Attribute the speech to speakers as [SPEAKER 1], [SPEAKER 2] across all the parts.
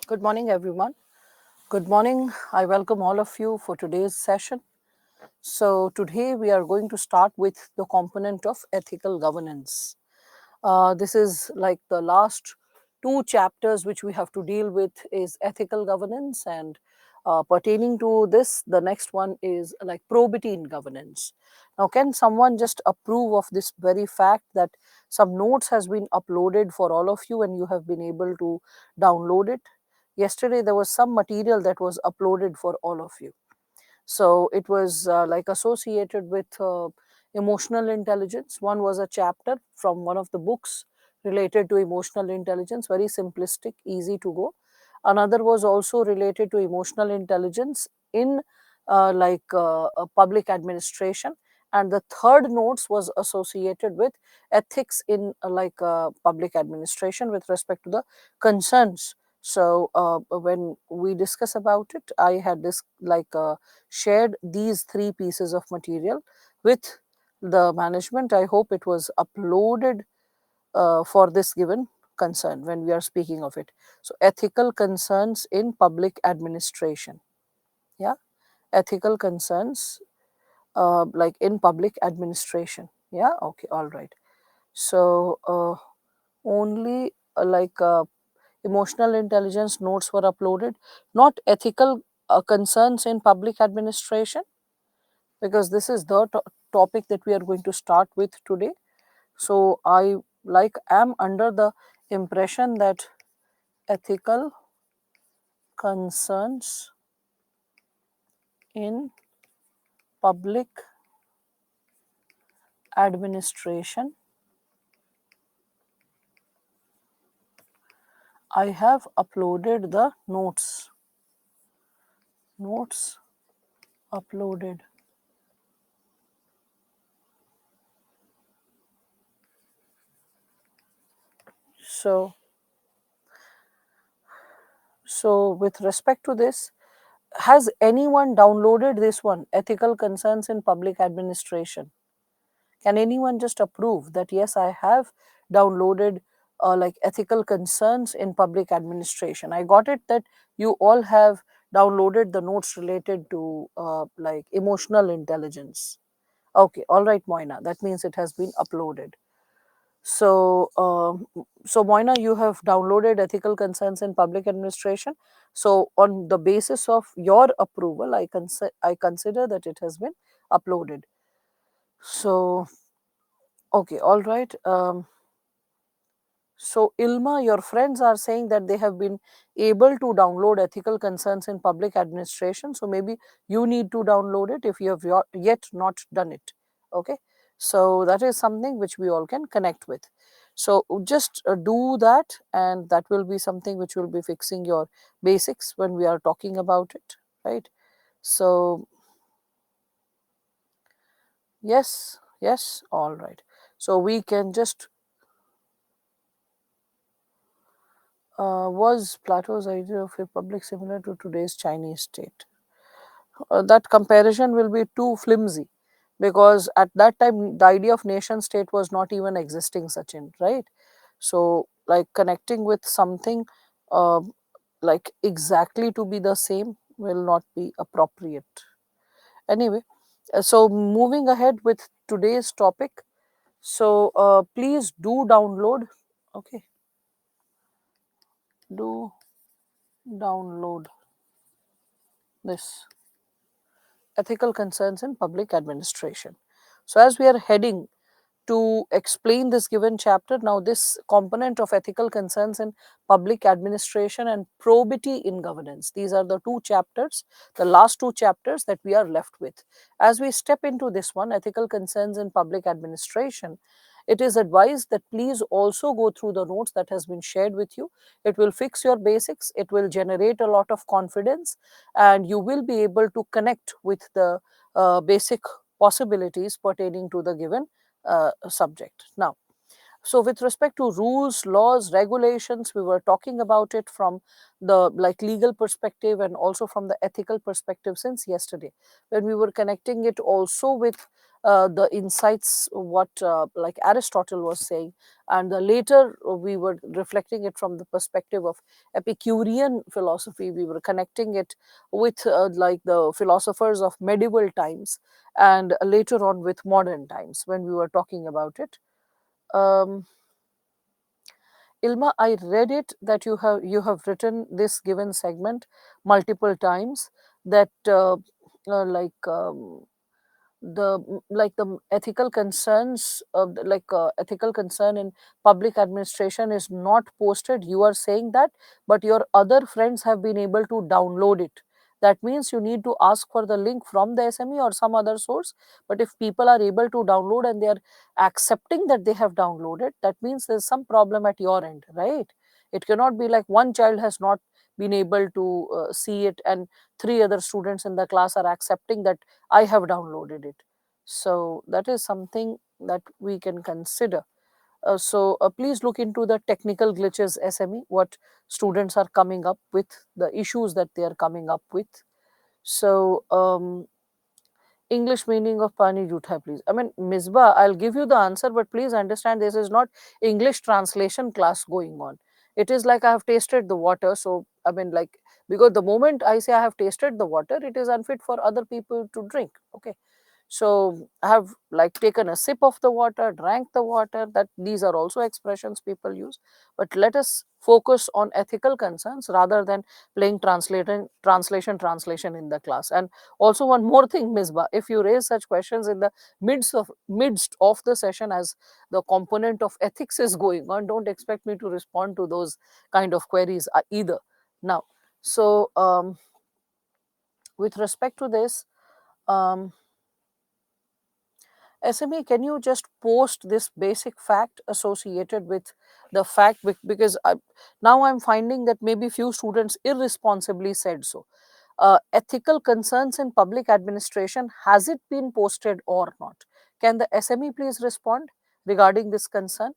[SPEAKER 1] Good morning, everyone. Good morning. I welcome all of you for today's session. So, today we are going to start with the component of ethical governance. This is like the last two chapters which we have to deal with is ethical governance, and pertaining to this, the next one is like probity in governance. Now, can someone just approve of this very fact that some notes has been uploaded for all of you and you have been able to download it? Yesterday there was some material that was uploaded for all of you. So it was like associated with emotional intelligence. One was a chapter from one of the books related to emotional intelligence, very simplistic, easy to go. Another was also related to emotional intelligence in public administration. And the third notes was associated with ethics in public administration with respect to the concerns. So when we discuss about it, I had this shared these three pieces of material with the management. I hope it was uploaded for this given concern when we are speaking of it. So, ethical concerns in public administration. Yeah, ethical concerns like in public administration. Yeah, okay, all right. So, only emotional intelligence notes were uploaded, not ethical concerns in public administration, because this is the topic that we are going to start with today. So I am under the impression that ethical concerns in public administration, I have uploaded the notes uploaded. So with respect to this, has anyone downloaded this one, ethical concerns in public administration? Can anyone just approve that yes, I have downloaded like ethical concerns in public administration? I got it that you all have downloaded the notes related to like emotional intelligence. Okay, all right, Moina, that means it has been uploaded. So, Moina, you have downloaded ethical concerns in public administration. So, on the basis of your approval, I consider that it has been uploaded. So, okay, all right. So, Ilma, your friends are saying that they have been able to download ethical concerns in public administration. So, maybe you need to download it if you have yet not done it. Okay. So, that is something which we all can connect with. So, just do that, and that will be something which will be fixing your basics when we are talking about it. Right. So, yes, all right. So, we can just was Plato's idea of a republic similar to today's Chinese state? That comparison will be too flimsy, because at that time the idea of nation state was not even existing, Sachin, right? So, like connecting with something uh, like exactly to be the same will not be appropriate. Anyway, so moving ahead with today's topic. So, please do download. Okay, do download this ethical concerns in public administration. So, as we are heading to explain this given chapter, now this component of ethical concerns in public administration and probity in governance, these are the two chapters, the last two chapters that we are left with. As we step into this one, ethical concerns in public administration, it is advised that please also go through the notes that has been shared with you. It will fix your basics, it will generate a lot of confidence, and you will be able to connect with the basic possibilities pertaining to the given subject. Now, so with respect to rules, laws, regulations, we were talking about it from the legal perspective and also from the ethical perspective since yesterday, when we were connecting it also with the insights what like Aristotle was saying, and later we were reflecting it from the perspective of Epicurean philosophy. We were connecting it with like the philosophers of medieval times, and later on with modern times when we were talking about it. um, Ilma, I read it that you have written this given segment multiple times, that like the ethical concerns of ethical concern in public administration is not posted. You are saying that, but your other friends have been able to download it. That means you need to ask for the link from the SME or some other source. But if people are able to download and they are accepting that they have downloaded, that means there's some problem at your end, right? It cannot be like one child has not been able to see it and three other students in the class are accepting that I have downloaded it. So that is something that we can consider. So please look into the technical glitches SME, what students are coming up with, the issues that they are coming up with. So English meaning of pani jutha, please. I mean, Misbah, I'll give you the answer, but please understand this is not English translation class going on. It is like I have tasted the water. So, I mean, like, because the moment I say I have tasted the water, it is unfit for other people to drink. Okay. So I have like taken a sip of the water, drank the water. That these are also expressions people use. But let us focus on ethical concerns rather than playing translation in the class. And also one more thing, Misbah, if you raise such questions in the midst of the session as the component of ethics is going on, don't expect me to respond to those kind of queries either. Now, so with respect to this. Um, SME, can you just post this basic fact associated with the fact because now I'm finding that maybe few students irresponsibly said so. Ethical concerns in public administration, has it been posted or not? Can the SME please respond regarding this concern?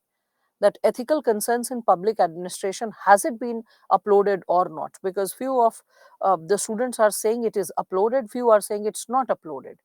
[SPEAKER 1] That ethical concerns in public administration, has it been uploaded or not? Because few of the students are saying it is uploaded, few are saying it's not uploaded.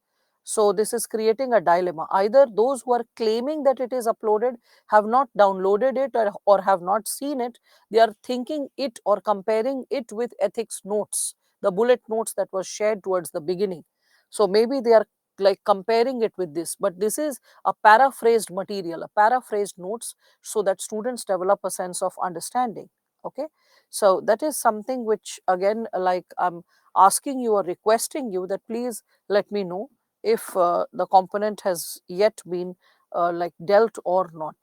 [SPEAKER 1] So this is creating a dilemma. Either those who are claiming that it is uploaded have not downloaded it, or have not seen it. They are thinking it or comparing it with ethics notes, the bullet notes that was shared towards the beginning. So maybe they are like comparing it with this, but this is a paraphrased material, a paraphrased notes, so that students develop a sense of understanding. Okay, so that is something which again, like I'm asking you or requesting you that please let me know if the component has yet been like dealt or not.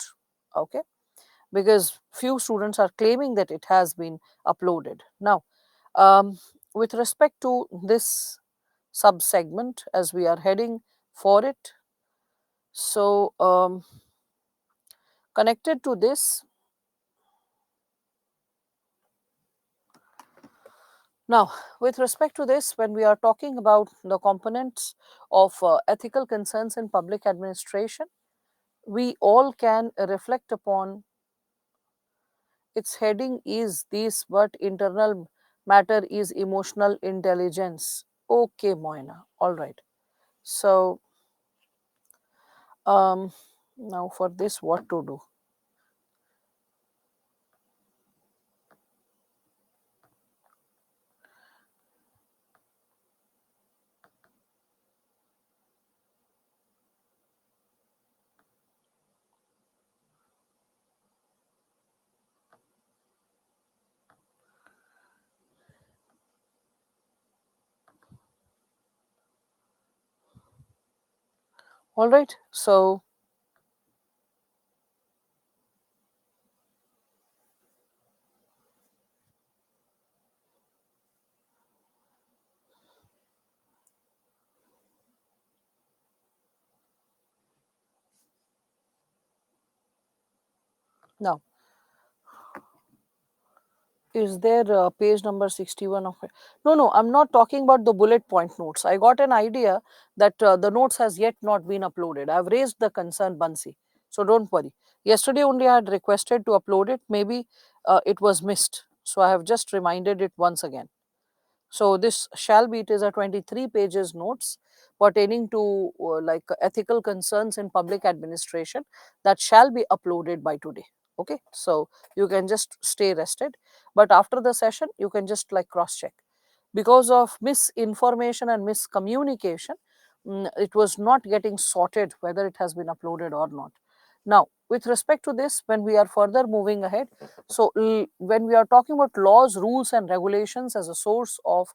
[SPEAKER 1] Okay, because few students are claiming that it has been uploaded. Now, with respect to this sub segment, as we are heading for it, so connected to this. Now, with respect to this, when we are talking about the components of ethical concerns in public administration, we all can reflect upon its heading is this, but internal matter is emotional intelligence. Okay, Moina. All right. So, now for this, what to do? All right. So, now, is there page number 61 of it? No, no, I'm not talking about the bullet point notes. I got an idea that the notes has yet not been uploaded. I've raised the concern, Bansi. So don't worry. Yesterday only I had requested to upload it. Maybe it was missed. So I have just reminded it once again. So this shall be, it is a 23 pages notes pertaining to like ethical concerns in public administration that shall be uploaded by today. Okay, so you can just stay rested, but after the session you can just like cross check. Because of misinformation and miscommunication, it was not getting sorted whether it has been uploaded or not. Now, with respect to this, when we are further moving ahead, so when we are talking about laws, rules, and regulations as a source of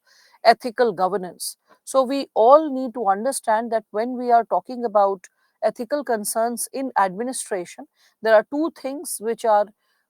[SPEAKER 1] ethical governance, so we all need to understand that when we are talking about ethical concerns in administration, there are two things which are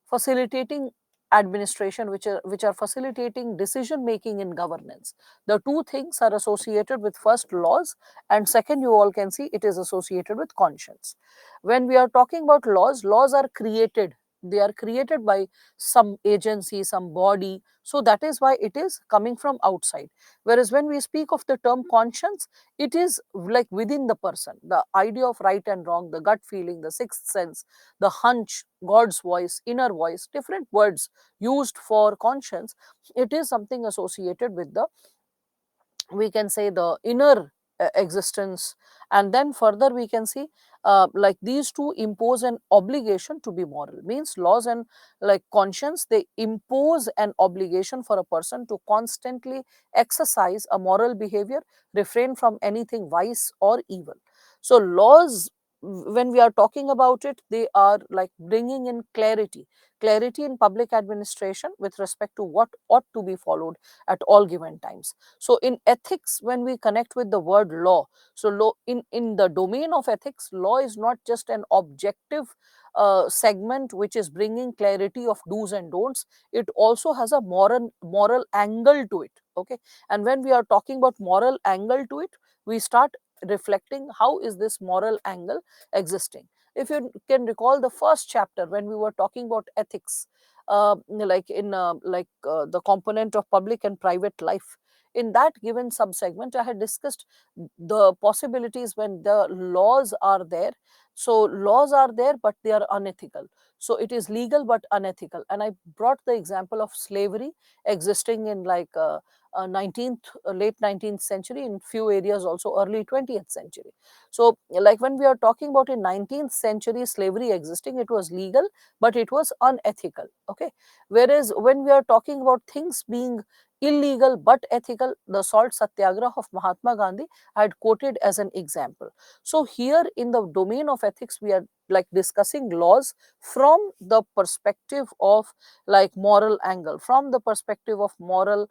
[SPEAKER 1] facilitating administration, which are facilitating decision making in governance. The two things are associated with, first, laws, and second, you all can see it is associated with conscience. When we are talking about laws, laws are created, they are created by some agency, some body, so that is why it is coming from outside. Whereas when we speak of the term conscience, it is like within the person, the idea of right and wrong, the gut feeling, the sixth sense, the hunch, God's voice, inner voice, different words used for conscience. It is something associated with the, we can say, the inner existence. And then further we can see like these two impose an obligation to be moral, means laws and like conscience, they impose an obligation for a person to constantly exercise a moral behavior, refrain from anything vice or evil. So laws, when we are talking about it, they are like bringing in clarity in public administration with respect to what ought to be followed at all given times. So in ethics, when we connect with the word law, so law, in the domain of ethics, law is not just an objective segment which is bringing clarity of do's and don'ts. It also has a moral angle to it. Okay, and when we are talking about moral angle to it, we start reflecting how is this moral angle existing. If you can recall the first chapter when we were talking about ethics, like in the component of public and private life, in that given subsegment I had discussed the possibilities when the laws are there. So laws are there but they are unethical, so it is legal but unethical. And I brought the example of slavery existing in like 19th late 19th century, in few areas also early 20th century. So like when we are talking about in 19th century slavery existing, it was legal but it was unethical. Okay, whereas when we are talking about things being illegal but ethical, the salt satyagrah of Mahatma Gandhi I had quoted as an example. So here in the domain of ethics, we are like discussing laws from the perspective of like moral angle, from the perspective of moral,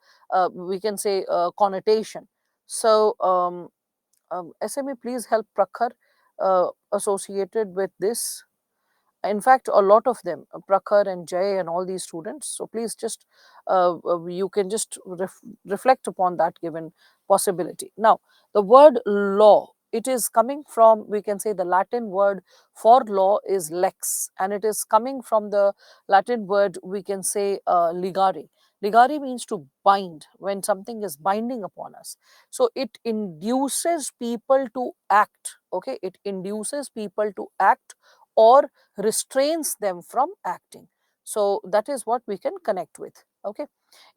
[SPEAKER 1] we can say, connotation. So SME, please help Prakhar associated with this. In fact, a lot of them, Prakhar and Jay and all these students. So please just, you can just reflect upon that given possibility. Now, the word law, it is coming from, we can say, the Latin word for law is lex, and it is coming from the Latin word, we can say, ligare. Ligare means to bind, when something is binding upon us. So it induces people to act. Okay, it induces people to act or restrains them from acting. So that is what we can connect with. Okay,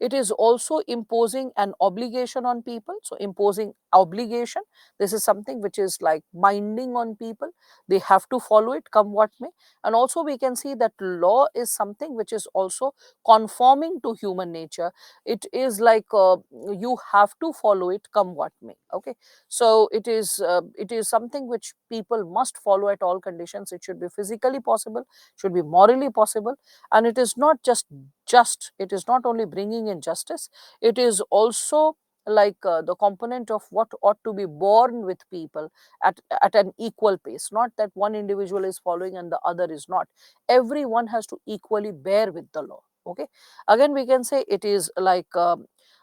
[SPEAKER 1] it is also imposing an obligation on people. So imposing obligation, this is something which is like binding on people, they have to follow it come what may. And also we can see that law is something which is also conforming to human nature. It is like you have to follow it come what may. Okay, so it is something which people must follow at all conditions. It should be physically possible, should be morally possible, and it is not just it is not only bringing in justice, it is also like the component of what ought to be borne with people at an equal pace, not that one individual is following and the other is not. Everyone has to equally bear with the law. Okay, again we can say it is like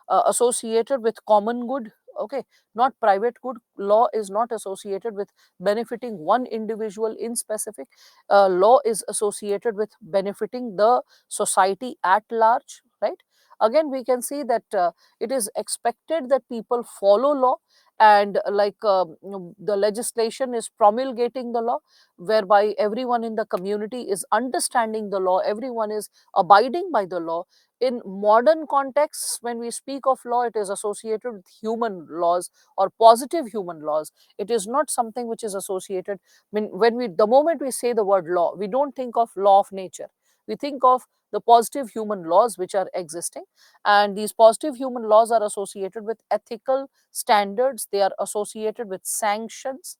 [SPEAKER 1] associated with common good. Okay, not private good. Law is not associated with benefiting one individual in specific. Law is associated with benefiting the society at large, right? again we can see that it is expected that people follow law, and the legislation is promulgating the law, whereby everyone in the community is understanding the law, everyone is abiding by the law. In modern contexts, when we speak of law, it is associated with human laws or positive human laws. It is not something which is associated, when we the moment we say the word law, we don't think of law of nature, we think of the positive human laws which are existing. And these positive human laws are associated with ethical standards, they are associated with sanctions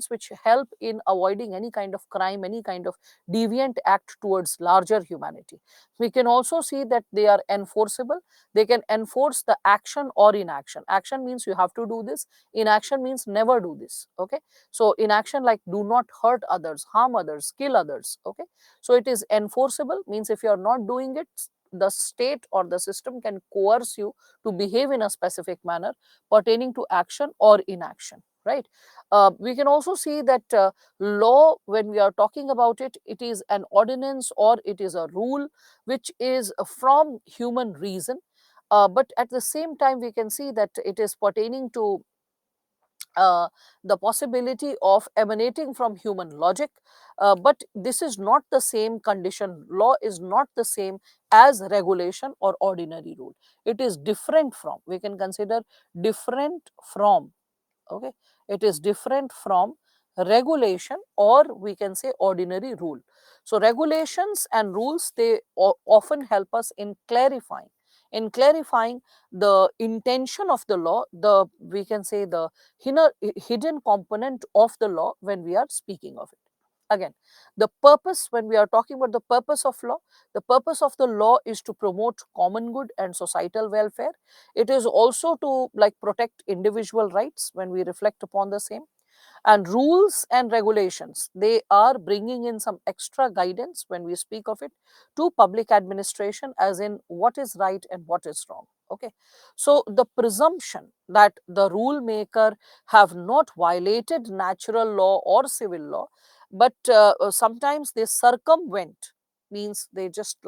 [SPEAKER 1] which help in avoiding any kind of crime, any kind of deviant act towards larger humanity. We can also see that they are enforceable, they can enforce the action or inaction. Action means you have to do this, inaction means never do this. Okay, so inaction, like do not hurt others, harm others, kill others. Okay, so it is enforceable, means if you are not doing it, the state or the system can coerce you to behave in a specific manner pertaining to action or inaction, right? We can also see that law, when we are talking about it, it is an ordinance or it is a rule which is from human reason, but at the same time we can see that it is pertaining to the possibility of emanating from human logic, but this is not the same condition. Law is not the same as regulation or ordinary rule. It is different from, we can consider different from. Okay, it is different from regulation, or we can say ordinary rule. So regulations and rules, they often help us in clarifying the intention of the law, the, we can say, the hidden component of the law when we are speaking of it. Again, the purpose, when we are talking about the purpose of law, the purpose of the law is to promote common good and societal welfare. It is also to protect individual rights when we reflect upon the same. And rules and regulations, they are bringing in some extra guidance when we speak of it to public administration, as in what is right and what is wrong. Okay, so the presumption that the rule maker have not violated natural law or civil law, but sometimes they circumvent, means they just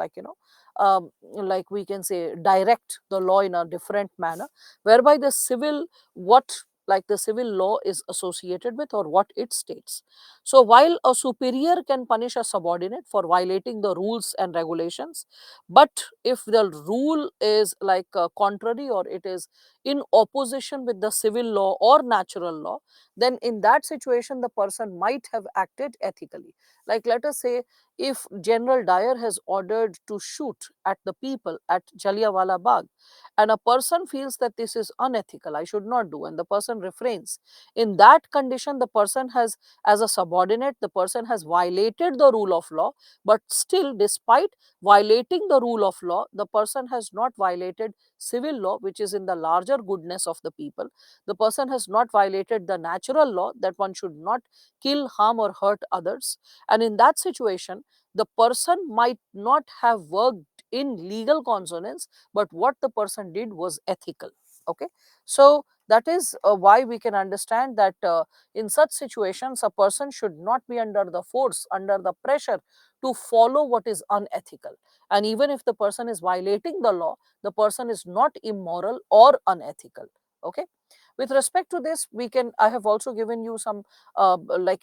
[SPEAKER 1] we can say direct the law in a different manner, whereby the civil, what the civil law is associated with or what it states. So while a superior can punish a subordinate for violating the rules and regulations, but if the rule is contrary, or it is in opposition with the civil law or natural law, then in that situation the person might have acted ethically. Like, let us say, if General Dyer has ordered to shoot at the people at Jallianwala Bagh, and a person feels that this is unethical, I should not do, and the person refrains, in that condition the person has, as a subordinate, the person has violated the rule of law, but still, despite violating the rule of law, the person has not violated civil law, which is in the larger goodness of the people. The person has not violated the natural law, that one should not kill, harm or hurt others, and in that situation the person might not have worked in legal consonance, but what the person did was ethical. Okay, so that is why we can understand that in such situations a person should not be under the force, under the pressure to follow what is unethical. And even if the person is violating the law, the person is not immoral or unethical. Okay, with respect to this, we can, I have also given you some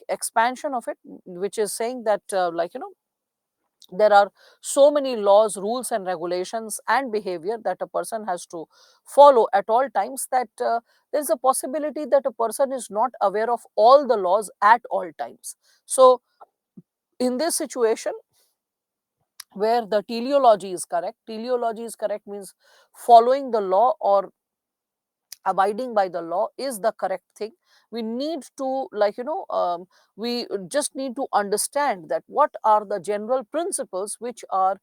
[SPEAKER 1] expansion of it, which is saying that there are so many laws, rules and regulations and behavior that a person has to follow at all times, that there is a possibility that a person is not aware of all the laws at all times. So in this situation, where the teleology is correct, teleology is correct means following the law or abiding by the law is the correct thing. We need to we just need to understand that what are the general principles which are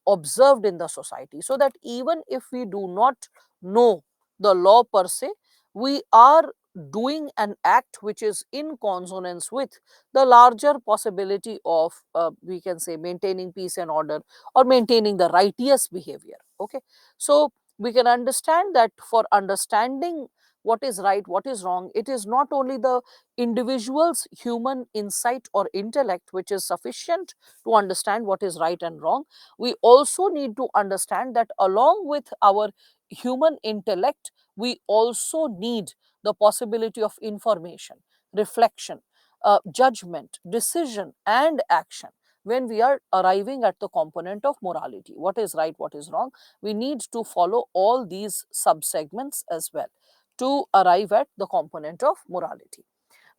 [SPEAKER 1] observed in the society, so that even if we do not know the law per se, we are doing an act which is in consonance with the larger possibility of we can say maintaining peace and order, or maintaining the righteous behavior. Okay, so we can understand that for understanding what is right, what is wrong. It is not only the individual's human insight or intellect which is sufficient to understand what is right and wrong. We also need to understand that along with our human intellect, we also need the possibility of information, reflection, judgment, decision, and action. When we are arriving at the component of morality, what is right, what is wrong, we need to follow all these subsegments as well to arrive at the component of morality,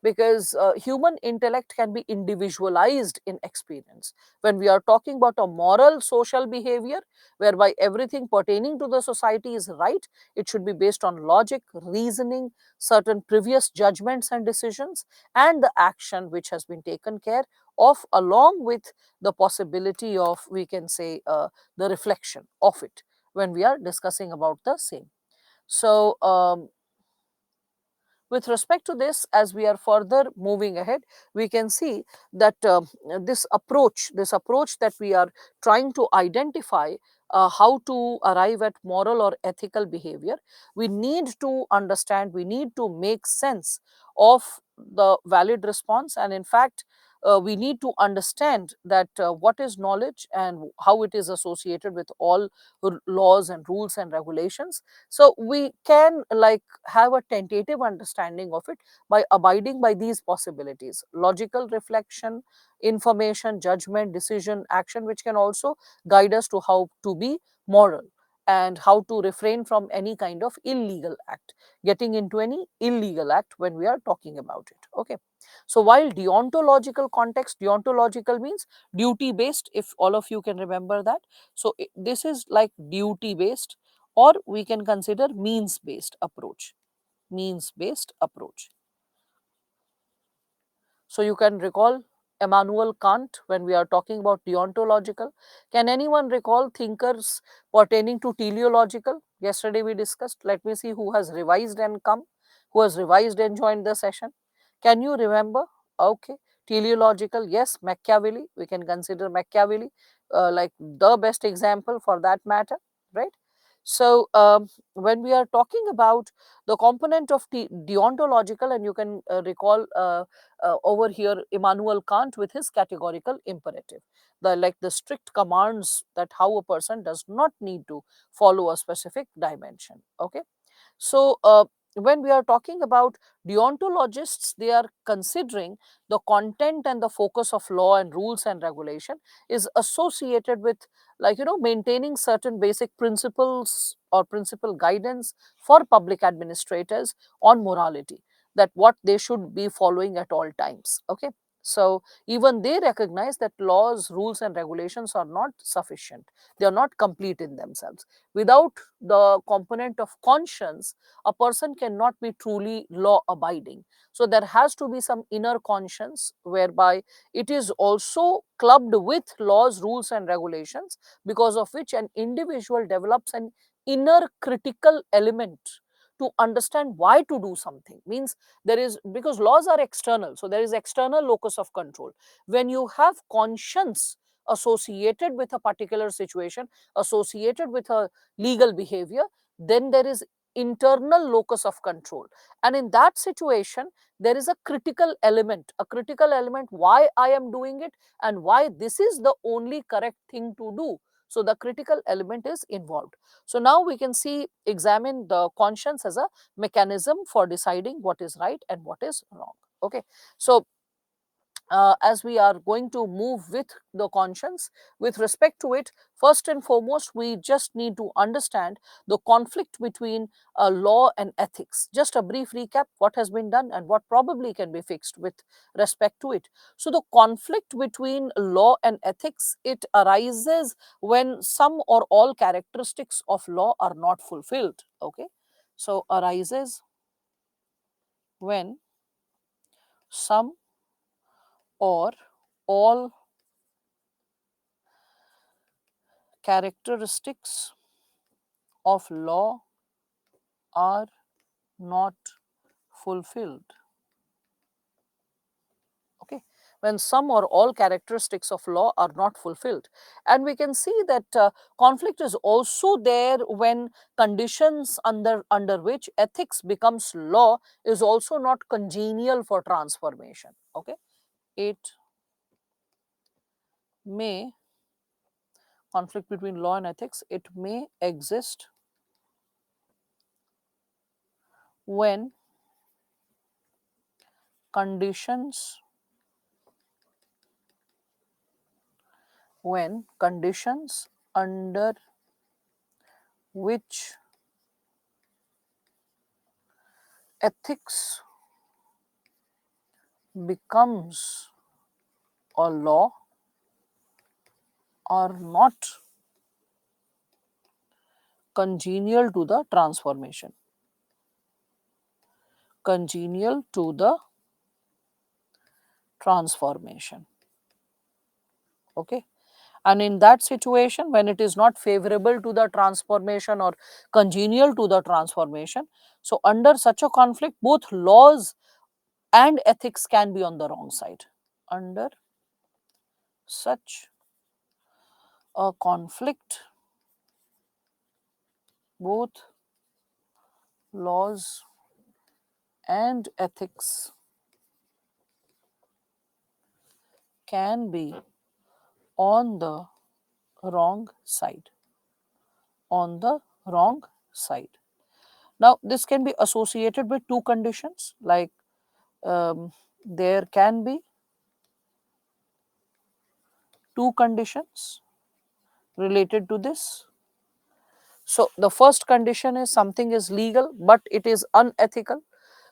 [SPEAKER 1] because human intellect can be individualized in experience. When we are talking about a moral social behavior whereby everything pertaining to the society is right, it should be based on logic, reasoning, certain previous judgments and decisions, and the action which has been taken care of, along with the possibility of, we can say, the reflection of it when we are discussing about the same. So, with respect to this, as we are further moving ahead, we can see that this approach that we are trying to identify how to arrive at moral or ethical behavior, we need to understand, we need to make sense of the valid response, and in fact we need to understand that what is knowledge and how it is associated with all laws and rules and regulations. So we can like have a tentative understanding of it by abiding by these possibilities: logical reflection, information, judgment, decision, action, which can also guide us to how to be moral and how to refrain from any kind of illegal act, getting into any illegal act when we are talking about it. Okay. So while deontological context, deontological means duty based, if all of you can remember that. So this is like duty based, or we can consider means based approach. Means based approach. So you can recall Immanuel Kant when we are talking about deontological. Can anyone recall thinkers pertaining to teleological? Yesterday we discussed. Let me see who has revised and come, who has revised and joined the session. Can you remember? Okay. Teleological, yes, Machiavelli. We can consider Machiavelli like the best example for that matter, right? So, when we are talking about the component of deontological, and you can recall over here Immanuel Kant with his categorical imperative, the like the strict commands that how a person does not need to follow a specific dimension. Okay. So, when we are talking about deontologists, they are considering the content and the focus of law and rules and regulation is associated with, like, maintaining certain basic principles or principle guidance for public administrators on morality, that what they should be following at all times. Okay. So, even they recognize that laws, rules, and regulations are not sufficient, they are not complete in themselves. Without the component of conscience, a person cannot be truly law abiding. So there has to be some inner conscience whereby it is also clubbed with laws, rules, and regulations, because of which an individual develops an inner critical element to understand why to do something. Means there is, because laws are external, so there is external locus of control. When you have conscience associated with a particular situation, associated with a legal behavior, then there is internal locus of control, and in that situation there is a critical element why I am doing it and why this is the only correct thing to do. So the critical element is involved. So now we can see, examine the conscience as a mechanism for deciding what is right and what is wrong. Okay. So as we are going to move with the conscience, with respect to it, first and foremost, we just need to understand the conflict between law and ethics. Just a brief recap: what has been done and what probably can be fixed with respect to it. So the conflict between law and ethics, it arises when some or all characteristics of law are not fulfilled. Okay. So arises when some or all characteristics of law are not fulfilled. Okay. when some or all characteristics of law are not fulfilled. And we can see that conflict is also there when conditions under which ethics becomes law is also not congenial for transformation. Okay, it may conflict between law and ethics, it may exist when conditions under which ethics becomes a law are not congenial to the transformation. Congenial to the transformation. Okay. And in that situation, when it is not favorable to the transformation or congenial to the transformation, so under such a conflict, both laws and ethics can be on the wrong side. Under such a conflict, both laws and ethics can be on the wrong side. On the wrong side. Now, this can be associated with two conditions, like there can be two conditions related to this. So, the first condition is something is legal but it is unethical.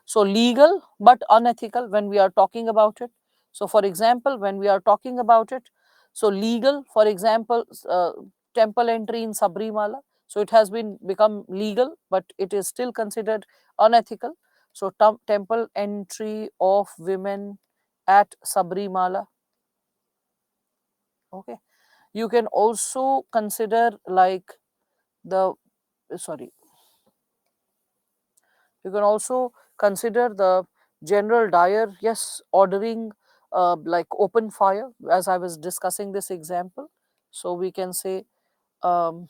[SPEAKER 1] So, legal but unethical when we are talking about it. So, for example, when we are talking about it, so legal, for example, temple entry in Sabrimala. So, it has been become legal, but it is still considered unethical. So, temple entry of women at Sabrimala. Okay, you can also consider like the sorry you can also consider the general dyer, yes, ordering like open fire, as I was discussing this example. So we can say um,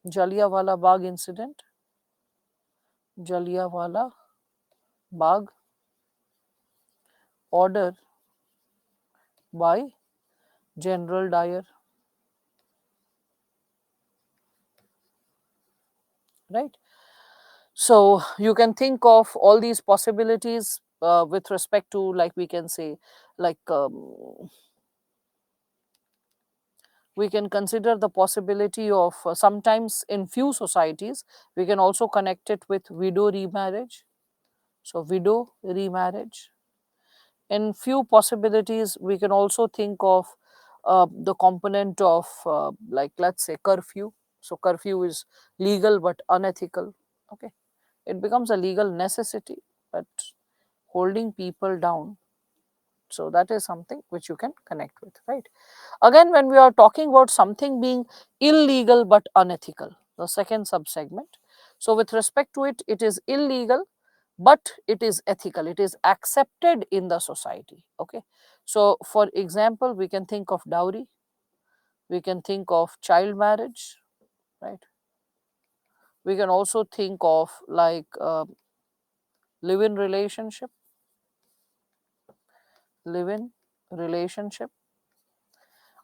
[SPEAKER 1] Jallianwala Bagh incident, Jallianwala Bagh order by general dyer, right? So you can think of all these possibilities with respect to, like we can say, like we can consider the possibility of sometimes in few societies we can also connect it with widow remarriage. So widow remarriage, in few possibilities we can also think of the component of like let's say curfew. So curfew is legal but unethical. Okay, it becomes a legal necessity but holding people down. So that is something which you can connect with, right? Again, when we are talking about something being illegal but unethical, the second subsegment. So with respect to it, it is illegal but it is ethical, it is accepted in the society. Okay, so for example, we can think of dowry, we can think of child marriage, right? We can also think of like live-in relationship, live-in relationship.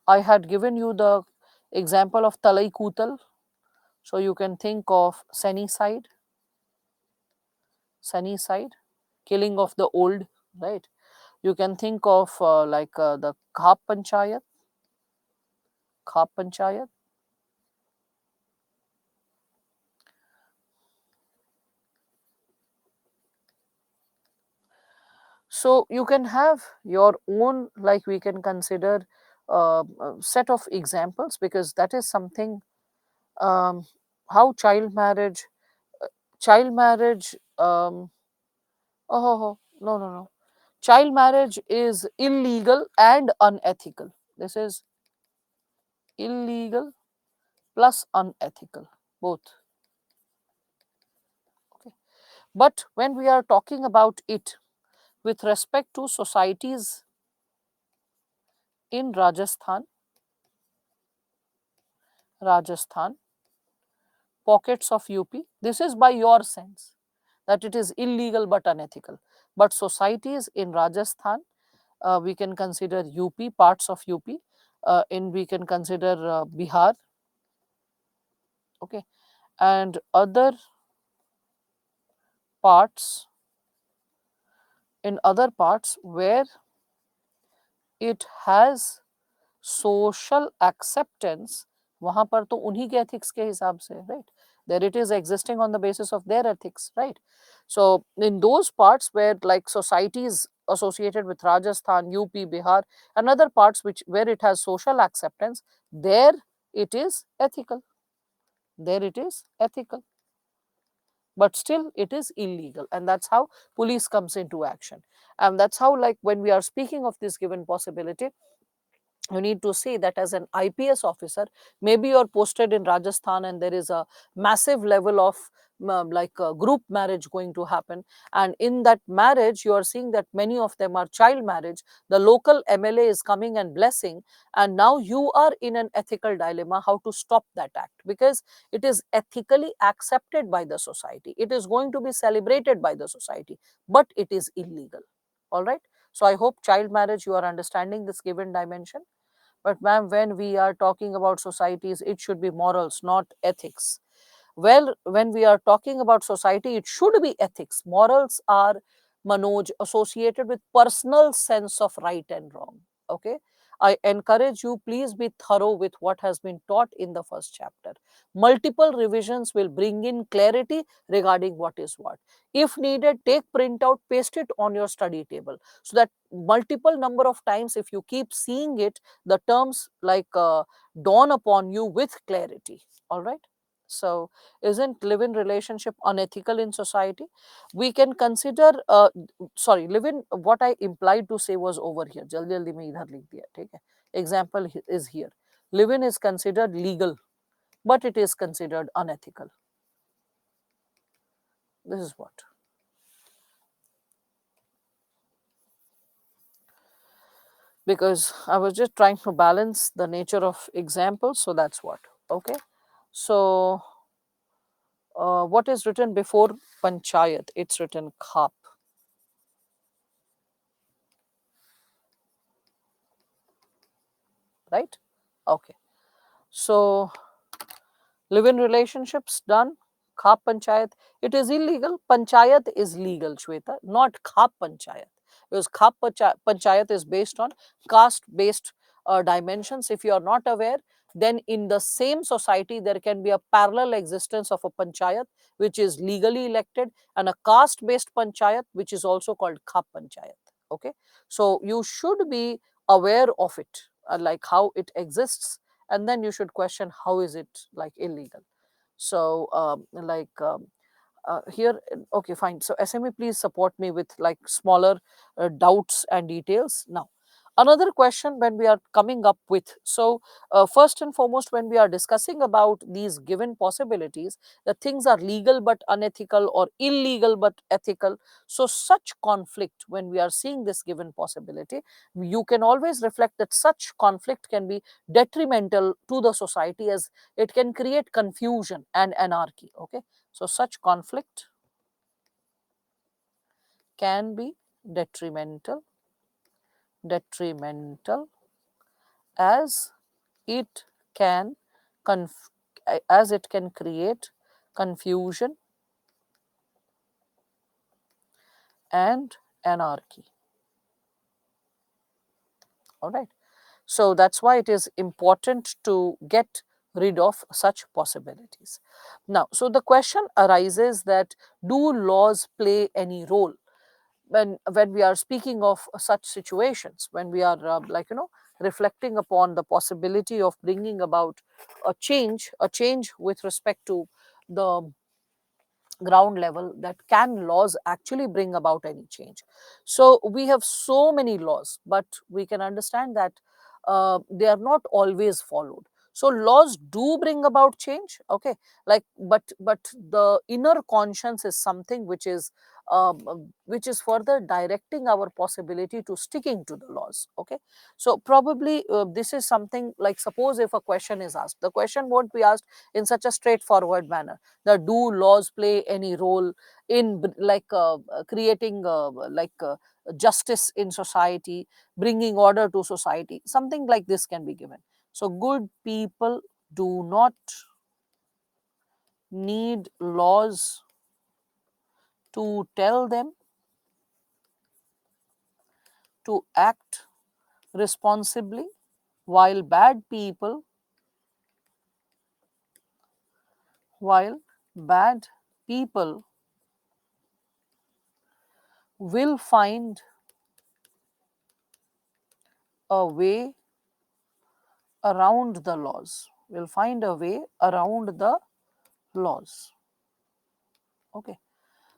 [SPEAKER 1] I had given you the example of Talai Kutal. So you can think of sunny side, killing of the old, right? You can think of like the Khap Panchayat. So you can have your own, like we can consider set of examples, because that is something how child marriage no, no, no, child marriage is illegal and unethical. This is illegal plus unethical, both. Okay. But when we are talking about it with respect to societies in Rajasthan, pockets of UP. This is by your sense that it is illegal but unethical. But societies in Rajasthan, we can consider UP, parts of UP, in we can consider Bihar, okay, and other parts, in other parts where it has social acceptance, वहां पर तो उन्हीं के ethics के हिसाब से, right, there it is existing on the basis of their ethics, right. So in those parts where like societies associated with Rajasthan, UP, Bihar and other parts which where it has social acceptance, there it is ethical, there it is ethical, but still it is illegal, and that's how police comes into action. And that's how, like, when we are speaking of this given possibility, you need to see that as an IPS officer, maybe you're posted in Rajasthan and there is a massive level of like a group marriage going to happen, and in that marriage you are seeing that many of them are child marriage, the local MLA is coming and blessing, and now you are in an ethical dilemma how to stop that act, because it is ethically accepted by the society, it is going to be celebrated by the society, but it is illegal. All right, so I hope child marriage you are understanding this given dimension. But ma'am, when we are talking about societies, it should be morals, not ethics. Well, when we are talking about society, it should be ethics. Morals are, Manoj, associated with personal sense of right and wrong. Okay. I encourage you, please be thorough with what has been taught in the first chapter. Multiple revisions will bring in clarity regarding what is what. If needed, take printout, paste it on your study table, so that multiple number of times, if you keep seeing it, the terms like dawn upon you with clarity. All right. So, isn't live-in relationship unethical in society? We can consider, sorry, live-in, what I implied to say was over here. जल्दी जल्दी में इधर लिख दिया, ठीक है? Example is here. Live-in is considered legal, but it is considered unethical. This is what. Because I was just trying to balance the nature of examples, so that's what. Okay. So, what is written before panchayat? It's written khap, right? Okay. So, live-in relationships done. Khap panchayat. It is illegal. Panchayat is legal, Shweta, not khap panchayat. Because khap panchayat is based on caste-based dimensions. If you are not aware, then in the same society there can be a parallel existence of a panchayat which is legally elected, and a caste-based panchayat which is also called khap panchayat. Okay, so you should be aware of it, like how it exists, and then you should question how is it like illegal. So here, okay, fine. So SME, please support me with like smaller doubts and details. Now, another question when we are coming up with, so first and foremost, when we are discussing about these given possibilities, the things are legal but unethical or illegal but ethical. So such conflict, when we are seeing this given possibility, you can always reflect that such conflict can be detrimental to the society, as it can create confusion and anarchy. Okay, so such conflict can be detrimental, as it can conf- as it can create confusion and anarchy. All right. So that's why it is important to get rid of such possibilities. Now, so the question arises that, do laws play any role when we are speaking of such situations, when we are reflecting upon the possibility of bringing about a change with respect to the ground level, that can laws actually bring about any change? So we have so many laws, but we can understand that they are not always followed. So laws do bring about change, okay, like, but the inner conscience is something which is further directing our possibility to sticking to the laws, okay. So probably this is something like, suppose if a question is asked, the question won't be asked in such a straightforward manner that do laws play any role in creating justice in society, bringing order to society, something like this can be given. So good people do not need laws to tell them to act responsibly, while while bad people will find a way around the laws, will find a way around the laws, okay.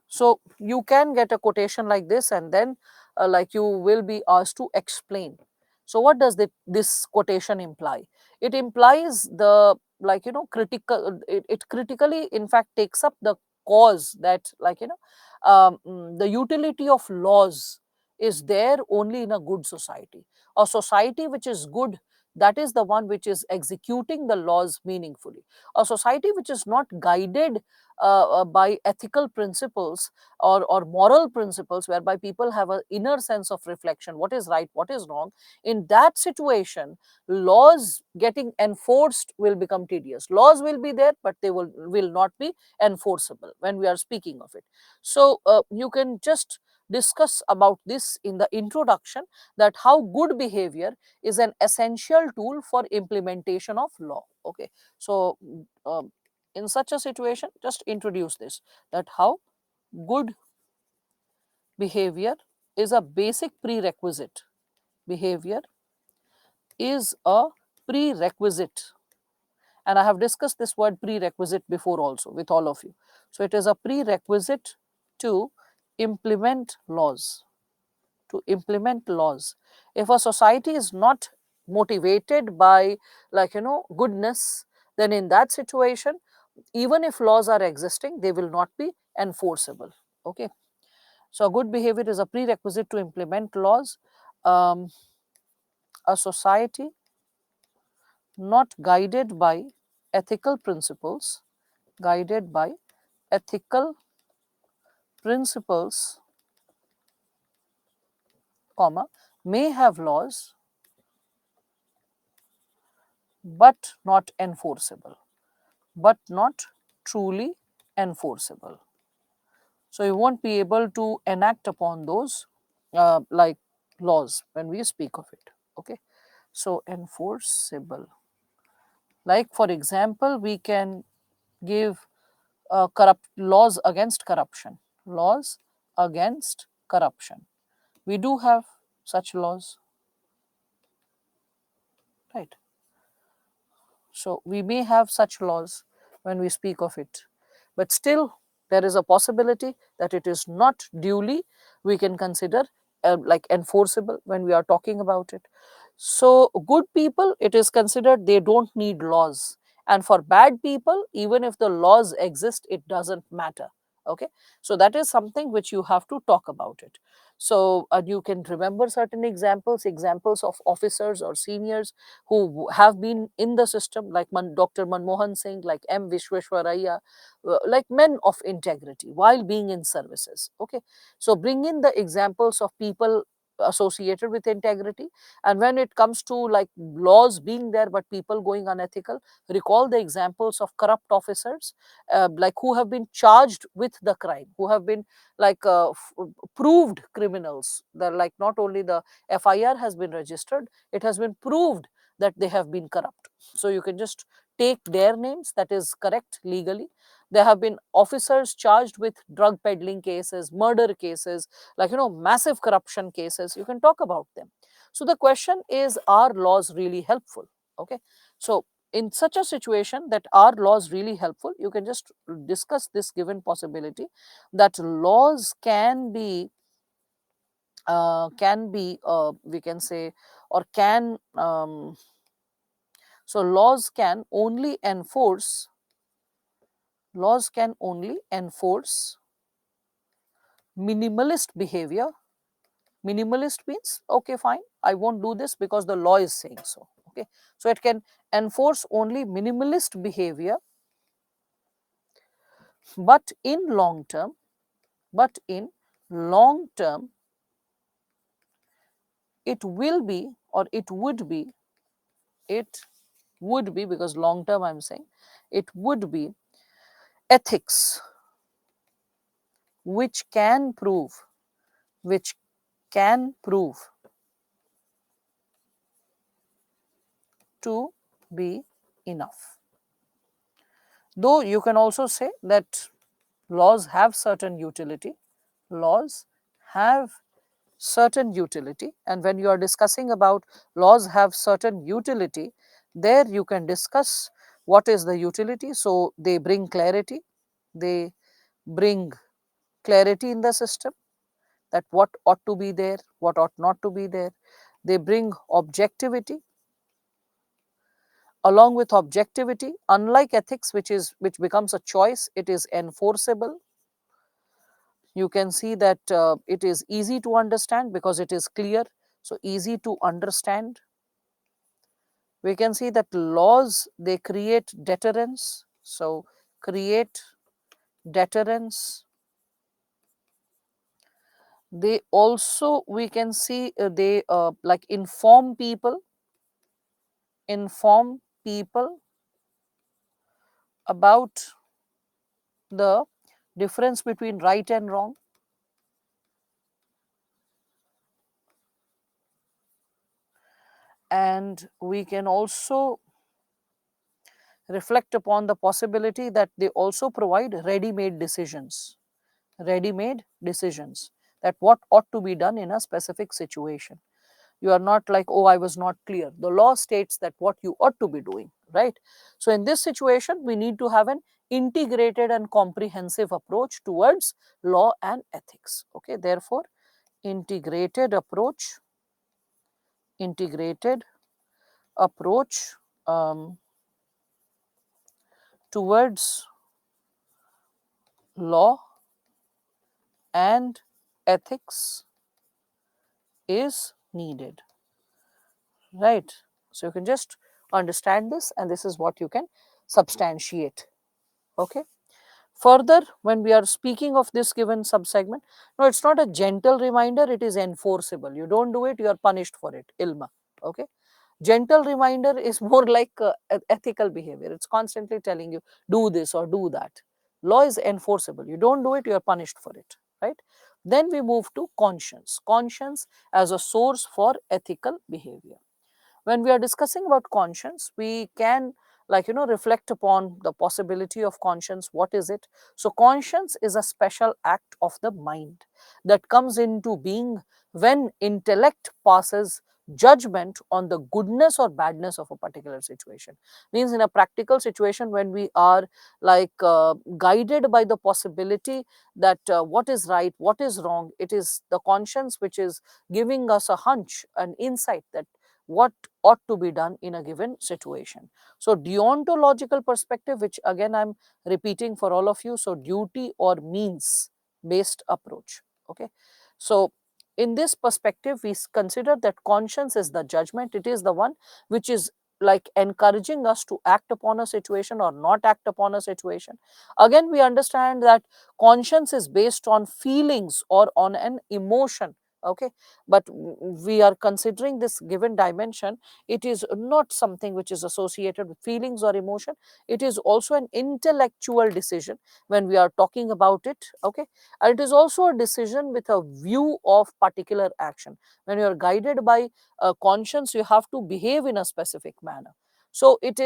[SPEAKER 1] So you can get a quotation like this, and then like you will be asked to explain. So what does this quotation imply? It implies the, like, critical, it critically in fact takes up the cause that, the utility of laws is there only in a good society. A society which is good, that is the one which is executing the laws meaningfully. A society which is not guided by ethical principles or moral principles, whereby people have an inner sense of reflection, what is right, what is wrong, in that situation laws getting enforced will become tedious. Laws will be there, but they will not be enforceable when we are speaking of it. So you can just discuss about this in the introduction, that how good behavior is an essential tool for implementation of law, okay. So in such a situation, just introduce this, that how good behavior is a basic prerequisite. Behavior is a prerequisite, and I have discussed this word prerequisite before also with all of you. So it is a prerequisite to implement laws, to implement laws. If a society is not motivated by, goodness, then in that situation, even if laws are existing, they will not be enforceable, okay. So good behavior is a prerequisite to implement laws. um, a society not guided by ethical principles, guided by ethical principles, comma, may have laws but not enforceable, but not truly enforceable. So you won't be able to enact upon those like laws when we speak of it, okay. So enforceable, like for example, we can give corrupt laws against corruption, laws against corruption. We do have such laws, right? So we may have such laws when we speak of it, but still there is a possibility that it is not duly, we can consider like enforceable when we are talking about it. So good people, it is considered they don't need laws, and for bad people, even if the laws exist, it doesn't matter, okay. So that is something which you have to talk about it. So you can remember certain examples of officers or seniors who have been in the system, like Dr. Manmohan Singh, like M. Vishweshwaraya, like men of integrity while being in services. Okay, so bring in the examples of people associated with integrity, and when it comes to like laws being there but people going unethical, recall the examples of corrupt officers, like who have been charged with the crime, who have been like proved criminals. They're like, not only the FIR has been registered, it has been proved that they have been corrupt. So you can just take their names, that is correct legally. There have been officers charged with drug peddling cases, murder cases, like, massive corruption cases. You can talk about them. So the question is, are laws really helpful? Okay. So in such a situation, that are laws really helpful, you can just discuss this given possibility, that laws can be we can say, or can So laws can only enforce minimalist behavior. Minimalist means, okay, fine, I won't do this because the law is saying so. Okay, so it can enforce only minimalist behavior, but in long term, but in long term, it will be, or it would be, because long term I'm saying, it would be ethics which can prove, which can prove to be enough. Though you can also say that laws have certain utility, laws have certain utility, and when you are discussing about laws have certain utility, there you can discuss what is the utility. So they bring clarity, they bring clarity in the system, that what ought to be there, what ought not to be there. They bring objectivity. Along with objectivity, unlike ethics, which becomes a choice, it is enforceable. You can see that it is easy to understand because it is clear, so easy to understand. We can see that laws, they create deterrence, so create deterrence. They also, we can see, they like inform people about the difference between right and wrong. And we can also reflect upon the possibility that they also provide ready-made decisions, ready-made decisions, that what ought to be done in a specific situation. You are not like, oh, I was not clear. The law states that what you ought to be doing, right? So in this situation, we need to have an integrated and comprehensive approach towards law and ethics. Okay, therefore, integrated approach, integrated approach towards law and ethics is needed, right? So you can just understand this, and this is what you can substantiate. Okay, further, when we are speaking of this given subsegment, no, it's not a gentle reminder, it is enforceable. You don't do it, you are punished for it, ilma. Okay, gentle reminder is more like ethical behavior. It's constantly telling you, do this or do that. Law is enforceable. You don't do it, you are punished for it, right? Then we move to conscience. Conscience as a source for ethical behavior. When we are discussing about conscience, we can, like, reflect upon the possibility of conscience. What is it? So conscience is a special act of the mind that comes into being when intellect passes judgment on the goodness or badness of a particular situation. Means, in a practical situation, when we are like guided by the possibility that what is right, what is wrong, it is the conscience which is giving us a hunch, an insight, that what ought to be done in a given situation. So deontological perspective, which again I'm repeating for all of you, so duty or means based approach. Okay, so in this perspective, we consider that conscience is the judgment. It is the one which is like encouraging us to act upon a situation or not act upon a situation. Again, we understand that conscience is based on feelings or on an emotion. Okay, but we are considering this given dimension, it is not something which is associated with feelings or emotion. It is also an intellectual decision when we are talking about it. Okay, and it is also a decision with a view of particular action. When you are guided by conscience, you have to behave in a specific manner. So it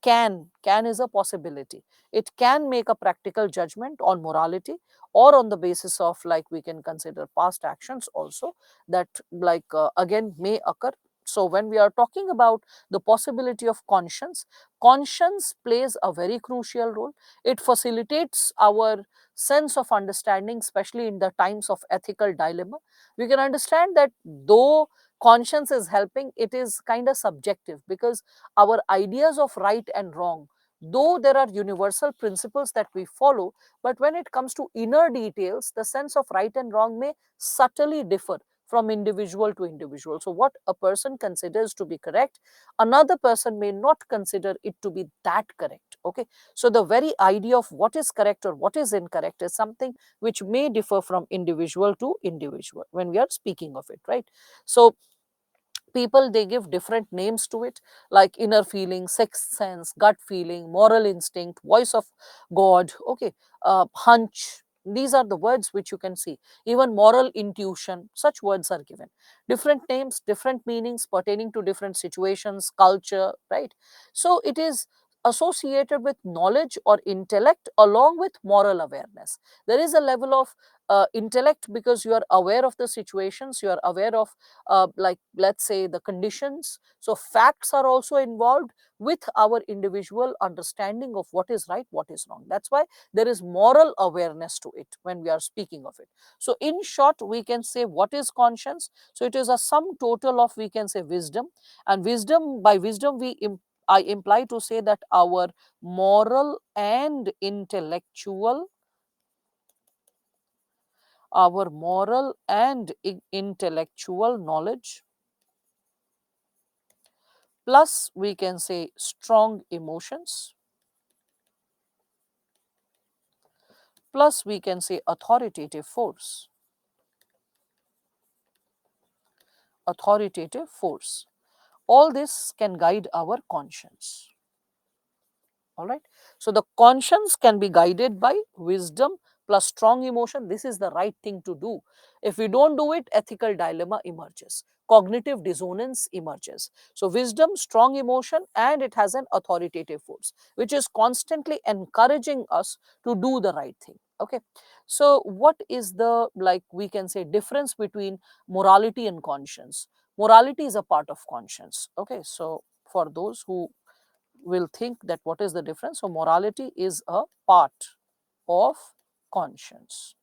[SPEAKER 1] can is a possibility. It can make a practical judgment on morality, or on the basis of, like, we can consider past actions also, that like again may occur. So when we are talking about the possibility of conscience, conscience plays a very crucial role. It facilitates our sense of understanding, especially in the times of ethical dilemma. We can understand that though conscience is helping, it is kind of subjective, because our ideas of right and wrong, though there are universal principles that we follow, but when it comes to inner details, the sense of right and wrong may subtly differ from individual to individual. So what a person considers to be correct, another person may not consider it to be that correct. Okay, so the very idea of what is correct or what is incorrect is something which may differ from individual to individual when we are speaking of it, right? So people, they give different names to it, like inner feeling, sixth sense, gut feeling, moral instinct, voice of god. Okay, hunch, these are the words which you can see. Even moral intuition, such words are given, different names, different meanings pertaining to different situations, culture, right? So it is associated with knowledge or intellect along with moral awareness. There is a level of intellect, because you are aware of the situations, you are aware of like, let's say, the conditions. So facts are also involved with our individual understanding of what is right, what is wrong. That's why there is moral awareness to it when we are speaking of it. So in short, we can say, what is conscience? So it is a sum total of, we can say, wisdom. And wisdom, by wisdom I imply to say that our moral and intellectual, intellectual knowledge, plus we can say strong emotions, plus we can say authoritative force, all this can guide our conscience. All right, so the conscience can be guided by wisdom plus strong emotion. This is the right thing to do. If we don't do it, ethical dilemma emerges, cognitive dissonance emerges. So wisdom, strong emotion, and it has an authoritative force which is constantly encouraging us to do the right thing. Okay, so what is the, like, we can say, difference between morality and conscience? Morality is a part of conscience. Okay, so for those who will think that what is the difference, so morality is a part of conscience.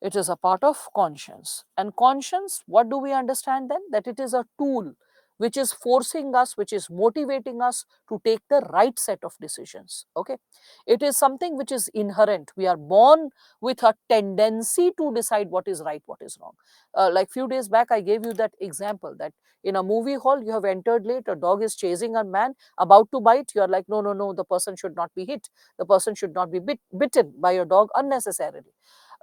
[SPEAKER 1] It is a part of conscience. And conscience, what do we understand then? That it is a tool which is forcing us, which is motivating us to take the right set of decisions. Okay, it is something which is inherent. We are born with a tendency to decide what is right, what is wrong. Like few days back, I gave you that example that in a movie hall, you have entered late, a dog is chasing a man about to bite, you are like, no, no, no, the person should not be hit, the person should not be bitten by a dog unnecessarily.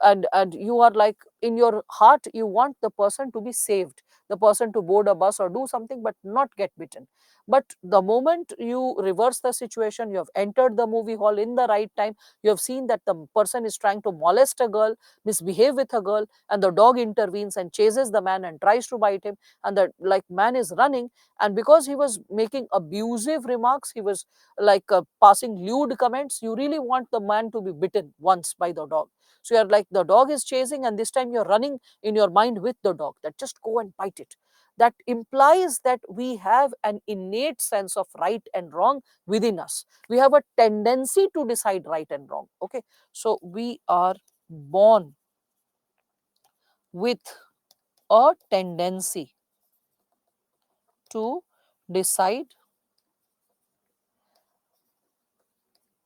[SPEAKER 1] And you are like, in your heart, you want the person to be saved, the person to board a bus or do something but not get bitten. But the moment you reverse the situation, you have entered the movie hall in the right time, you have seen that the person is trying to molest a girl, misbehave with a girl, and the dog intervenes and chases the man and tries to bite him, and the like man is running, and because he was making abusive remarks, he was like passing lewd comments, you really want the man to be bitten once by the dog. So you're like, the dog is chasing, and this time you're running in your mind with the dog, that just go and bite it. That implies that we have an innate sense of right and wrong within us. We have a tendency to decide right and wrong. Okay, so we are born with a tendency to decide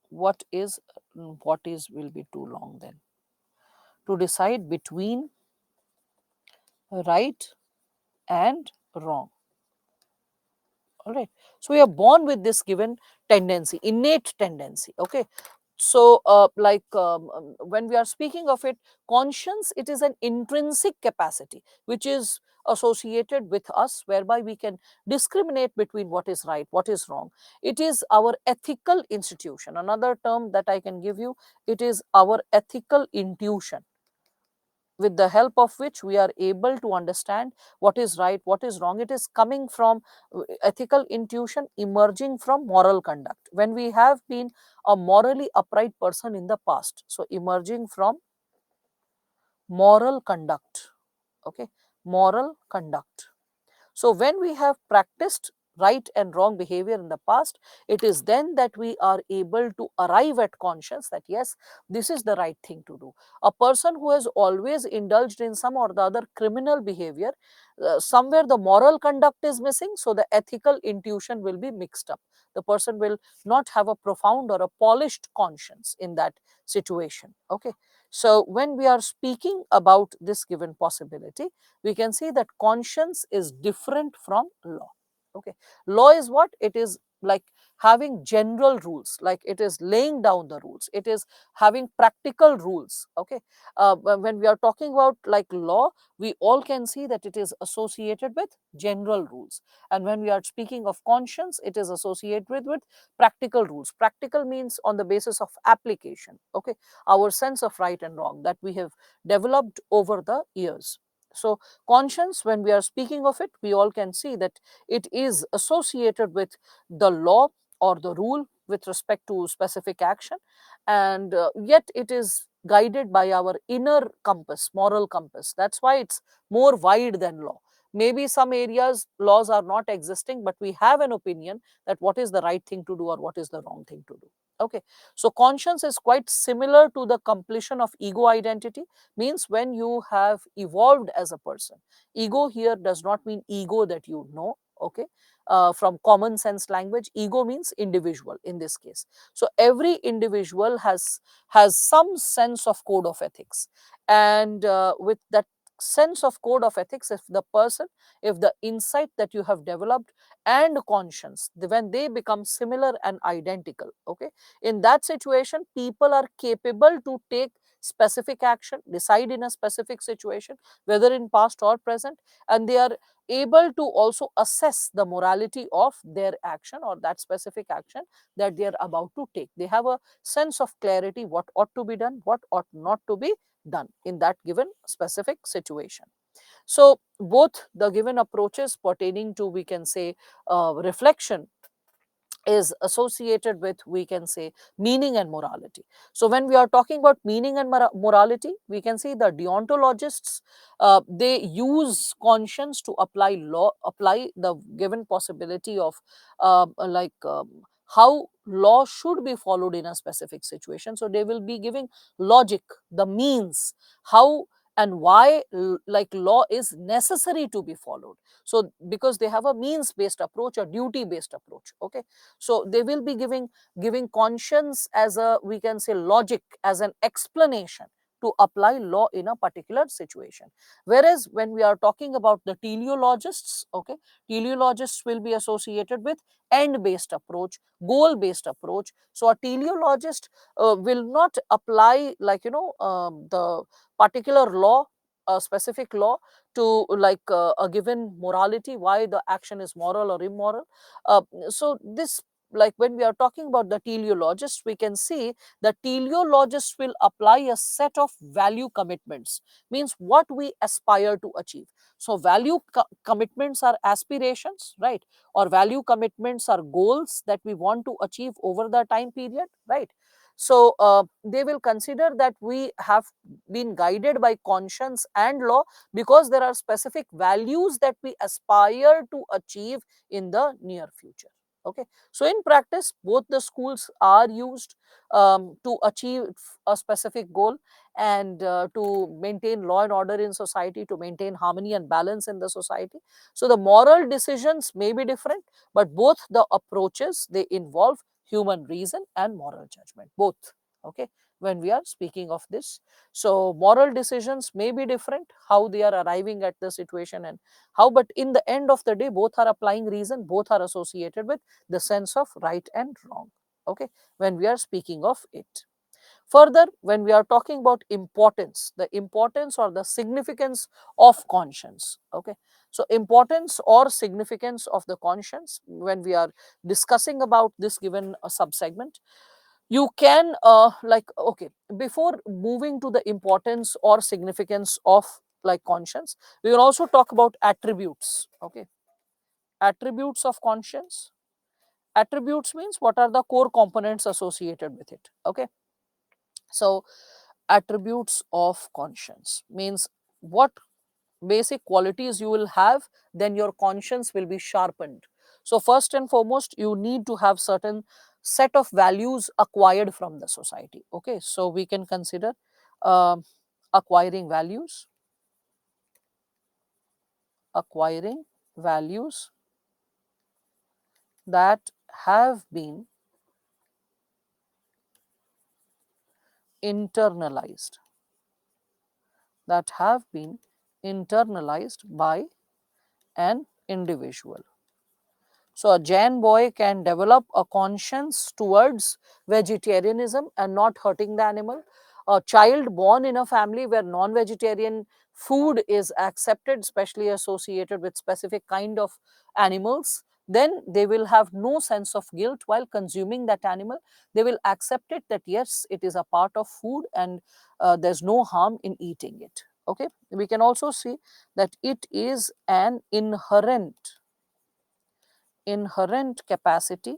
[SPEAKER 1] what is, will be too long then, to decide between right and wrong. All right, so we are born with this given tendency, innate tendency. Okay, so when we are speaking of it, conscience, it is an intrinsic capacity which is associated with us, whereby we can discriminate between what is right, what is wrong. It is our ethical institution. Another term that I can give you, it is our ethical intuition, with the help of which we are able to understand what is right, what is wrong. It is coming from ethical intuition emerging from moral conduct. When we have been a morally upright person in the past, so emerging from moral conduct. Okay, moral conduct. So when we have practiced right and wrong behavior in the past, it is then that we are able to arrive at conscience that yes, this is the right thing to do. A person who has always indulged in some or the other criminal behavior, somewhere the moral conduct is missing, so the ethical intuition will be mixed up. The person will not have a profound or a polished conscience in that situation. Okay, so when we are speaking about this given possibility, we can see that conscience is different from law. Okay, law is what? It is like having general rules, like it is laying down the rules, it is having practical rules. Okay, when we are talking about like law, we all can see that it is associated with general rules, and when we are speaking of conscience, it is associated with practical rules. Practical means on the basis of application. Okay, our sense of right and wrong that we have developed over the years. So conscience, when we are speaking of it, we all can see that it is associated with the law or the rule with respect to specific action, and yet it is guided by our inner compass, moral compass. That's why it's more wide than law. Maybe some areas laws are not existing, but we have an opinion that what is the right thing to do or what is the wrong thing to do. Okay, so conscience is quite similar to the completion of ego identity. Means when you have evolved as a person, ego here does not mean ego that you know. Okay, from common sense language, ego means individual in this case. So every individual has some sense of code of ethics, and with that sense of code of ethics, if the person, if the insight that you have developed and conscience, when they become similar and identical, okay, in that situation people are capable to take specific action, decide in a specific situation, whether in past or present, and they are able to also assess the morality of their action or that specific action that they are about to take. They have a sense of clarity, what ought to be done, what ought not to be done in that given specific situation. So both the given approaches pertaining to, we can say, reflection is associated with, we can say, meaning and morality. So when we are talking about meaning and morality, we can see the deontologists, they use conscience to apply law, apply the given possibility of how law should be followed in a specific situation. So they will be giving logic, the means, how and why like law is necessary to be followed. So because they have a means based approach, a duty based approach. Okay, so they will be giving conscience as a, we can say, logic, as an explanation to apply law in a particular situation. Whereas when we are talking about the teleologists, okay, teleologists will be associated with end based approach, goal based approach. So a teleologist will not apply, like, the particular law, a specific law, to like a given morality, why the action is moral or immoral. So this, like when we are talking about the teleologists, we can see the teleologists will apply a set of value commitments, means what we aspire to achieve. So value commitments are aspirations, right? Or value commitments are goals that we want to achieve over the time period, right? So they will consider that we have been guided by conscience and law because there are specific values that we aspire to achieve in the near future. Okay, so in practice both the schools are used to achieve a specific goal, and to maintain law and order in society, to maintain harmony and balance in the society. So the moral decisions may be different, but both the approaches, they involve human reason and moral judgment, both. Okay, when we are speaking of this, so moral decisions may be different, how they are arriving at the situation and how, but in the end of the day both are applying reason, both are associated with the sense of right and wrong. Okay, when we are speaking of it further, when we are talking about importance, the importance or the significance of conscience. Okay, so importance or significance of the conscience, when we are discussing about this given subsegment, you can like, okay, before moving to the importance or significance of like conscience, we will also talk about attributes. Okay, attributes of conscience. Attributes means what are the core components associated with it. Okay, so attributes of conscience means what basic qualities you will have, then your conscience will be sharpened. So first and foremost, you need to have certain set of values acquired from the society. Okay, so we can consider um acquiring values, acquiring values that have been internalized, that have been internalized by an individual. So, a Jain boy can develop a conscience towards vegetarianism and not hurting the animal. A child born in a family where non vegetarian food is accepted, especially associated with specific kind of animals, then they will have no sense of guilt while consuming that animal. They will accept it that yes, it is a part of food and there's no harm in eating it. Okay, we can also see that it is an inherent capacity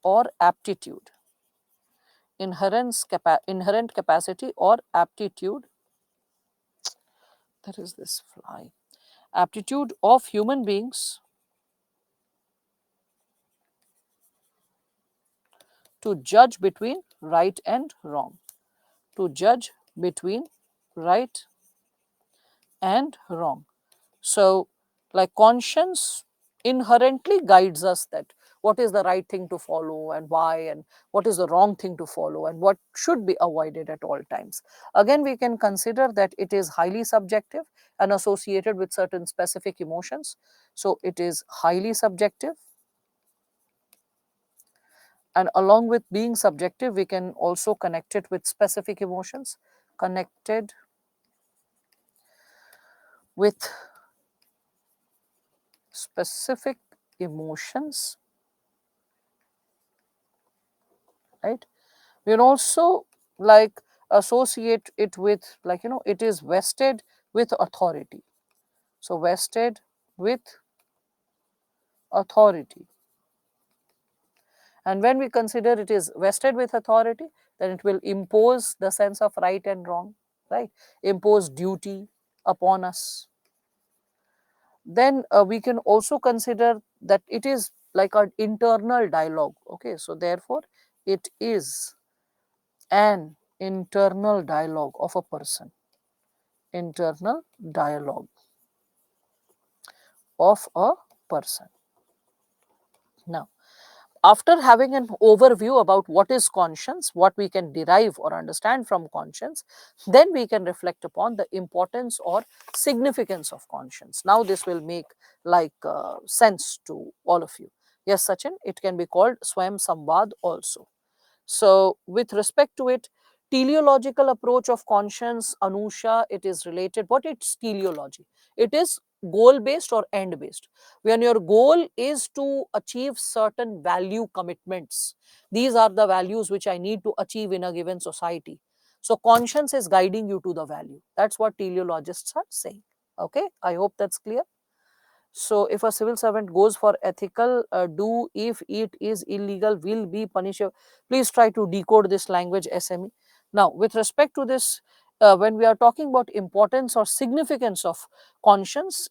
[SPEAKER 1] or aptitude, inherent capacity or aptitude, that is this fly, aptitude of human beings to judge between right and wrong, to judge between right and wrong. So, like conscience inherently guides us that what is the right thing to follow and why, and what is the wrong thing to follow and what should be avoided at all times. Again, we can consider that it is highly subjective and associated with certain specific emotions. So, it is highly subjective, and along with being subjective, we can also connect it with specific emotions, connected with specific emotions, right? We can also like associate it with, like, it is vested with authority. So vested with authority, and when we consider it is vested with authority, then it will impose the sense of right and wrong, right? Impose duty upon us. Then we can also consider that it is like an internal dialogue. Okay, so therefore it is an internal dialogue of a person, internal dialogue of a person. Now, after having an overview about what is conscience, what we can derive or understand from conscience, then we can reflect upon the importance or significance of conscience. Now, this will make like sense to all of you. Yes, Sachin, it can be called Swayam Samvad also. So, with respect to it, teleological approach of conscience, Anusha, it is related. What is teleology? It is goal based or end based. When your goal is to achieve certain value commitments, these are the values which I need to achieve in a given society. So, conscience is guiding you to the value. That's what teleologists are saying. Okay, I hope that's clear. So, if a civil servant goes for ethical do, if it is illegal, will be punishable. Please try to decode this language, SME. Now, with respect to this, when we are talking about importance or significance of conscience,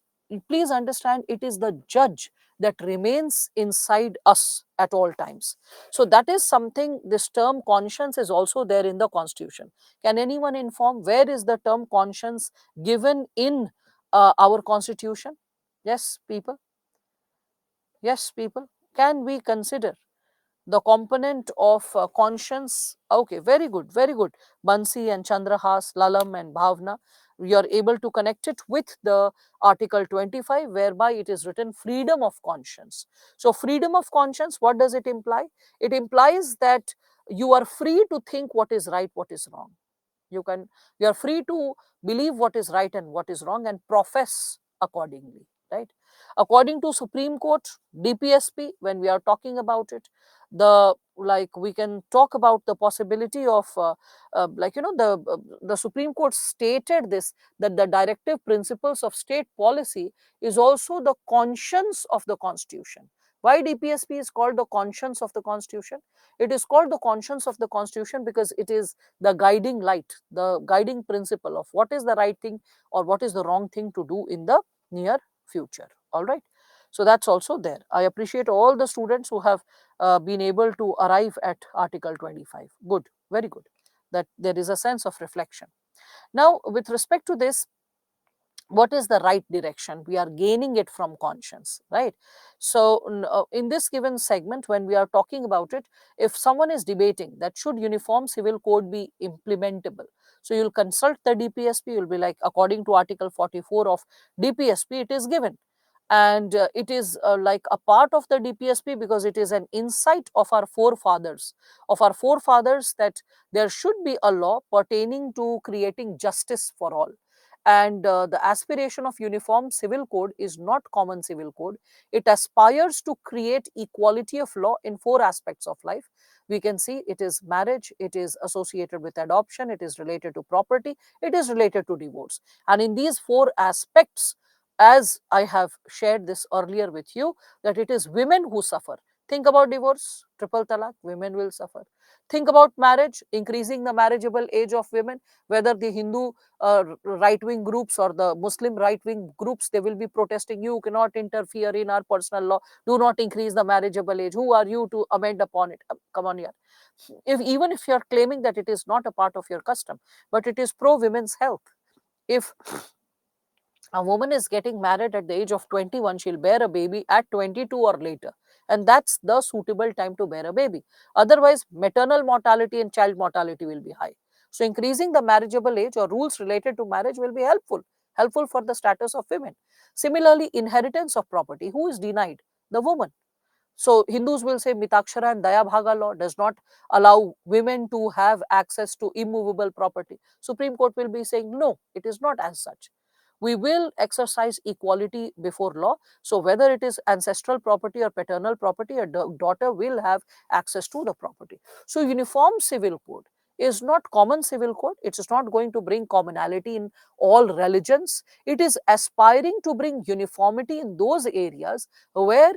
[SPEAKER 1] please understand it is the judge that remains inside us at all times. So, that is something, this term conscience is also there in the constitution. Can anyone inform where is the term conscience given in our constitution? Yes, people. Yes, people. Can we consider the component of conscience? Okay, very good, very good. Bansi and Chandrahas, Lalam and Bhavna, we are able to connect it with the Article 25, whereby it is written freedom of conscience. So, freedom of conscience, what does it imply? It implies that you are free to think what is right, what is wrong. You are free to believe what is right and what is wrong and profess accordingly, right? According to Supreme Court, DPSP, when we are talking about it, the like we can talk about the possibility of the Supreme Court stated this, that the directive principles of state policy is also the conscience of the constitution. Why DPSP is called the conscience of the constitution? It is called the conscience of the constitution because it is the guiding light, the guiding principle of what is the right thing or what is the wrong thing to do in the near future. All right. So that's also there. I appreciate all the students who have been able to arrive at Article 25. Good, very good. That there is a sense of reflection. Now, with respect to this, what is the right direction? We are gaining it from conscience, right? So in this given segment, when we are talking about it, if someone is debating that should uniform civil code be implementable, so you'll consult the DPSP, you'll be like, according to Article 44 of DPSP, it is given, and it is like a part of the DPSP because it is an insight of our forefathers, that there should be a law pertaining to creating justice for all. And the aspiration of uniform civil code is not common civil code. It aspires to create equality of law in four aspects of life. We can see it is marriage, it is associated with adoption, it is related to property, it is related to divorce. And in these four aspects, as I have shared this earlier with you, that it is women who suffer. Think about divorce, triple talaq, women will suffer. Think about marriage, increasing the marriageable age of women, whether the Hindu right-wing groups or the Muslim right-wing groups, they will be protesting, you cannot interfere in our personal law, do not increase the marriageable age, who are you to amend upon it? Come on here. Even if you are claiming that it is not a part of your custom, but it is pro women's health. If a woman is getting married at the age of 21, she'll bear a baby at 22 or later, and that's the suitable time to bear a baby. Otherwise, maternal mortality and child mortality will be high. So increasing the marriageable age or rules related to marriage will be helpful for the status of women. Similarly, inheritance of property, who is denied? The woman. So Hindus will say Mitakshara and Daya Bhaga law does not allow women to have access to immovable property. Supreme Court will be saying no, it is not as such. We will exercise equality before law. So whether it is ancestral property or paternal property, a daughter will have access to the property. So uniform civil code is not common civil code. It is not going to bring commonality in all religions. It is aspiring to bring uniformity in those areas where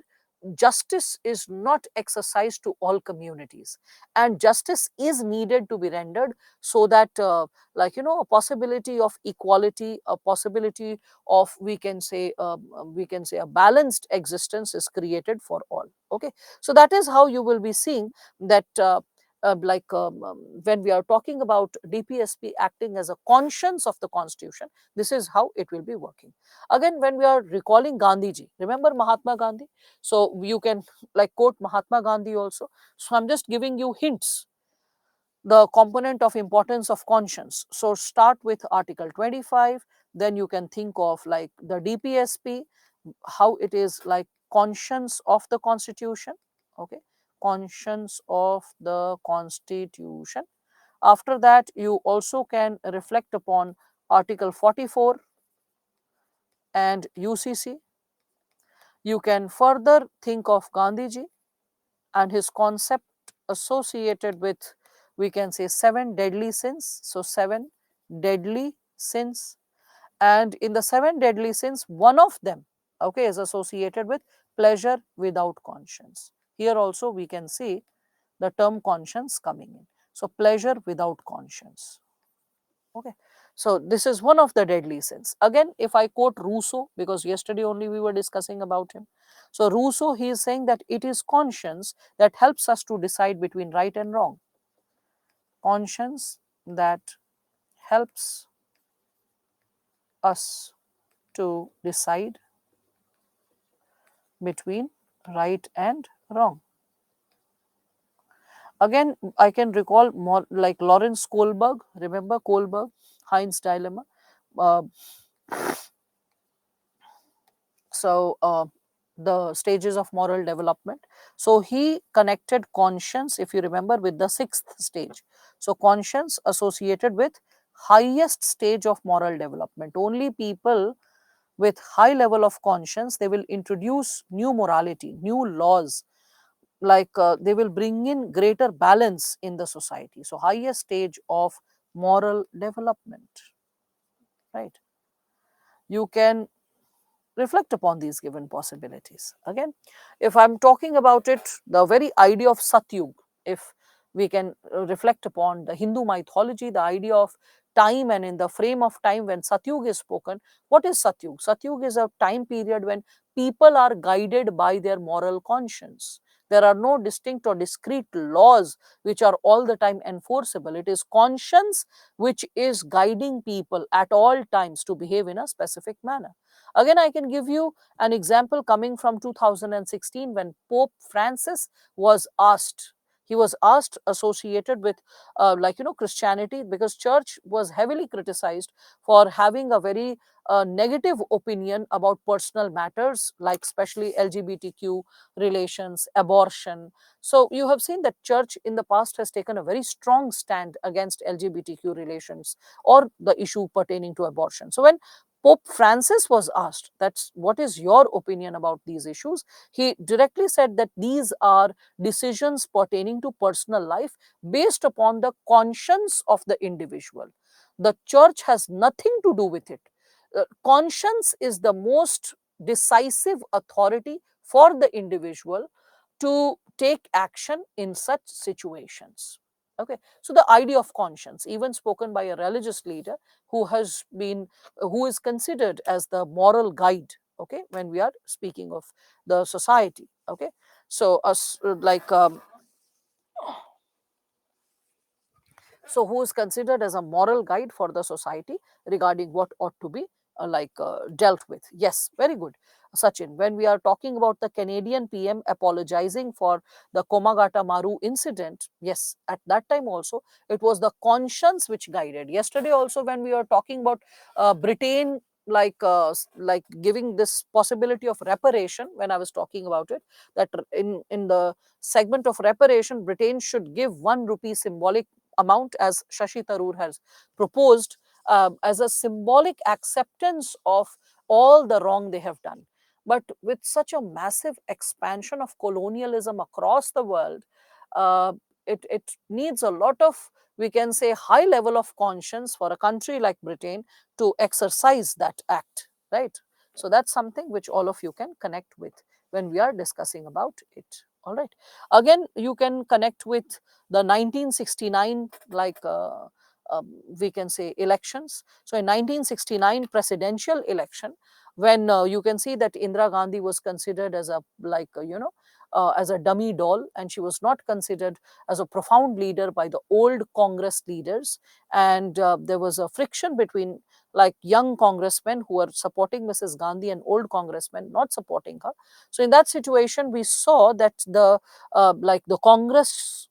[SPEAKER 1] justice is not exercised to all communities, and justice is needed to be rendered, so that a possibility of equality, a possibility of, we can say a balanced existence is created for all. Okay, so that is how you will be seeing that when we are talking about DPSP acting as a conscience of the constitution, this is how it will be working. Again, when we are recalling Gandhiji, remember Mahatma Gandhi? So you can like quote Mahatma Gandhi also. So I'm just giving you hints, the component of importance of conscience. So start with Article 25, then you can think of like the DPSP, how it is like conscience of the constitution. Okay, conscience of the constitution. After that, you also can reflect upon Article 44 and UCC. You can further think of Gandhiji and his concept associated with, we can say, seven deadly sins. So seven deadly sins, and in the seven deadly sins, one of them, okay, is associated with pleasure without conscience. Here also we can see the term conscience coming in. So pleasure without conscience. Okay, so this is one of the deadly sins. Again, if I quote Rousseau, because yesterday only we were discussing about him. So Rousseau, he is saying that it is conscience that helps us to decide between right and wrong. Conscience that helps us to decide between right and wrong. Again, I can recall more like Lawrence Kohlberg. Remember Kohlberg, Heinz dilemma. Uh, so the stages of moral development. So he connected conscience, if you remember, with the sixth stage. So conscience associated with highest stage of moral development. Only people with high level of conscience, they will introduce new morality, new laws, they will bring in greater balance in the society. So highest stage of moral development, right? You can reflect upon these given possibilities. Again, if I'm talking about it, the very idea of Satyug, if we can reflect upon the Hindu mythology, the idea of time and in the frame of time when Satyug is spoken, what is Satyug? Satyug is a time period when people are guided by their moral conscience. There are no distinct or discrete laws which are all the time enforceable. It is conscience which is guiding people at all times to behave in a specific manner. Again, I can give you an example coming from 2016 when Pope Francis was asked. He was asked associated with Christianity, because church was heavily criticized for having a very negative opinion about personal matters, like especially LGBTQ relations, abortion. So you have seen that church in the past has taken a very strong stand against LGBTQ relations or the issue pertaining to abortion. So when Pope Francis was asked, that's what is your opinion about these issues, he directly said that these are decisions pertaining to personal life based upon the conscience of the individual. The church has nothing to do with it. Conscience is the most decisive authority for the individual to take action in such situations. Okay, so the idea of conscience, even spoken by a religious leader who has been, who is considered as the moral guide. Okay, when we are speaking of the society. Okay, so us so who is considered as a moral guide for the society regarding what ought to be dealt with. Yes, very good, Sachin. When we are talking about the Canadian PM apologizing for the Komagata Maru incident, yes, at that time also it was the conscience which guided. Yesterday also, when we are talking about Britain, like giving this possibility of reparation, when I was talking about it, that in the segment of reparation, Britain should give 1 rupee symbolic amount, as Shashi Tharoor has proposed, as a symbolic acceptance of all the wrong they have done. But with such a massive expansion of colonialism across the world, uh, it needs a lot of, we can say, high level of conscience for a country like Britain to exercise that act, right? So that's something which all of you can connect with when we are discussing about it. All right. Again, you can connect with the 1969, we can say, elections. So in 1969 presidential election, when you can see that Indira Gandhi was considered as a as a dummy doll, and she was not considered as a profound leader by the old Congress leaders, and there was a friction between like young congressmen who were supporting Mrs. Gandhi and old congressmen not supporting her. So in that situation, we saw that the Congress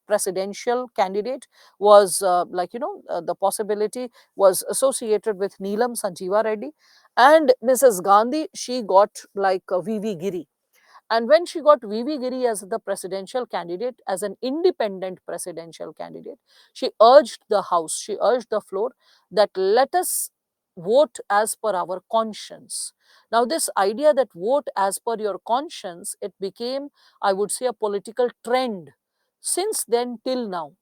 [SPEAKER 1] presidential candidate was the possibility was associated with Neelam Sanjeeva Reddy, and Mrs. Gandhi, she got VV Giri. And when she got VV Giri as the presidential candidate, as an independent presidential candidate, she urged the House, she urged the floor that let us vote as per our conscience. Now, this idea that vote as per your conscience, it became, I would say, a political trend. Since then till now,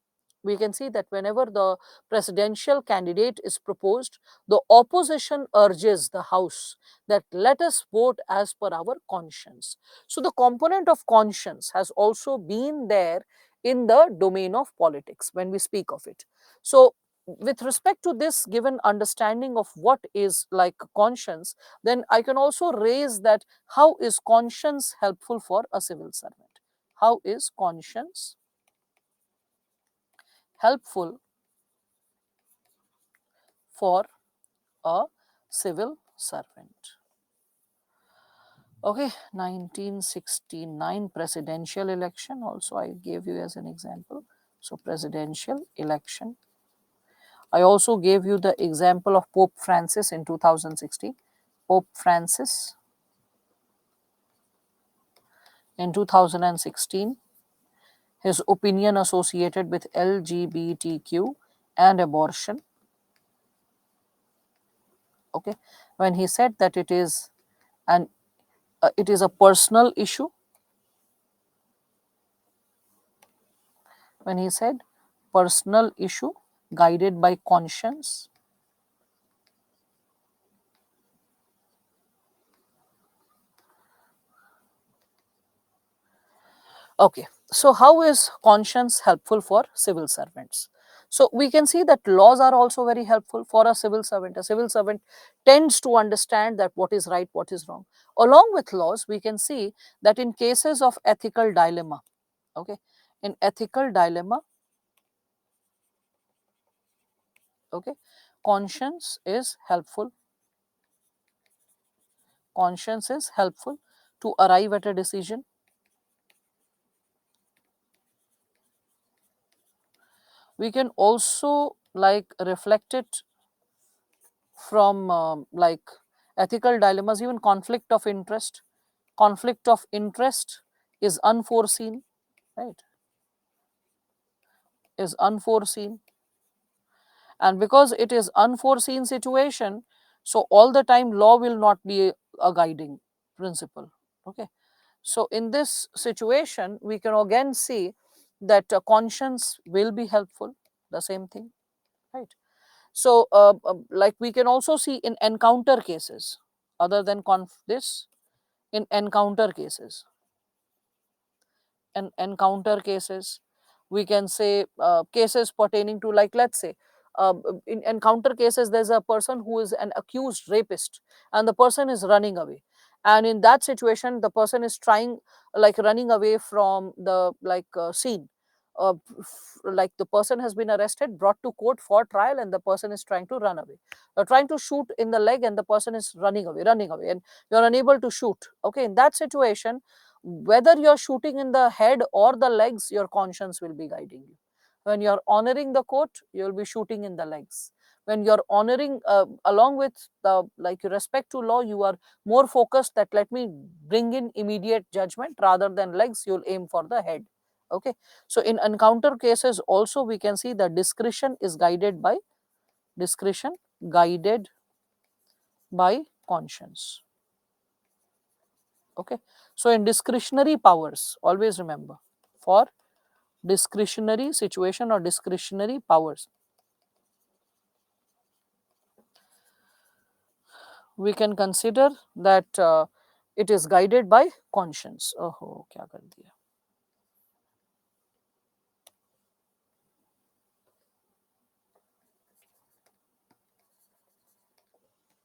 [SPEAKER 1] we can see that whenever the presidential candidate is proposed, the opposition urges the House that let us vote as per our conscience. So the component of conscience has also been there in the domain of politics when we speak of it. So with respect to this given understanding of what is like conscience, then I can also raise that how is conscience helpful for a civil servant? How is conscience helpful for a civil servant? Okay, 1969 presidential election also I gave you as an example. So presidential election. I also gave you the example of Pope Francis in 2016. Pope Francis in 2016, his opinion associated with LGBTQ and abortion. Okay, when he said that an it is a personal issue, when he said personal issue guided by conscience. Okay, so how is conscience helpful for civil servants? So we can see that laws are also very helpful for a civil servant. A civil servant tends to understand that what is right, what is wrong. Along with laws, we can see that in cases of ethical dilemma, okay, in ethical dilemma, okay, conscience is helpful. Conscience is helpful to arrive at a decision. We can also like reflect it from like ethical dilemmas, even conflict of interest. Conflict of interest is unforeseen, right? Is unforeseen, and because it is unforeseen situation, so all the time law will not be a guiding principle. Okay, so in this situation we can again see that conscience will be helpful, the same thing, right? So like we can also see in encounter cases, other than this, in encounter cases, and encounter cases, we can say cases pertaining to, like, let's say in encounter cases there's a person who is an accused rapist and the person is running away, and in that situation the person is trying, like, running away from the scene. Like the person has been arrested, brought to court for trial, and the person is trying to run away, trying to shoot in the leg, and the person is running away, and you're unable to shoot. Okay, in that situation, whether you're shooting in the head or the legs, your conscience will be guiding you. When you're honoring the court, you'll be shooting in the legs. When you're honoring along with the like respect to law, you are more focused that let me bring in immediate judgment rather than legs, you'll aim for the head. Okay, so in encounter cases also we can see that discretion guided by conscience. Okay, so in discretionary powers, always remember, for discretionary situation or discretionary powers, we can consider that it is guided by conscience. Oh, kya kar diya?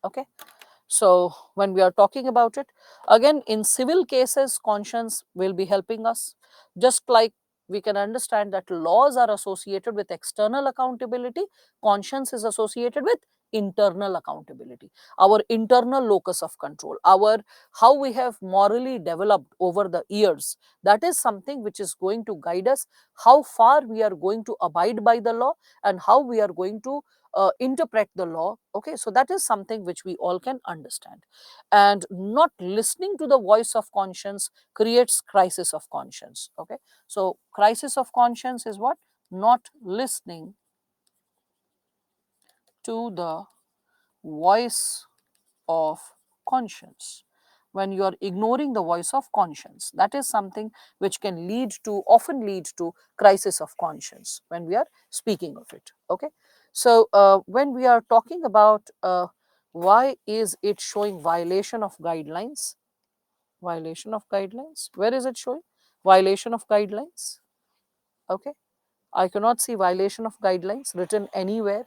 [SPEAKER 1] Okay, so when we are talking about it, again in civil cases, conscience will be helping us. Just like we can understand that laws are associated with external accountability, conscience is associated with internal accountability, our internal locus of control, our how we have morally developed over the years. That is something which is going to guide us how far we are going to abide by the law and how we are going to interpret the law. Okay, so that is something which we all can understand. And not listening to the voice of conscience creates crisis of conscience. Okay, so crisis of conscience is what? Not listening to the voice of conscience. When you are ignoring the voice of conscience, that is something which can often lead to crisis of conscience when we are speaking of it. Okay, so when we are talking about why is it showing violation of guidelines, where is it showing violation of guidelines? Okay, I cannot see violation of guidelines written anywhere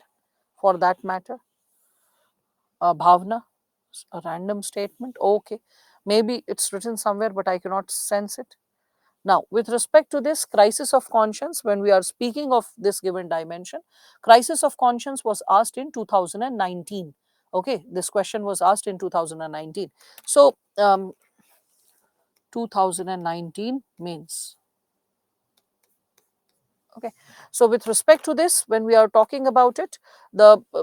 [SPEAKER 1] for that matter. Bhavna, a random statement. Okay, maybe it's written somewhere, but I cannot sense it. Now, with respect to this crisis of conscience, when we are speaking of this given dimension, crisis of conscience was asked in 2019. Okay, this question was asked in 2019. So, 2019 means, okay, so with respect to this, when we are talking about it,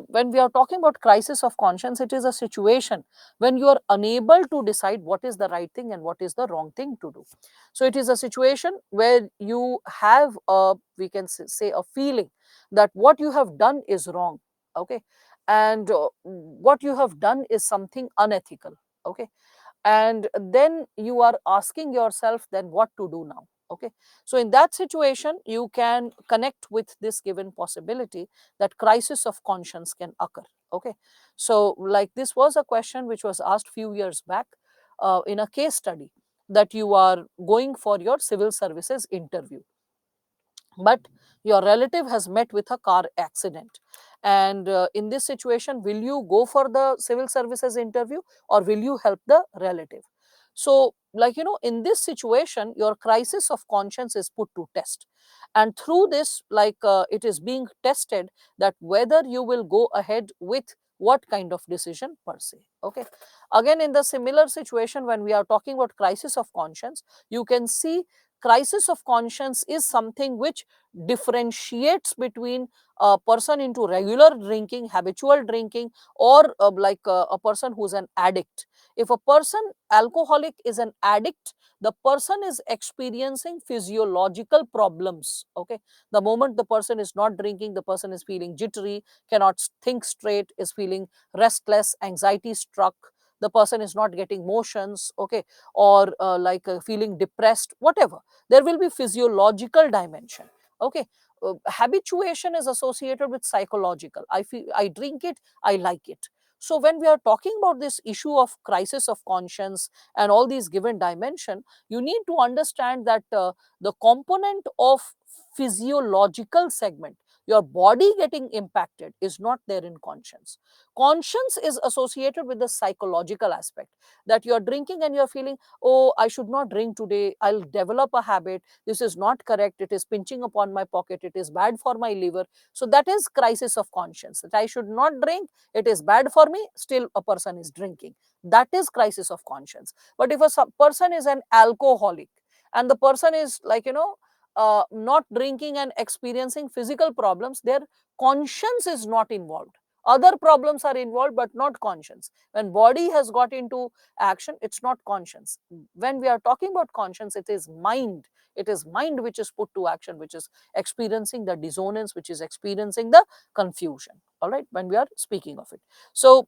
[SPEAKER 1] when we are talking about crisis of conscience, it is a situation when you are unable to decide what is the right thing and what is the wrong thing to do. So it is a situation where you have a, we can say, a feeling that what you have done is wrong. Okay, and what you have done is something unethical. Okay, and then you are asking yourself then what to do now. Okay, so in that situation you can connect with this given possibility that crisis of conscience can occur. Okay, so like this was a question which was asked few years back in a case study, that you are going for your civil services interview. but your relative has met with a car accident, and in this situation, will you go for the civil services interview, or will you help the relative? So, like, in this situation, your crisis of conscience is put to test, and through this, it is being tested that whether you will go ahead with what kind of decision per se. Okay, again, in the similar situation, when we are talking about crisis of conscience, you can see crisis of conscience is something which differentiates between a person into regular drinking, habitual drinking, or a person who's an addict. If a person alcoholic is an addict, the person is experiencing physiological problems. Okay, the moment the person is not drinking, the person is feeling jittery, cannot think straight, is feeling restless, anxiety struck, the person is not getting motions. Okay, or feeling depressed, whatever, there will be physiological dimension. Okay, habituation is associated with psychological. I feel, I drink it, I like it. So when we are talking about this issue of crisis of conscience and all these given dimension, you need to understand that the component of physiological segment, your body getting impacted, is not there in conscience. Conscience is associated with the psychological aspect, that you're drinking and you're feeling, oh, I should not drink today, I'll develop a habit, this is not correct, it is pinching upon my pocket, it is bad for my liver. So that is crisis of conscience, that I should not drink, it is bad for me, still a person is drinking. That is crisis of conscience. But if a person is an alcoholic, and the person is not drinking and experiencing physical problems, their conscience is not involved. Other problems are involved, but not conscience. When body has got into action, it's not conscience. When we are talking about conscience, it is mind. It is mind which is put to action, which is experiencing the dissonance, which is experiencing the confusion. All right, when we are speaking of it. So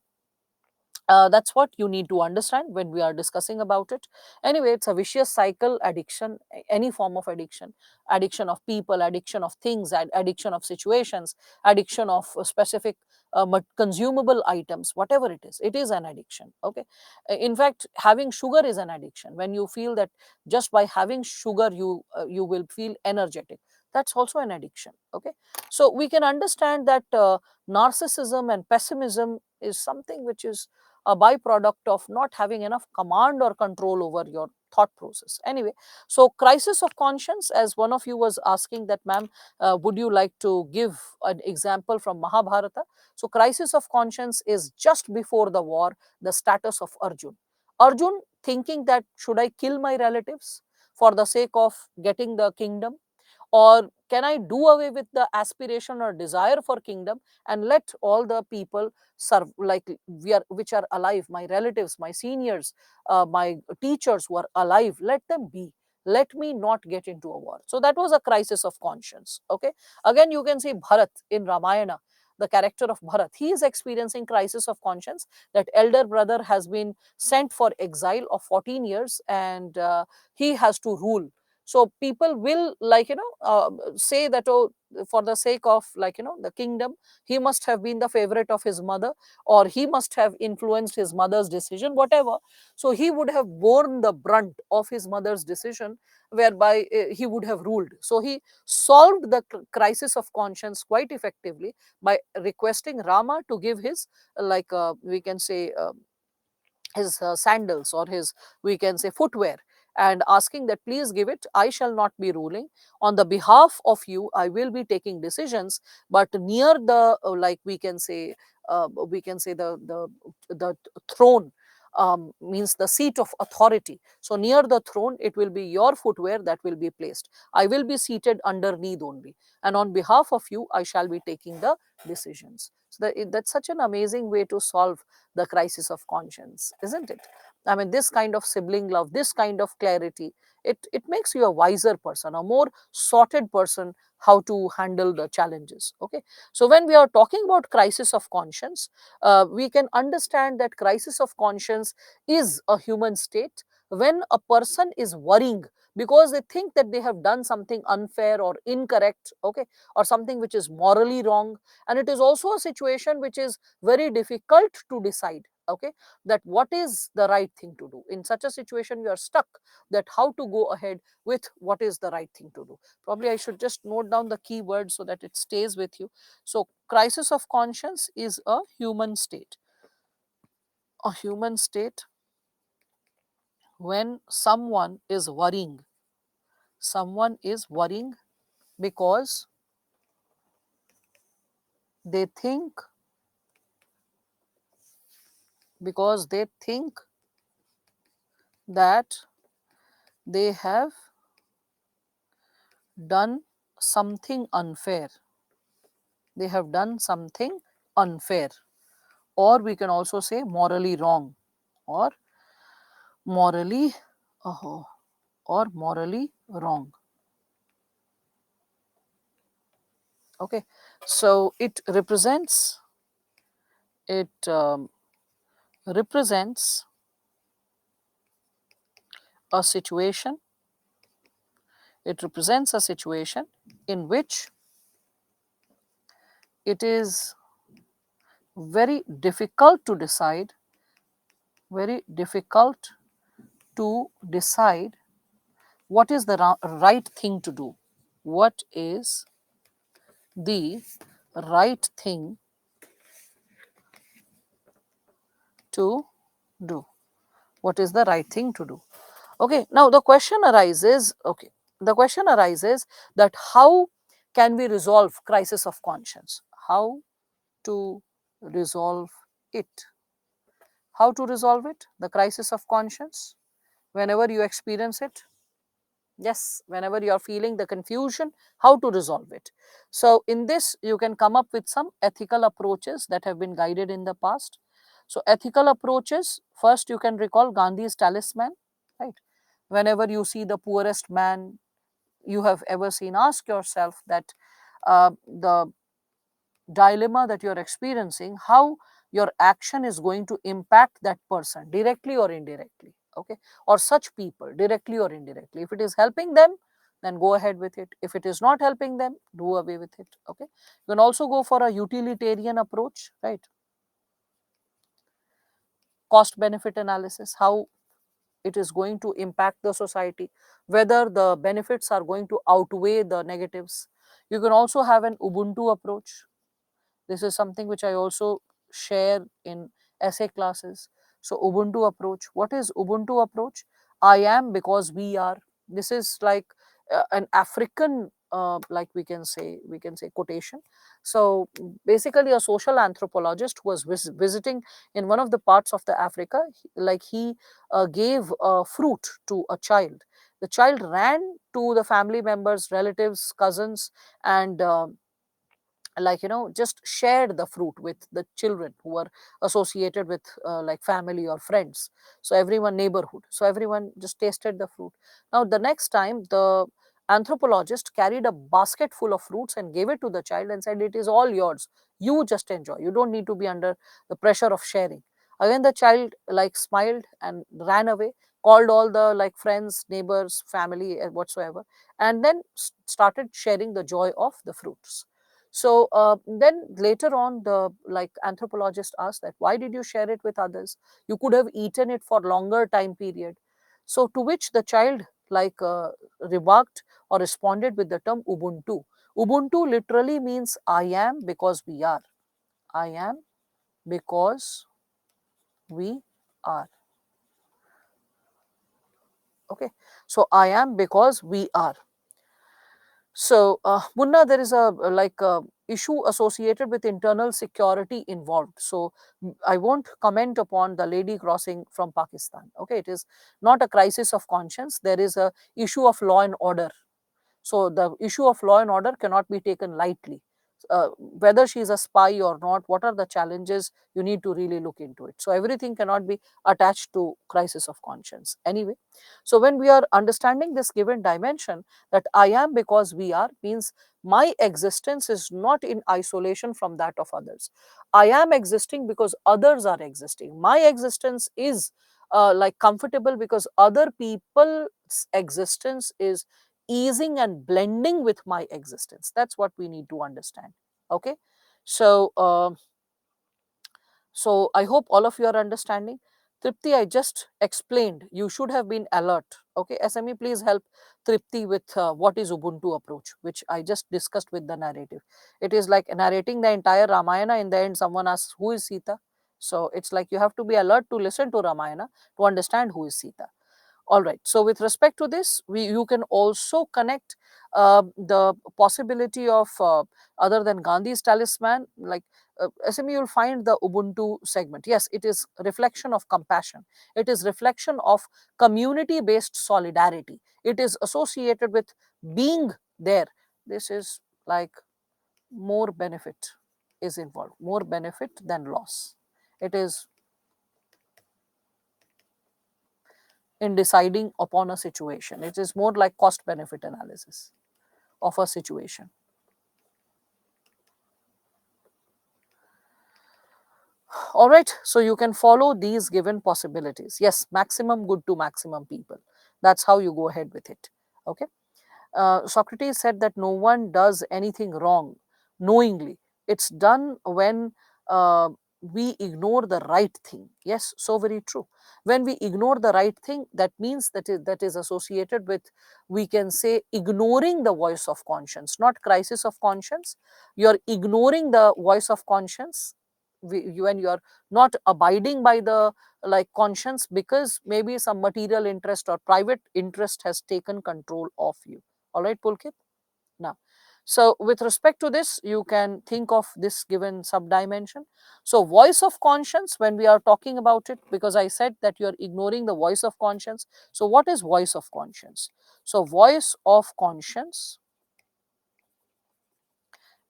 [SPEAKER 1] that's what you need to understand when we are discussing about it. Anyway, it's a vicious cycle. Addiction, any form of addiction, addiction of people, addiction of things, addiction of situations, addiction of specific consumable items, whatever it is an addiction. Okay, in fact, having sugar is an addiction. When you feel that just by having sugar you will feel energetic, that's also an addiction. Okay, so we can understand that narcissism and pessimism is something which is a byproduct of not having enough command or control over your thought process. Anyway, so crisis of conscience, as one of you was asking that, ma'am, would you like to give an example from Mahabharata? So crisis of conscience is just before the war, the status of Arjun. Arjun thinking that, should I kill my relatives for the sake of getting the kingdom, or can I do away with the aspiration or desire for kingdom and let all the people serve, like we are, which are alive, my relatives, my seniors, my teachers who are alive, let them be, let me not get into a war. So that was a crisis of conscience. Okay, again, you can see Bharat in Ramayana, the character of Bharat, he is experiencing crisis of conscience, that elder brother has been sent for exile of 14 years, and he has to rule. So people will, say that, oh, for the sake of, the kingdom, he must have been the favorite of his mother, or he must have influenced his mother's decision, whatever. So he would have borne the brunt of his mother's decision, whereby he would have ruled. So he solved the crisis of conscience quite effectively by requesting Rama to give his, we can say, his sandals, or his, we can say, footwear, and asking that, please give it, I shall not be ruling, on the behalf of you I will be taking decisions, but near the we can say the throne, means the seat of authority. So near the throne, it will be your footwear that will be placed, I will be seated underneath only, and on behalf of you I shall be taking the decisions. So that's such an amazing way to solve the crisis of conscience, isn't it? I mean, this kind of sibling love, this kind of clarity, it makes you a wiser person, a more sorted person, how to handle the challenges. Okay, so when we are talking about crisis of conscience, we can understand that crisis of conscience is a human state when a person is worrying because they think that they have done something unfair or incorrect, okay, or something which is morally wrong, and it is also a situation which is very difficult to decide. Okay, that what is the right thing to do in such a situation. You are stuck, that how to go ahead with what is the right thing to do. Probably I should just note down the key words so that it stays with you. So crisis of conscience is a human state when someone is worrying because they think they think that they have done something unfair. They have done something unfair, or we can also say morally wrong, or morally oh, or morally wrong. Okay, so it represents a situation. It represents a situation in which it is very difficult to decide, very difficult to decide what is the right thing to do. What is the right thing to do? What is the right thing to do? Okay, now the question arises that how can we resolve crisis of conscience? How to resolve it? How to resolve it? The crisis of conscience, whenever you experience it. Yes, whenever you are feeling the confusion, how to resolve it. So in this you can come up with some ethical approaches that have been guided in the past. So ethical approaches, first you can recall Gandhi's talisman, right? Whenever you see the poorest man you have ever seen, ask yourself that the dilemma that you're experiencing, how your action is going to impact that person directly or indirectly. Okay, or such people directly or indirectly. If it is helping them, then go ahead with it. If it is not helping them, do away with it. Okay, you can also go for a utilitarian approach, right? Cost benefit analysis, how it is going to impact the society, whether the benefits are going to outweigh the negatives. You can also have an Ubuntu approach. This is something which I also share in essay classes. So Ubuntu approach. What is Ubuntu approach? I am because we are. This is like an African, like we can say quotation. So basically, a social anthropologist who was visiting in one of the parts of the Africa, like he gave fruit to a child. The child ran to the family members, relatives, cousins, and just shared the fruit with the children who were associated with like family or friends. So everyone, neighborhood, so everyone just tasted the fruit. Now the next time, the anthropologist carried a basket full of fruits and gave it to the child and said, it is all yours, you just enjoy, you don't need to be under the pressure of sharing. Again the child like smiled and ran away, called all the like friends, neighbors, family, whatsoever, and then started sharing the joy of the fruits. So then later on, the like anthropologist asked that why did you share it with others? You could have eaten it for longer time period. So to which the child like remarked or responded with the term Ubuntu. Ubuntu literally means I am because we are. I am because we are. Okay. So I am because we are. So, Munna, there is a like issue associated with internal security involved. So, I won't comment upon the lady crossing from Pakistan. Okay, it is not a crisis of conscience. There is a issue of law and order. So the issue of law and order cannot be taken lightly. Whether she is a spy or not, what are the challenges, you need to really look into it. So everything cannot be attached to crisis of conscience. Anyway, so when we are understanding this given dimension, that I am because we are means my existence is not in isolation from that of others. I am existing because others are existing. My existence is like comfortable because other people's existence is easing and blending with my existence. That's what we need to understand. Okay, so So I hope all of you are understanding. Tripti, I just explained. You should have been alert. Okay, SME, please help Tripti with what is Ubuntu approach, which I just discussed with the narrative. It is like narrating the entire Ramayana. In the end, someone asks, "Who is Sita?" So it's like you have to be alert to listen to Ramayana to understand who is Sita. All right. So with respect to this, you can also connect the possibility of other than Gandhi's talisman, like SME, you'll find the Ubuntu segment. Yes, it is reflection of compassion. It is reflection of community-based solidarity. It is associated with being there. This is like more benefit is involved, more benefit than loss. It is in deciding upon a situation. It is more like cost benefit analysis of a situation. All right, so you can follow these given possibilities. Yes, maximum good to maximum people. That's how you go ahead with it. Okay. Socrates said that no one does anything wrong knowingly. It's done when we ignore the right thing. Yes, so very true. When we ignore the right thing, that means that is associated with, we can say, ignoring the voice of conscience, not crisis of conscience. You're ignoring the voice of conscience when you're not abiding by the like conscience, because maybe some material interest or private interest has taken control of you. All right, Pulkit. Now, so with respect to this, you can think of this given subdimension. So, voice of conscience, when we are talking about it, because I said that you are ignoring the voice of conscience. So, what is voice of conscience? So, voice of conscience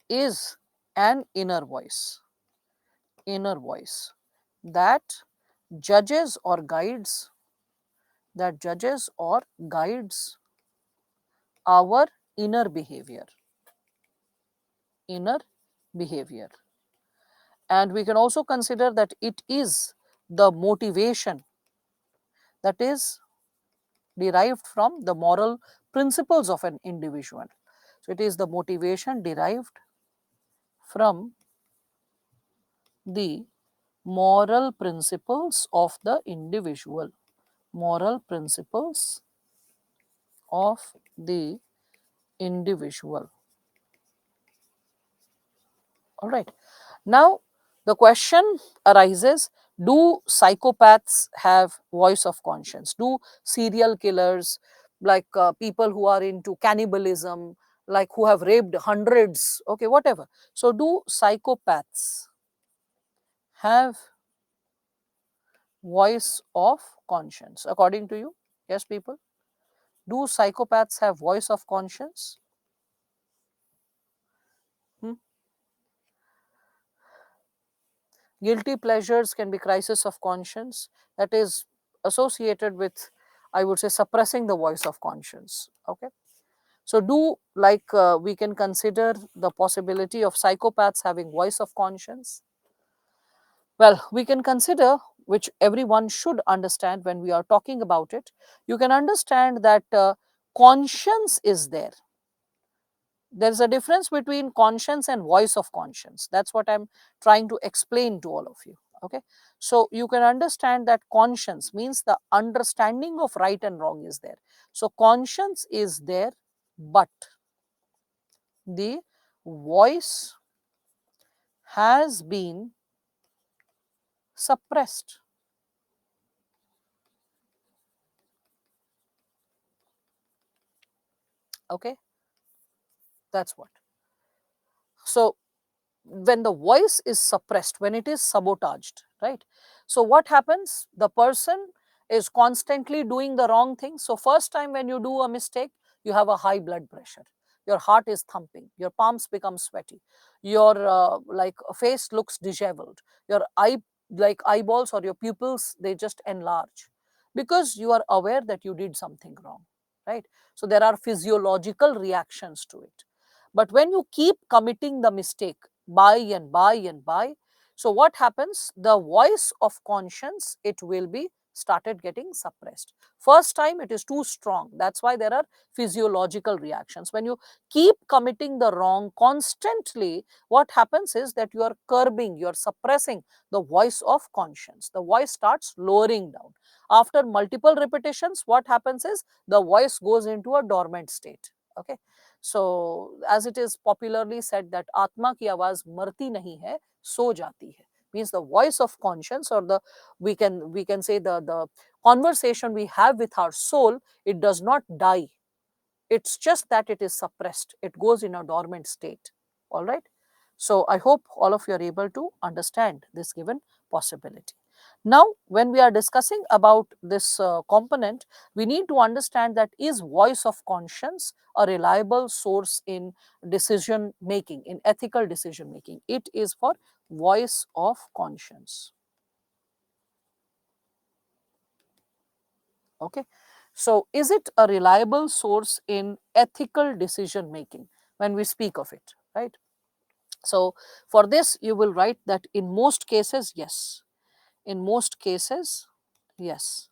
[SPEAKER 1] is an inner voice that judges or guides, our inner behavior, inner behavior. And we can also consider that it is the motivation that is derived from the moral principles of an individual. So it is the motivation derived from the moral principles of the individual. Moral principles of the individual. All right. Now, the question arises, do psychopaths have voice of conscience? Do serial killers, like people who are into cannibalism, like who have raped hundreds, okay, whatever. So, do psychopaths have voice of conscience according to you? Yes, people. Do psychopaths have voice of conscience? Hmm? Guilty pleasures can be crisis of conscience, that is associated with, I would say, suppressing the voice of conscience. Okay. So do like we can consider the possibility of psychopaths having voice of conscience. Well, we can consider, which everyone should understand when we are talking about it. You can understand that conscience is there. There is a difference between conscience and voice of conscience. That's what I'm trying to explain to all of you. Okay. So you can understand that conscience means the understanding of right and wrong is there. So conscience is there, but the voice has been suppressed. Okay. That's what. So when the voice is suppressed, when it is sabotaged, right? So what happens? The person is constantly doing the wrong thing. So first time when you do a mistake, you have a high blood pressure, your heart is thumping, your palms become sweaty, your like face looks disheveled, your eyeballs or your pupils, they just enlarge, because you are aware that you did something wrong, right? So there are physiological reactions to it. But when you keep committing the mistake, buy and buy and buy, So what happens? The voice of conscience, it will be started getting suppressed. First time it is too strong. That's why there are physiological reactions. When you keep committing the wrong constantly, what happens is that you are curbing, you are suppressing the voice of conscience. The voice starts lowering down. After multiple repetitions, what happens is the voice goes into a dormant state. Okay. So as it is popularly said that Atma ki आवाज मरती नहीं है, सो जाती है. Means the voice of conscience, or the we can say the conversation we have with our soul, it does not die. It's just that it is suppressed. It goes in a dormant state. All right. So I hope all of you are able to understand this given possibility. Now, when we are discussing about this component, we need to understand that is voice of conscience a reliable source in decision making, in ethical decision making? It is for voice of conscience. Okay. So, is it a reliable source in ethical decision making when we speak of it, right? So, for this, you will write that in most cases, yes. In most cases, yes.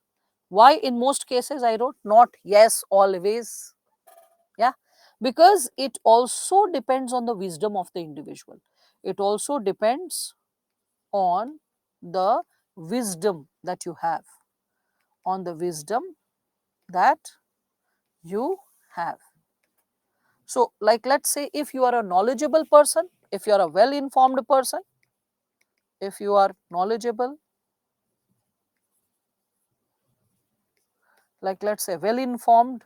[SPEAKER 1] Why in most cases I wrote not yes always? Yeah, because it also depends on the wisdom of the individual. It also depends on the wisdom that you have, on the wisdom that you have. So, like, let's say if you are a knowledgeable person, if you are a well informed person, if you are knowledgeable, like, let's say, well informed,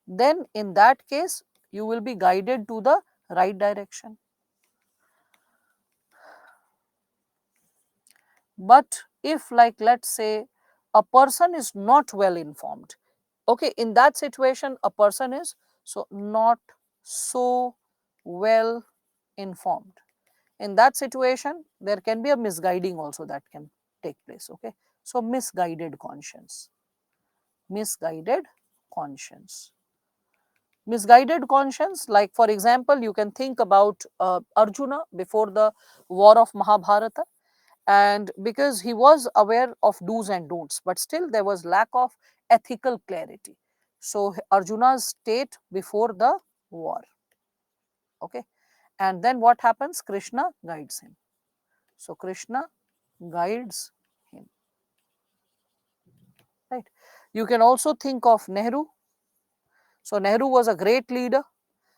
[SPEAKER 1] then in that case, you will be guided to the right direction. But if, like, let's say, a person is not well informed, okay, in that situation, a person is so not so well informed. In that situation, there can be a misguiding also that can take place. Okay, so misguided conscience, misguided conscience. Misguided conscience, like for example, you can think about Arjuna before the war of Mahabharata, and because he was aware of do's and don'ts, but still there was lack of ethical clarity. So Arjuna's state before the war. Okay, and then what happens? Krishna guides him. So Krishna guides him. Right. You can also think of Nehru. So Nehru was a great leader.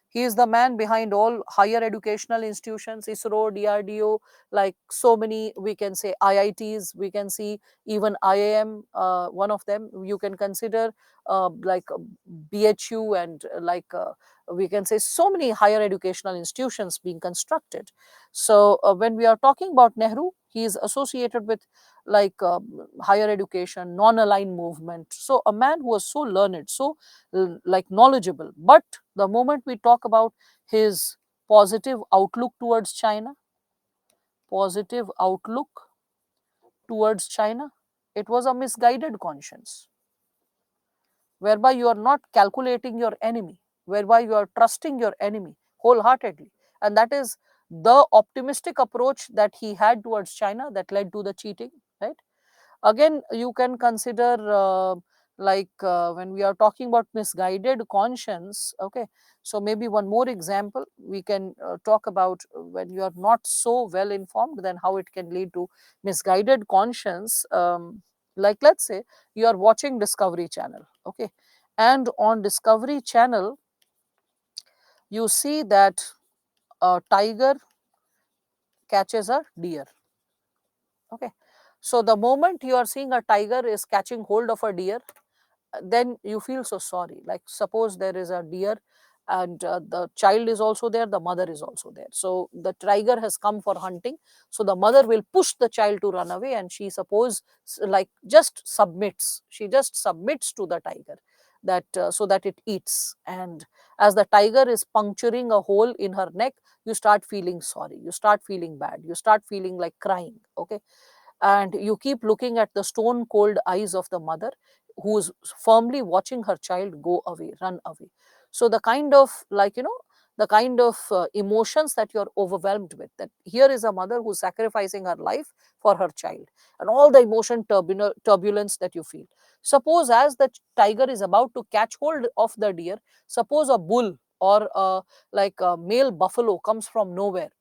[SPEAKER 1] He is the man behind all higher educational institutions, ISRO, DRDO, like so many, we can say IITs, we can see even IIM, one of them. You can consider like BHU and we can say so many higher educational institutions being constructed. So when we are talking about Nehru, he is associated with like higher education, non-aligned movement. So a man who was so learned, so like knowledgeable. But the moment we talk about his positive outlook towards China, positive outlook towards China, it was a misguided conscience, whereby you are not calculating your enemy, whereby you are trusting your enemy wholeheartedly. And that is the optimistic approach that he had towards China that led to the cheating, right? Again, you can consider when we are talking about misguided conscience. Okay, so maybe one more example we can talk about when you are not so well informed, then how it can lead to misguided conscience. Like let's say you are watching Discovery Channel. Okay, and on Discovery Channel you see that a tiger catches a deer. Okay, so the moment you are seeing a tiger is catching hold of a deer, then you feel so sorry. Like suppose there is a deer and the child is also there, the mother is also there. So the tiger has come for hunting. So the mother will push the child to run away, and she suppose like just submits. She just submits to the tiger that so that it eats. And as the tiger is puncturing a hole in her neck, you start feeling sorry. You start feeling bad. You start feeling like crying. Okay, and you keep looking at the stone cold eyes of the mother who's firmly watching her child go away, run away. So the kind of like the kind of emotions that you're overwhelmed with. That here is a mother who's sacrificing her life for her child, and all the emotion turbulence that you feel. Suppose as the tiger is about to catch hold of the deer, suppose a bull or like a male buffalo comes from nowhere,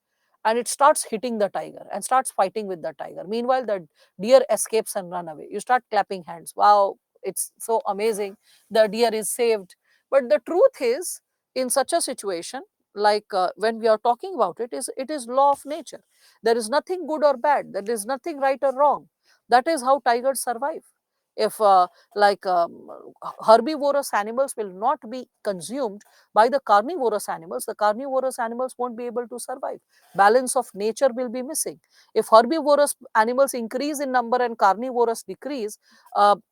[SPEAKER 1] and it starts hitting the tiger and starts fighting with the tiger. Meanwhile, the deer escapes and run away. You start clapping hands. Wow, it's so amazing. The deer is saved. But the truth is, in such a situation, like when we are talking about it, is it is law of nature. There is nothing good or bad. There is nothing right or wrong. That is how tigers survive. If like herbivorous animals will not be consumed by the carnivorous animals, the carnivorous animals won't be able to survive. Balance of nature will be missing. If herbivorous animals increase in number and carnivorous decrease,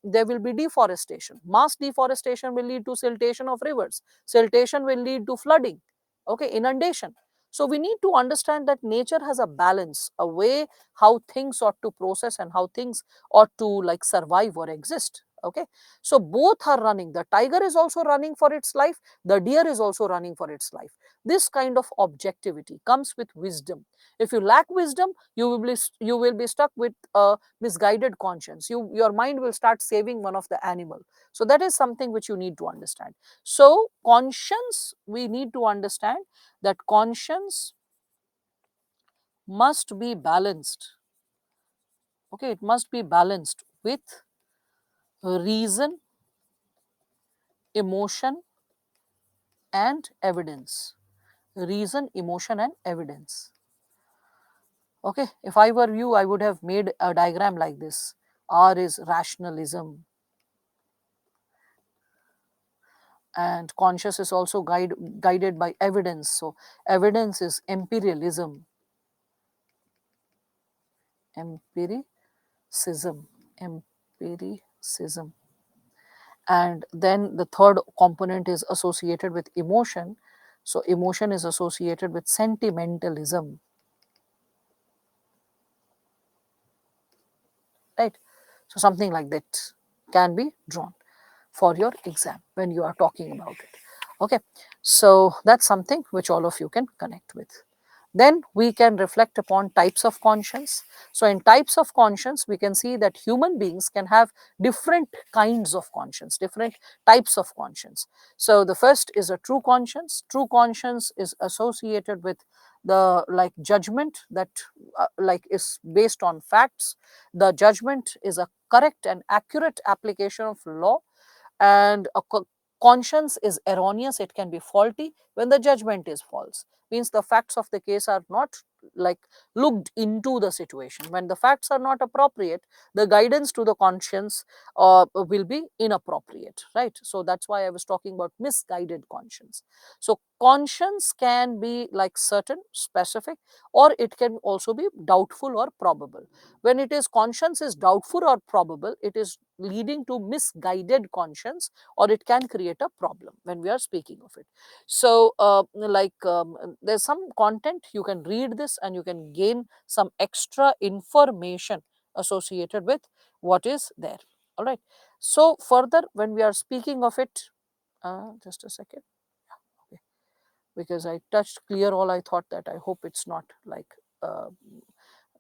[SPEAKER 1] there will be deforestation. Mass deforestation will lead to siltation of rivers. Siltation will lead to flooding, okay, inundation. So we need to understand that nature has a balance, a way how things ought to process and how things ought to like survive or exist. Okay, so both are running. The tiger is also running for its life, the deer is also running for its life. This kind of objectivity comes with wisdom. If you lack wisdom, you will be stuck with a misguided conscience. Your mind will start saving one of the animal. So that is something which you need to understand. So conscience, we need to understand that conscience must be balanced. Okay, it must be balanced with reason, emotion, and evidence. Reason, emotion, and evidence. Okay, if I were you, I would have made a diagram like this. R is rationalism, and conscious is also guided by evidence. So evidence is empiricism, empiricism, empiricism. And then the third component is associated with emotion. So emotion is associated with sentimentalism, right? So something like that can be drawn for your exam when you are talking about it. Okay, so that's something which all of you can connect with. Then we can reflect upon types of conscience. So in types of conscience, we can see that human beings can have different kinds of conscience, different types of conscience. So the first is a true conscience. True conscience is associated with the like judgment that like is based on facts. The judgment is a correct and accurate application of law, and a conscience is erroneous, it can be faulty when the judgment is false. Means the facts of the case are not like looked into the situation. When the facts are not appropriate, the guidance to the conscience will be inappropriate, right? So that's why I was talking about misguided conscience. So conscience can be like certain, specific, or it can also be doubtful or probable. When it is conscience is doubtful or probable, it is leading to misguided conscience, or it can create a problem when we are speaking of it. So there's some content, you can read this and you can gain some extra information associated with what is there. All right, so further when we are speaking of it, just a second. Okay, because I touched clear all, I thought that I hope it's not like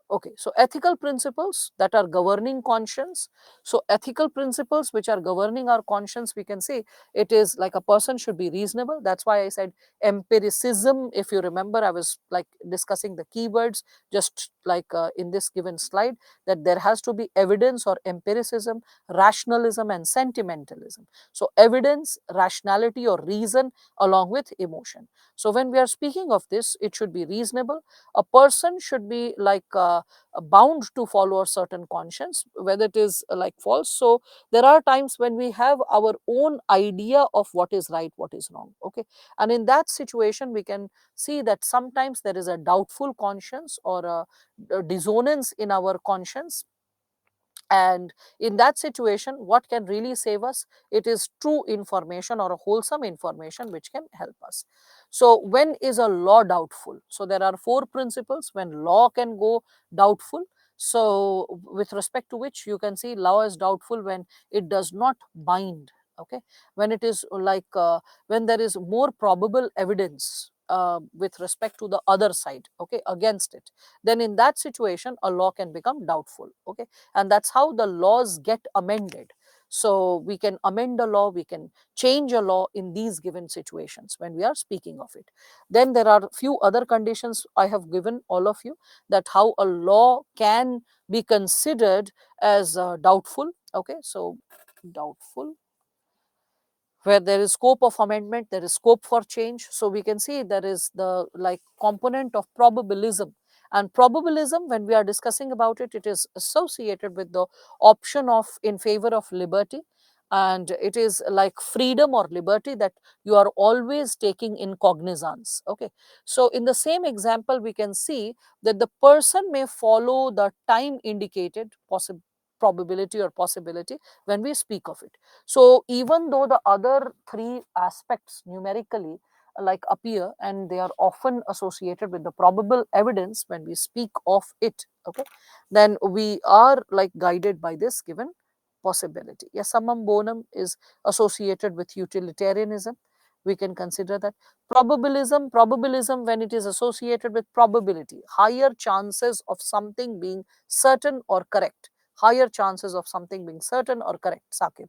[SPEAKER 1] okay, so ethical principles that are governing conscience. So ethical principles which are governing our conscience, we can say it is like a person should be reasonable. That's why I said empiricism. If you remember, I was like discussing the keywords just like in this given slide, that there has to be evidence or empiricism, rationalism, and sentimentalism. So evidence, rationality or reason along with emotion. So when we are speaking of this, it should be reasonable. A person should be like bound to follow a certain conscience, whether it is like false. So there are times when we have our own idea of what is right, what is wrong. Okay, and in that situation we can see that sometimes there is a doubtful conscience or a dissonance in our conscience. And in that situation, what can really save us? It is true information or a wholesome information which can help us. So when is a law doubtful? So there are four principles when law can go doubtful. So with respect to which you can see law is doubtful when it does not bind. Okay, when it is like when there is more probable evidence. with respect to the other side, okay, against it, then in that situation a law can become doubtful, okay. And that's how the laws get amended. So we can amend a law, we can change a law in these given situations when we are speaking of it. Then there are few other conditions I have given all of you, that how a law can be considered as doubtful, okay. So doubtful, where there is scope of amendment, there is scope for change. So we can see there is the like component of probabilism. And probabilism, when we are discussing about it, it is associated with the option of in favor of liberty, and it is like freedom or liberty that you are always taking in cognizance, okay. So in the same example we can see that the person may follow the time indicated probability or possibility when we speak of it. So even though the other three aspects numerically like appear, and they are often associated with the probable evidence when we speak of it, okay, then we are like guided by this given possibility. Yes, summum bonum is associated with utilitarianism. We can consider that. Probabilism when it is associated with probability, higher chances of something being certain or correct, higher chances of something being certain or correct, Sakib.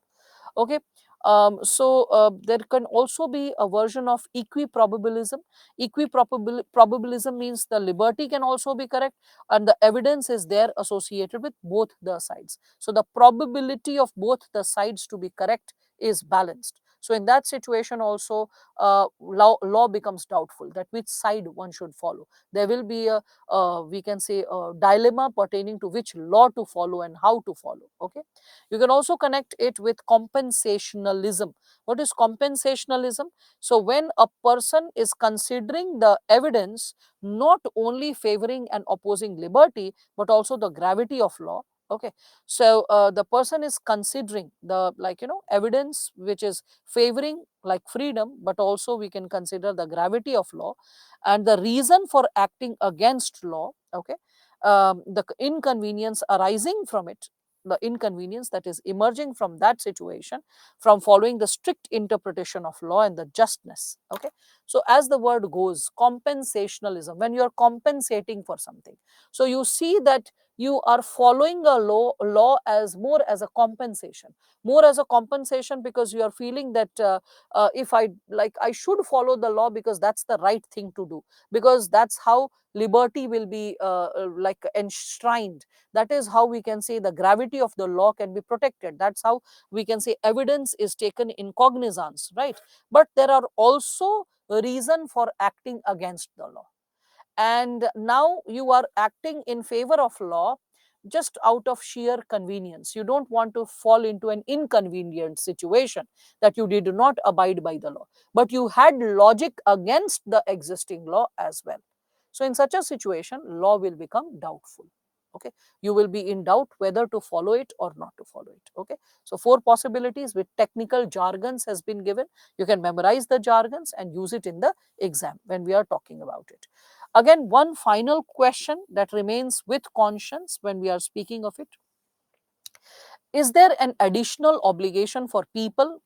[SPEAKER 1] Okay. There can also be a version of equiprobabilism. Equiprobabilism means the liberty can also be correct, and the evidence is there associated with both the sides. So the probability of both the sides to be correct is balanced. So in that situation also, law becomes doubtful, that which side one should follow. There will be a we can say a dilemma pertaining to which law to follow and how to follow, okay. You can also connect it with compensationalism. What is compensationalism? So when a person is considering the evidence not only favoring and opposing liberty, but also the gravity of law, okay. So the person is considering the evidence which is favoring like freedom, but also we can consider the gravity of law and the reason for acting against law, okay. The inconvenience arising from it, the inconvenience that is emerging from that situation, from following the strict interpretation of law and the justness, okay. So as the word goes, compensationalism, when you are compensating for something, so you see that you are following a law as more as a compensation, more as a compensation, because you are feeling that if I should follow the law because that's the right thing to do, because that's how liberty will be like enshrined. That is how we can say the gravity of the law can be protected. That's how we can say evidence is taken in cognizance, right? But there are also a reason for acting against the law, and now you are acting in favor of law just out of sheer convenience. You don't want to fall into an inconvenient situation that you did not abide by the law, but you had logic against the existing law as well. So in such a situation, law will become doubtful, okay. You will be in doubt whether to follow it or not to follow it, okay. So four possibilities with technical jargons has been given. You can memorize the jargons and use it in the exam when we are talking about it. Again, one final question that remains with conscience when we are speaking of it: is there an additional obligation for people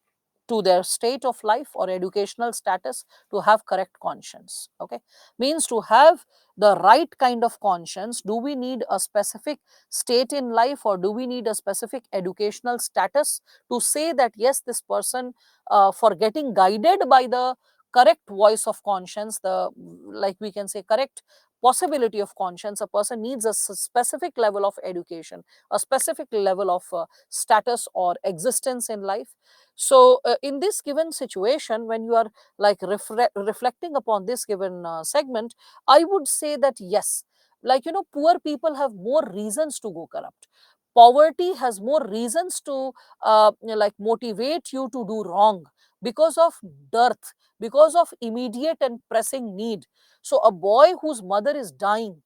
[SPEAKER 1] to their state of life or educational status to have correct conscience? Okay, means to have the right kind of conscience, do we need a specific state in life, or do we need a specific educational status to say that yes, this person, for getting guided by the correct voice of conscience, the like we can say correct possibility of conscience, a person needs a specific level of education, a specific level of status or existence in life. So in this given situation, when you are like reflecting upon this given segment, I would say that yes, poor people have more reasons to go corrupt. Poverty has more reasons to like motivate you to do wrong, because of dearth, because of immediate and pressing need. So a boy whose mother is dying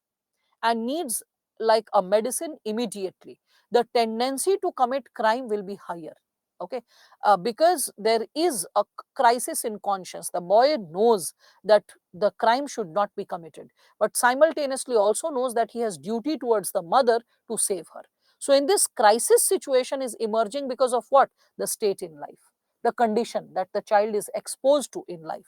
[SPEAKER 1] and needs like a medicine immediately, the tendency to commit crime will be higher, okay. Because there is a crisis in conscience. The boy knows that the crime should not be committed, but simultaneously also knows that he has duty towards the mother to save her. So in this crisis situation is emerging because of what? The state in life, the condition that the child is exposed to in life.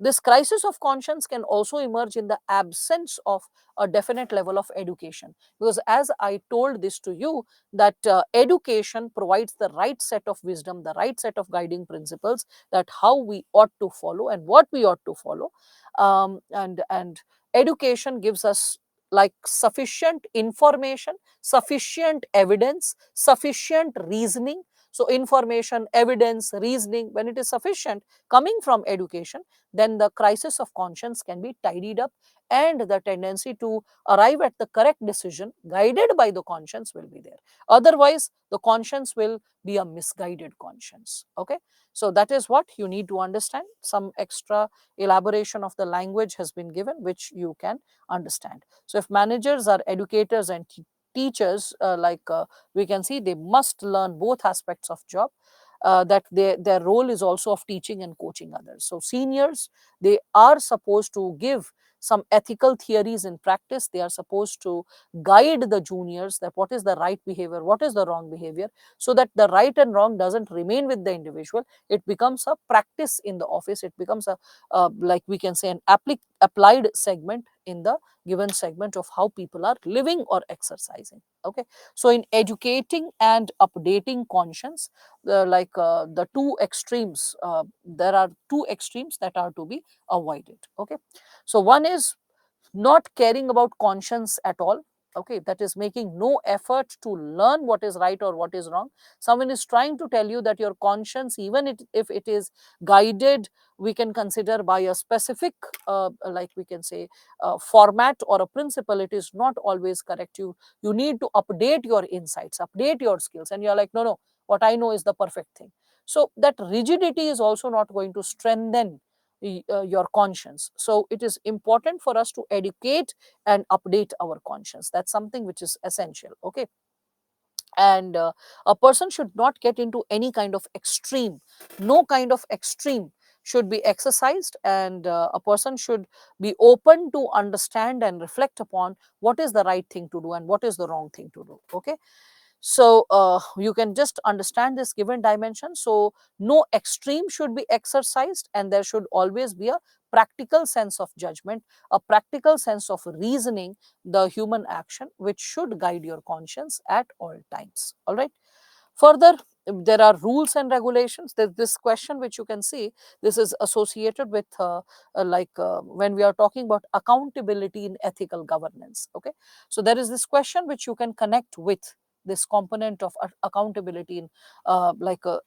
[SPEAKER 1] This crisis of conscience can also emerge in the absence of a definite level of education, because as I told this to you, that education provides the right set of wisdom, the right set of guiding principles, that how we ought to follow and what we ought to follow. And education gives us like sufficient information, sufficient evidence, sufficient reasoning. So information, evidence, reasoning, when it is sufficient coming from education, then the crisis of conscience can be tidied up, and the tendency to arrive at the correct decision guided by the conscience will be there. Otherwise the conscience will be a misguided conscience. Okay, so that is what you need to understand. Some extra elaboration of the language has been given, which you can understand. So if managers are educators and teachers, we can see they must learn both aspects of job, that their role is also of teaching and coaching others. So seniors, they are supposed to give some ethical theories in practice. They are supposed to guide the juniors that what is the right behavior, what is the wrong behavior, so that the right and wrong doesn't remain with the individual. It becomes a practice in the office. It becomes a like we can say an applied segment in the given segment of how people are living or exercising. Okay, so in educating and updating conscience, the two extremes, there are two extremes that are to be avoided. Okay, so one is not caring about conscience at all. Okay, that is making no effort to learn what is right or what is wrong. Someone is trying to tell you that your conscience, even if it is guided, we can consider by a specific we can say format or a principle, it is not always correct. You need to update your insights, update your skills, and you're like, no, no, what I know is the perfect thing. So that rigidity is also not going to strengthen your conscience. So it is important for us to educate and update our conscience. That's something which is essential. Okay, and a person should not get into any kind of extreme. No kind of extreme should be exercised, and a person should be open to understand and reflect upon what is the right thing to do and what is the wrong thing to do. Okay, so you can just understand this given dimension. So no extreme should be exercised, and there should always be a practical sense of judgment, a practical sense of reasoning the human action, which should guide your conscience at all times. All right, further, there are rules and regulations. There's this question which you can see, this is associated with when we are talking about accountability in ethical governance. Okay, so there is this question which you can connect with this component of accountability in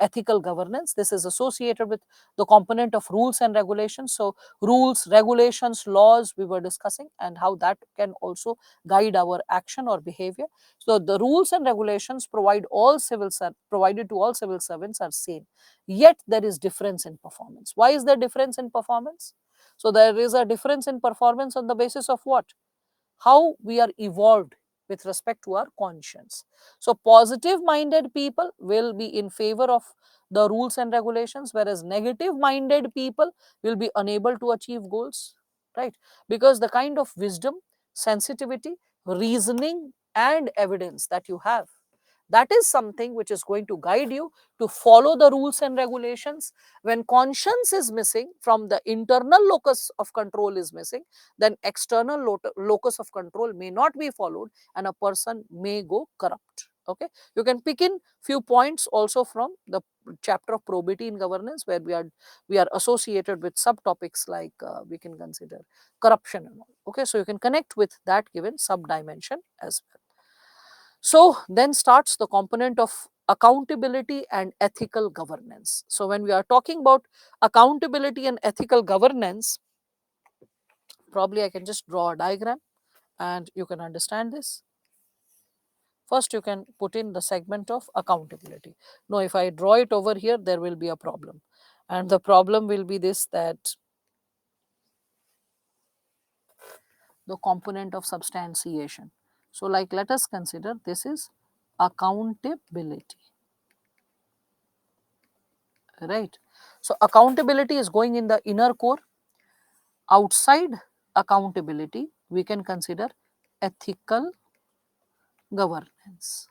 [SPEAKER 1] ethical governance. This is associated with the component of rules and regulations. So rules, regulations, laws we were discussing, and how that can also guide our action or behavior. So the rules and regulations provided to all civil servants are same, yet there is difference in performance. Why is there difference in performance? So there is a difference in performance on the basis of what? How we are evolved with respect to our conscience. So positive minded people will be in favor of the rules and regulations, whereas negative minded people will be unable to achieve goals, right? Because the kind of wisdom, sensitivity, reasoning and evidence that you have, that is something which is going to guide you to follow the rules and regulations. When conscience is missing, from the internal locus of control is missing, then external locus of control may not be followed, and a person may go corrupt. Okay, you can pick in few points also from the chapter of probity in governance, where we are associated with subtopics like we can consider corruption and all. Okay, so you can connect with that given sub dimension as well. So then starts the component of accountability and ethical governance. So when we are talking about accountability and ethical governance, probably I can just draw a diagram and you can understand this. First, you can put in the segment of accountability. Now, if I draw it over here, there will be a problem. And the problem will be this, that the component of substantiation. So like let us consider this is accountability, right? So accountability is going in the inner core. Outside accountability, we can consider ethical governance.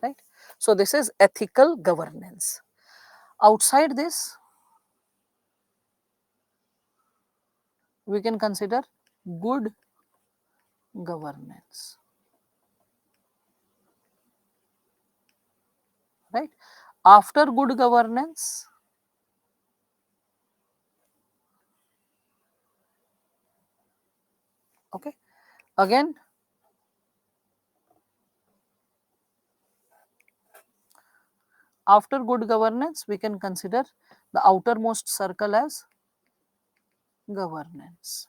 [SPEAKER 1] right? So this is ethical governance. Outside this, we can consider good governance, right? After good governance, okay, again, after good governance, we can consider the outermost circle as governance.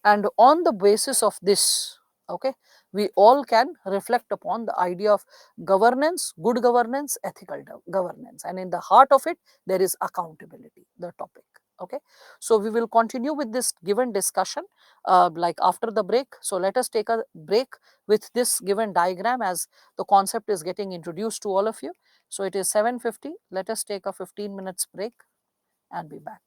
[SPEAKER 1] And on the basis of this, okay, we all can reflect upon the idea of governance, good governance, ethical governance, and in the heart of it there is accountability, the topic. Okay, so we will continue with this given discussion like after the break. So let us take a break with this given diagram as the concept is getting introduced to all of you. So it is 7:50. Let us take a 15 minutes break and be back.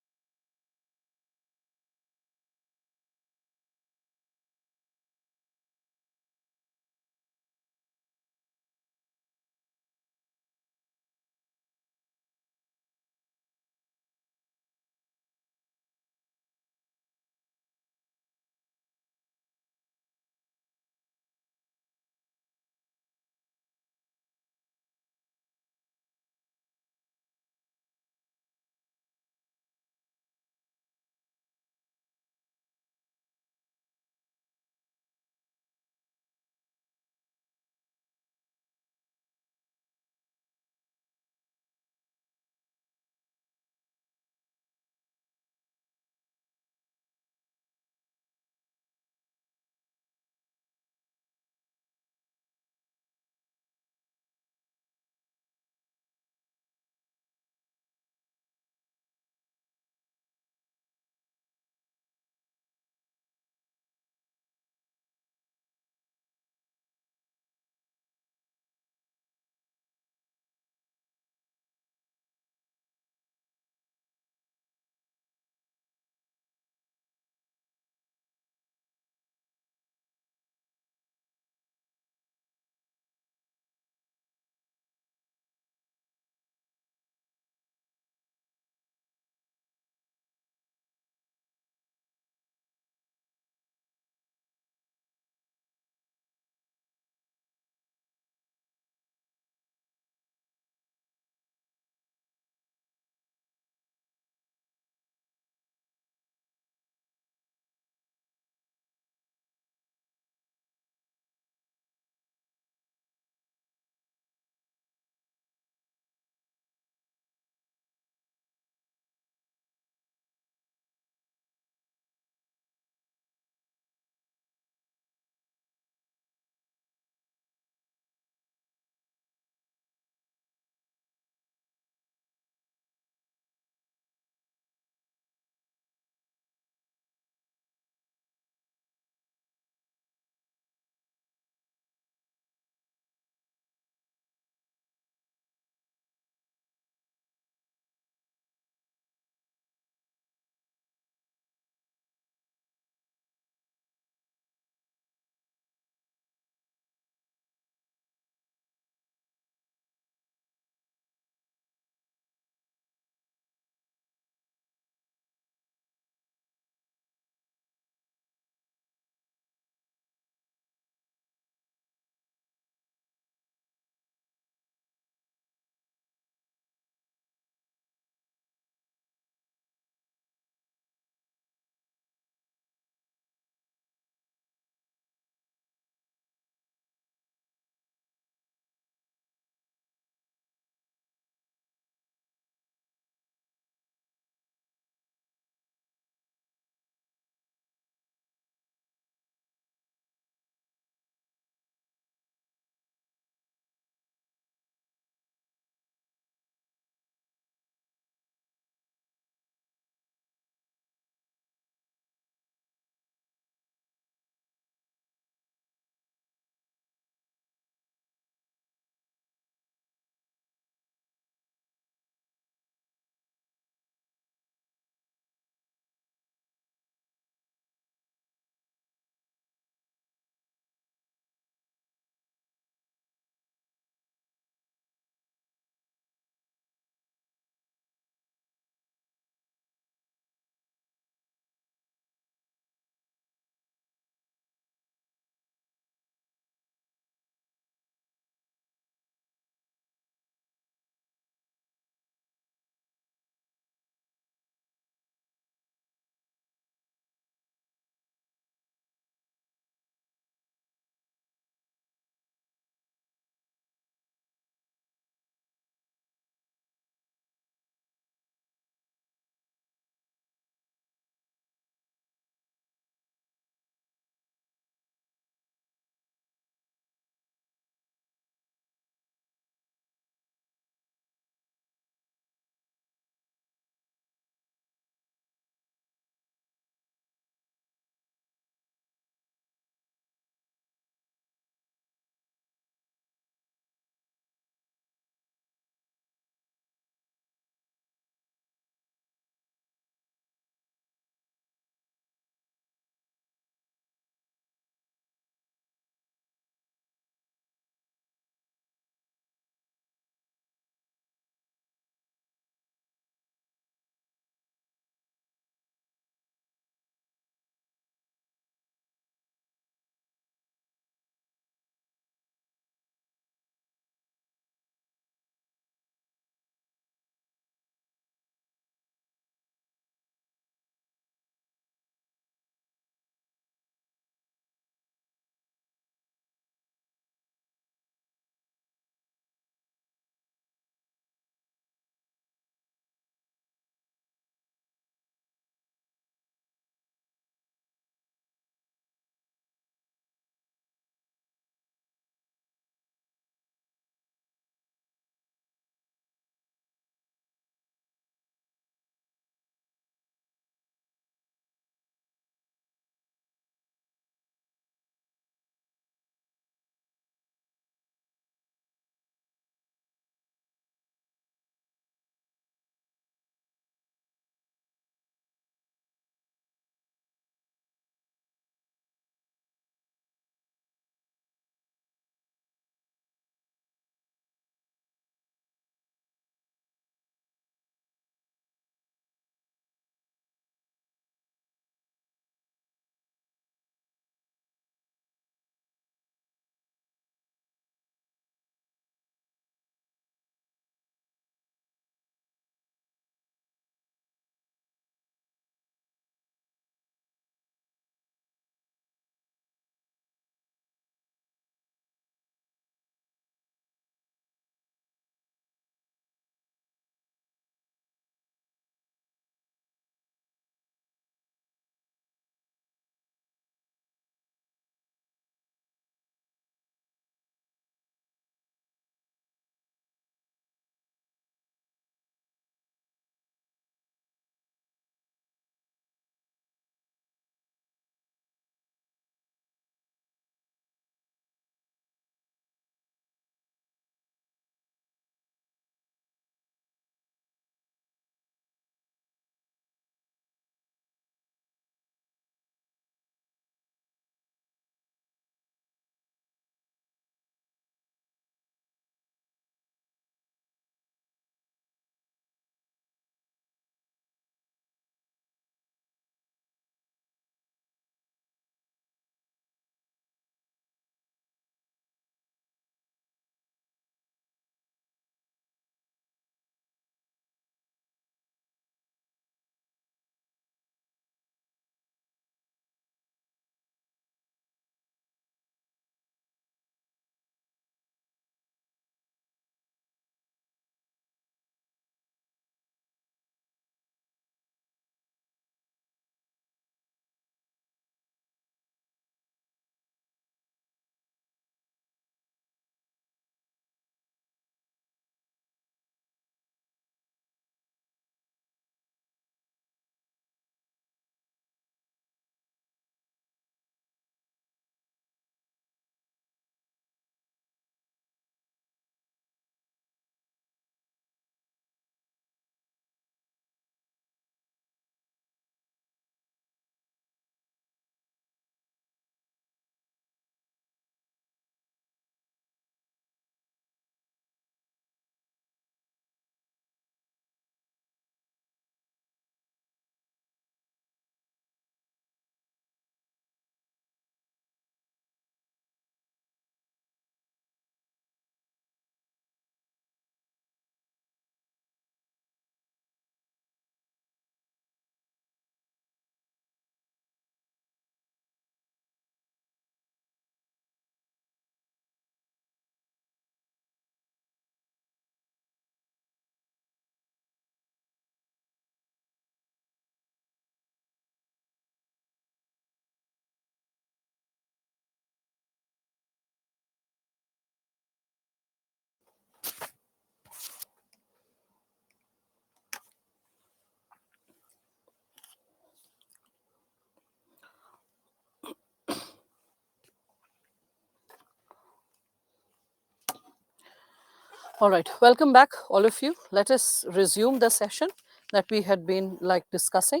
[SPEAKER 1] All right, welcome back, all of you. Let us resume the session that we had been like discussing.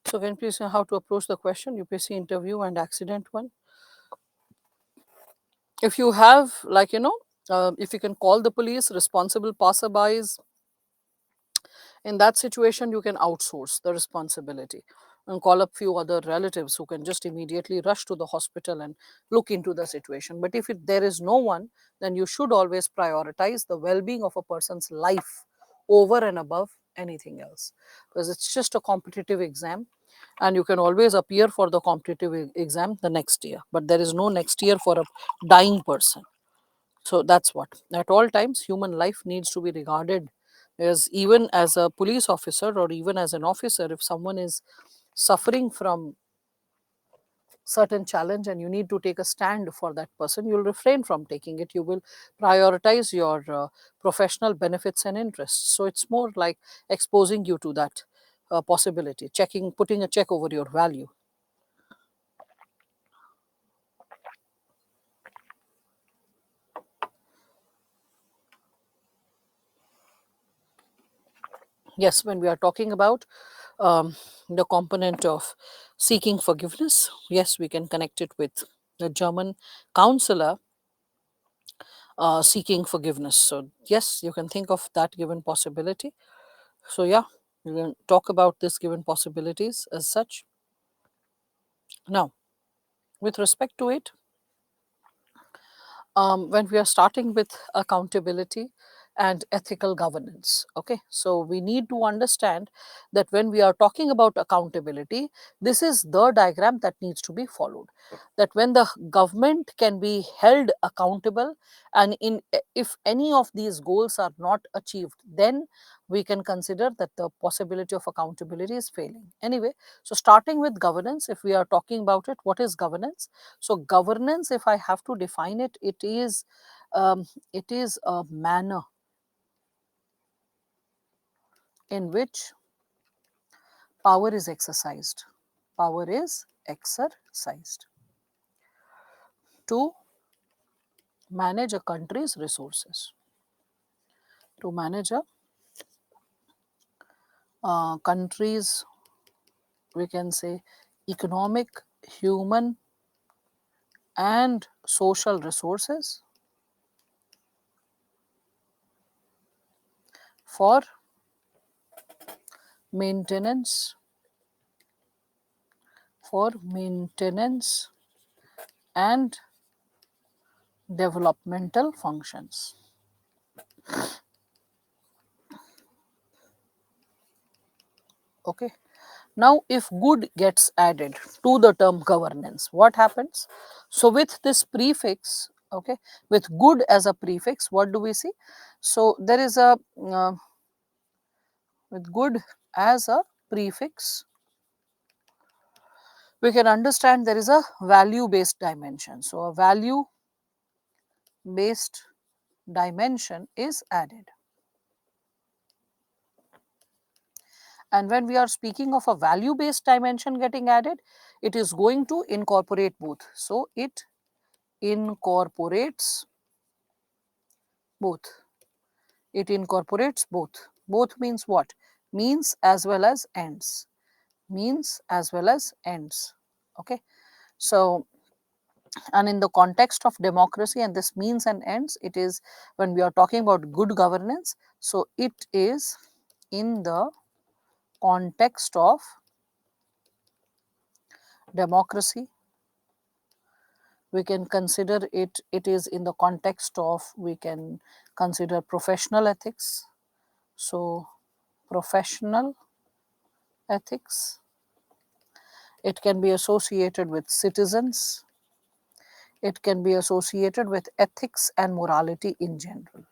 [SPEAKER 1] So, can you please know how to approach the question, UPSC interview and accident one? If you have, like, if you can call the police, responsible passerbys, in that situation, you can outsource the responsibility and call up few other relatives who can just immediately rush to the hospital and look into the situation. But if there is no one, then you should always prioritize the well-being of a person's life over and above anything else, because it's just a competitive exam and you can always appear for the competitive exam the next year, but there is no next year for a dying person. So that's what, at all times, human life needs to be regarded as, even as a police officer or even as an officer, if someone is suffering from certain challenge and you need to take a stand for that person, you'll refrain from taking it. You will prioritize your professional benefits and interests. So it's more like exposing you to that possibility, putting a check over your value. Yes, when we are talking about the component of seeking forgiveness, yes, we can connect it with the German counselor seeking forgiveness. So, yes, you can think of that given possibility. So, yeah, we can talk about this given possibilities as such. Now, with respect to it, when we are starting with accountability and ethical governance. Okay, so we need to understand that when we are talking about accountability, this is the diagram that needs to be followed. That when the government can be held accountable, and if any of these goals are not achieved, then we can consider that the possibility of accountability is failing. Anyway, so starting with governance, if we are talking about it, what is governance? So governance, if I have to define it, it is a manner in which power is exercised. Power is exercised to manage a country's resources, to manage a country's, we can say, economic, human, and social resources for maintenance, and developmental functions. Okay. Now, if good gets added to the term governance, what happens? So, with this prefix, okay, with good as a prefix, what do we see? So, there is a, with good as a prefix, we can understand there is a value based dimension. So, a value based dimension is added. And when we are speaking of a value based dimension getting added, it is going to incorporate both. So, it incorporates both. It incorporates both. Both means what? Means as well as ends. Means as well as ends. Okay. So, and in the context of democracy and this means and ends, it is when we are talking about good governance. So, it is in the context of democracy. We can consider it is in the context of, we can consider professional ethics. So, professional ethics. It can be associated with citizens. It can be associated with ethics and morality in general.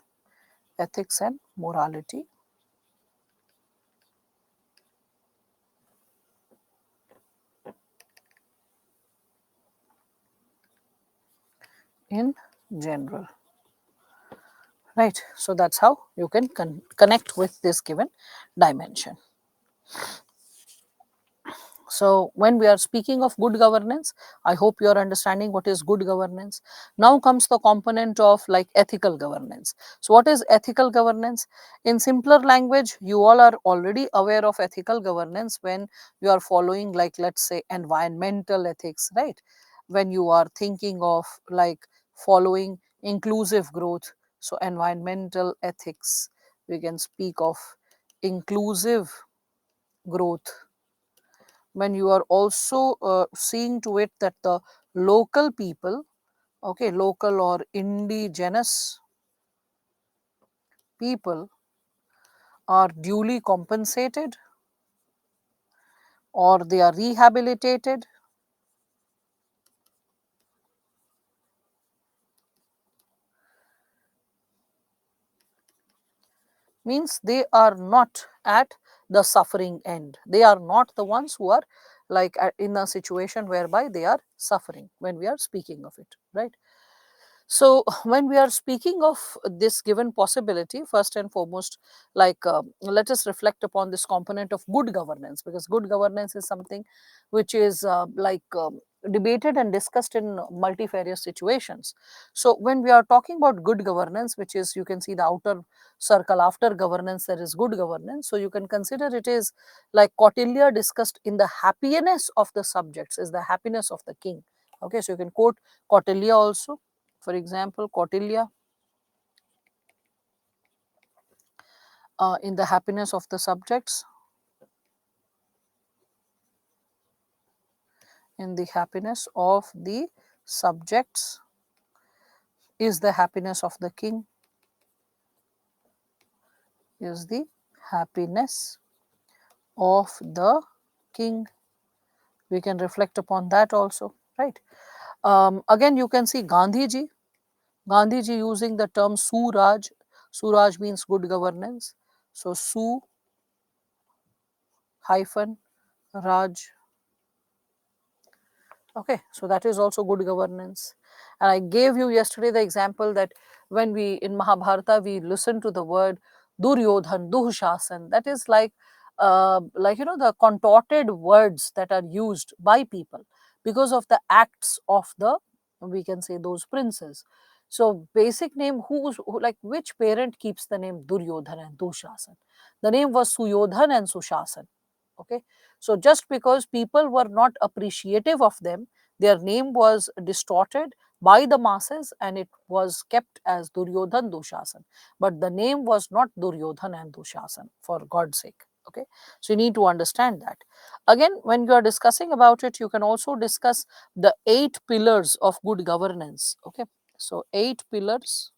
[SPEAKER 1] Ethics and morality in general. Right. So that's how you can connect with this given dimension. So when we are speaking of good governance, I hope you are understanding what is good governance. Now comes the component of like ethical governance. So what is ethical governance? In simpler language, you all are already aware of ethical governance when you are following, like, let's say, environmental ethics, right? When you are thinking of like following inclusive growth. So environmental ethics, we can speak of inclusive growth. When you are also seeing to it that the local people, okay, local or indigenous people are duly compensated or they are rehabilitated, means they are not at the suffering end. They are not the ones who are like in a situation whereby they are suffering when we are speaking of it, right? So when we are speaking of this given possibility, first and foremost, like let us reflect upon this component of good governance, because good governance is something which is debated and discussed in multifarious situations. So when we are talking about good governance, which is, you can see the outer circle, after governance there is good governance. So you can consider it is like Kautilya discussed in the happiness of the subjects is the happiness of the king. Okay, so you can quote Kautilya also. For example, Kautilya in the happiness of the subjects, in the happiness of the subjects is the happiness of the king, is the happiness of the king. We can reflect upon that also, right? Again, you can see Gandhiji, Gandhiji using the term Suraj. Suraj means good governance. So Su hyphen Raj. Okay, so that is also good governance. And I gave you yesterday the example that when we in Mahabharata we listen to the word Duryodhan, Duhshasan, that is like you know the contorted words that are used by people because of the acts of the, we can say, those princes. So basic name, like which parent keeps the name Duryodhan and Duhshasan? The name was Suyodhan and Sushasan. Okay, so just because people were not appreciative of them, their name was distorted by the masses and it was kept as Duryodhan Dushasan. But the name was not Duryodhan and Dushasan, for God's sake. Okay, so you need to understand that. Again, when you are discussing about it, you can also discuss the 8 pillars of good governance. Okay, so 8 pillars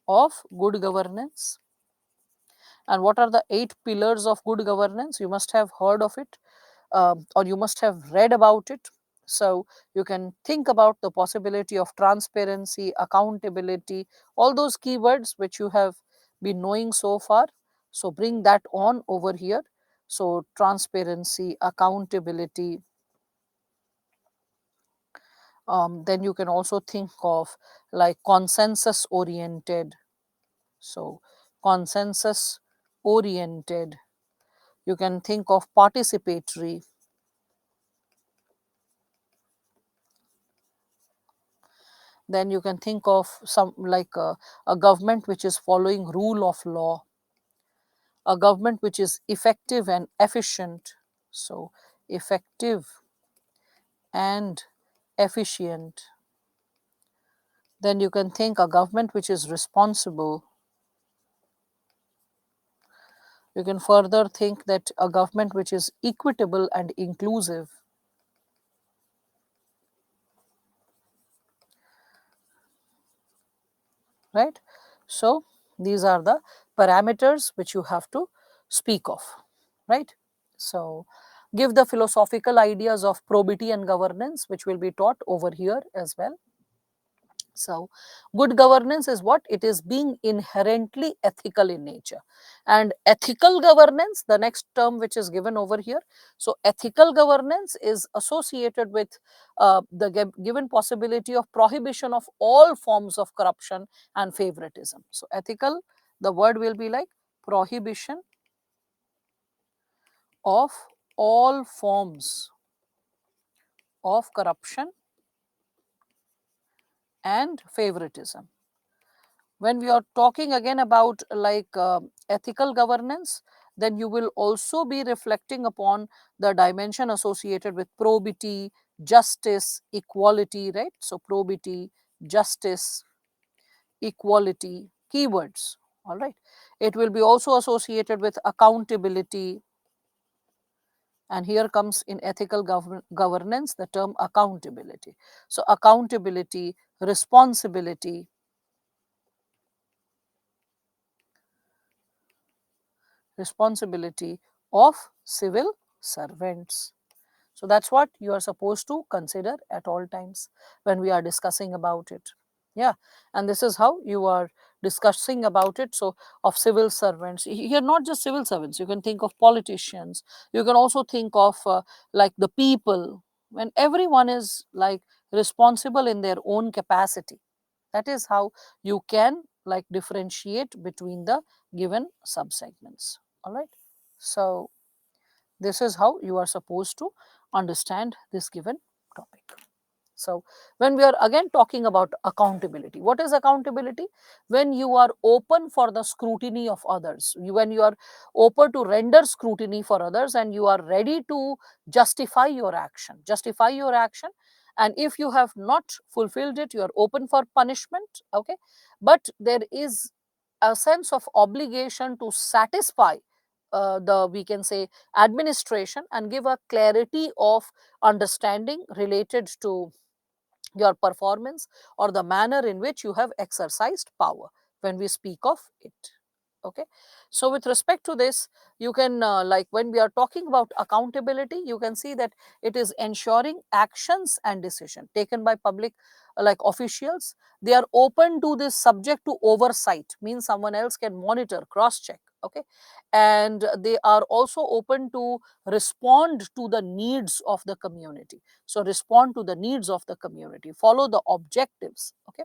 [SPEAKER 1] of good governance. And what are the 8 pillars of good governance? You must have heard of it, or you must have read about it. So you can think about the possibility of transparency, accountability, all those keywords which you have been knowing so far. So bring that on over here. So transparency, accountability. Then you can also think of like consensus oriented. So consensus oriented. You can think of participatory. Then you can think of some like a government which is following rule of law, a government which is effective and efficient. So effective and efficient. Then you can think a government which is responsible. You can further think that a government which is equitable and inclusive. Right? So these are the parameters which you have to speak of, right? So give the philosophical ideas of probity and governance, which will be taught over here as well. So good governance is what? It is being inherently ethical in nature. And ethical governance, the next term which is given over here. So ethical governance is associated with the given possibility of prohibition of all forms of corruption and favoritism. So ethical, the word will be like prohibition of all forms of corruption and favoritism. When we are talking again about like ethical governance, then you will also be reflecting upon the dimension associated with probity, justice, equality, right? So probity, justice, equality, keywords, all right. It will be also associated with accountability, and here comes in ethical governance the term accountability. So accountability, responsibility, responsibility of civil servants. So that's what you are supposed to consider at all times when we are discussing about it. Yeah, and this is how you are discussing about it. So of civil servants, here not just civil servants, you can think of politicians, you can also think of like the people, when everyone is like responsible in their own capacity. That is how you can like differentiate between the given subsegments. All right. So this is how you are supposed to understand this given topic. So when we are again talking about accountability, what is accountability? When you are open for the scrutiny of others, when you are open to render scrutiny for others, and you are ready to justify your action, and if you have not fulfilled it, you are open for punishment. Okay, but there is a sense of obligation to satisfy the, we can say, administration, and give a clarity of understanding related to your performance or the manner in which you have exercised power when we speak of it. Okay, so with respect to this, you can like when we are talking about accountability, you can see that it is ensuring actions and decision taken by public like officials, they are open to this subject to oversight, means someone else can monitor, cross check. Okay, and they are also open to respond to the needs of the community. So respond to the needs of the community, follow the objectives. Okay,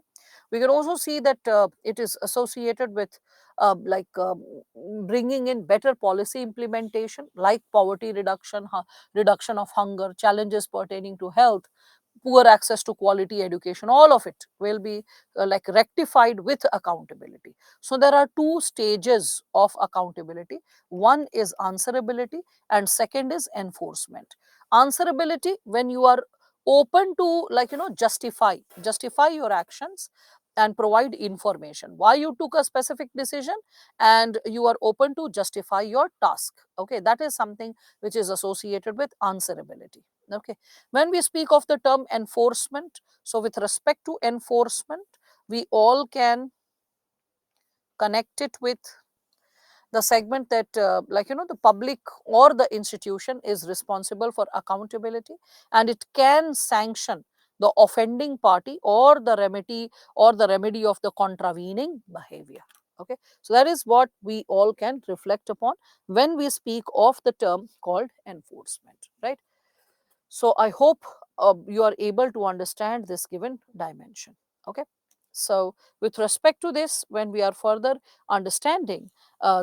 [SPEAKER 1] we can also see that it is associated with like bringing in better policy implementation like poverty reduction, reduction of hunger, challenges pertaining to health, poor access to quality education, all of it will be like rectified with accountability. So there are two stages of accountability. One is answerability and second is enforcement. Answerability, when you are open to like justify your actions and provide information why you took a specific decision, and you are open to justify your task. Okay, that is something which is associated with answerability. Okay, when we speak of the term enforcement, so with respect to enforcement, we all can connect it with the segment that the public or the institution is responsible for accountability, and it can sanction the offending party or the remedy of the contravening behavior. Okay, so that is what we all can reflect upon when we speak of the term called enforcement, right? So I hope you are able to understand this given dimension. Okay. So with respect to this, when we are further understanding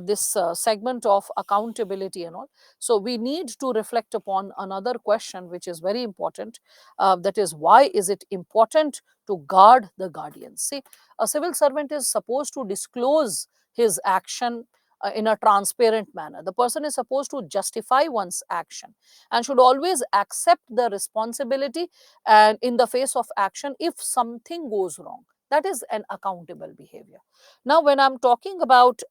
[SPEAKER 1] this segment of accountability and all, so we need to reflect upon another question which is very important. That is, why is it important to guard the guardians? See, a civil servant is supposed to disclose his action in a transparent manner. The person is supposed to justify one's action and should always accept the responsibility and in the face of action if something goes wrong. That is an accountable behavior. Now when I'm talking about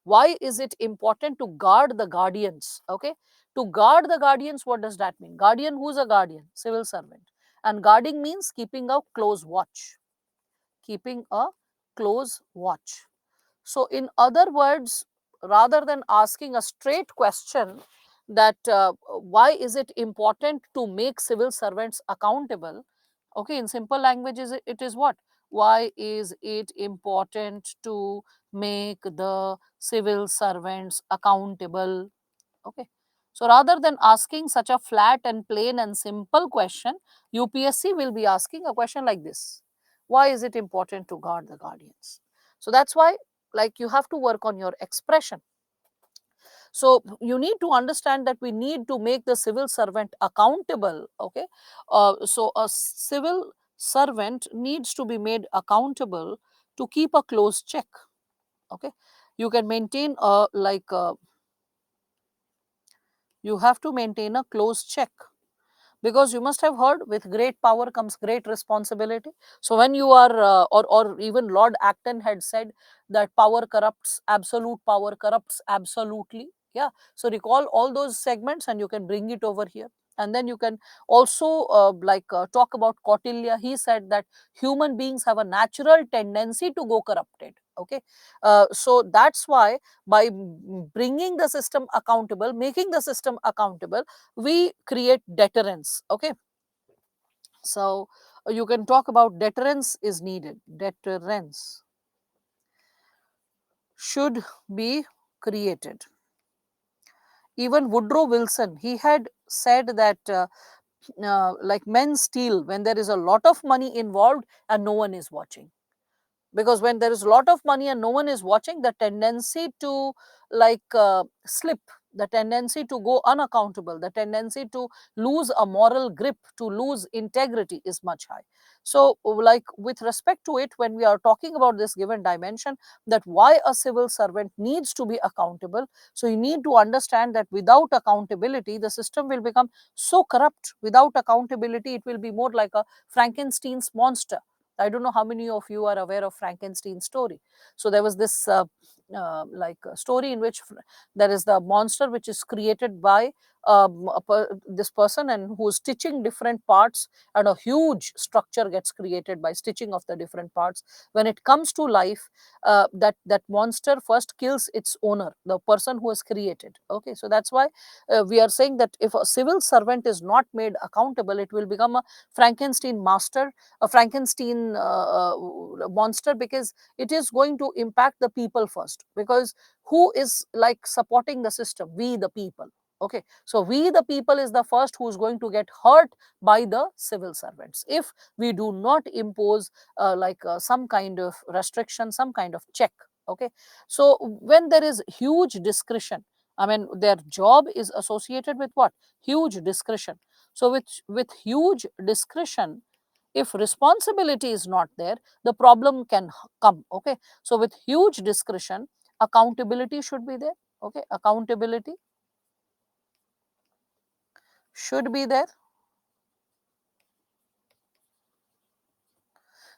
[SPEAKER 1] why is it important to guard the guardians? Okay, to guard the guardians, what does that mean? Guardian, who's a guardian? Civil servant. And guarding means keeping a close watch, keeping a close watch. So, in other words, rather than asking a straight question that why is it important to make civil servants accountable? Okay, in simple language, it is what? Why is it important to make the civil servants accountable? Okay. So rather than asking such a flat and plain and simple question, UPSC will be asking a question like this. Why is it important to guard the guardians? So that's why like you have to work on your expression. So you need to understand that we need to make the civil servant accountable. Okay, so a civil servant needs to be made accountable to keep a close check. Okay, you can maintain a you have to maintain a close check, because you must have heard, with great power comes great responsibility. So when you are or even Lord Acton had said that power corrupts, absolute power corrupts absolutely. Yeah, so recall all those segments and you can bring it over here. And then you can also talk about Kautilya. He said that human beings have a natural tendency to go corrupted. Okay, so that's why by bringing the system accountable, making the system accountable, we create deterrence. Okay, so you can talk about deterrence is needed. Deterrence should be created. Even Woodrow Wilson, he had said that like men steal when there is a lot of money involved and no one is watching. Because when there is a lot of money and no one is watching, the tendency to slip, the tendency to go unaccountable, the tendency to lose a moral grip, to lose integrity is much high. So like with respect to it, when we are talking about this given dimension, that why a civil servant needs to be accountable, so you need to understand that without accountability the system will become so corrupt. Without accountability it will be more like a Frankenstein's monster. I don't know how many of you are aware of Frankenstein's story. So there was this story in which there is the monster which is created by this person, and who is stitching different parts, and a huge structure gets created by stitching of the different parts. When it comes to life, that monster first kills its owner, the person who has created. Okay, so that's why we are saying that if a civil servant is not made accountable, it will become a Frankenstein master, a Frankenstein monster, because it is going to impact the people first. Because who is like supporting the system? We the people. Okay, so we the people is the first who is going to get hurt by the civil servants if we do not impose some kind of restriction, some kind of check. Okay, so when there is huge discretion, I mean their job is associated with what? Huge discretion. So with huge discretion, if responsibility is not there, the problem can come. Okay, so with huge discretion, accountability should be there. Okay, accountability should be there.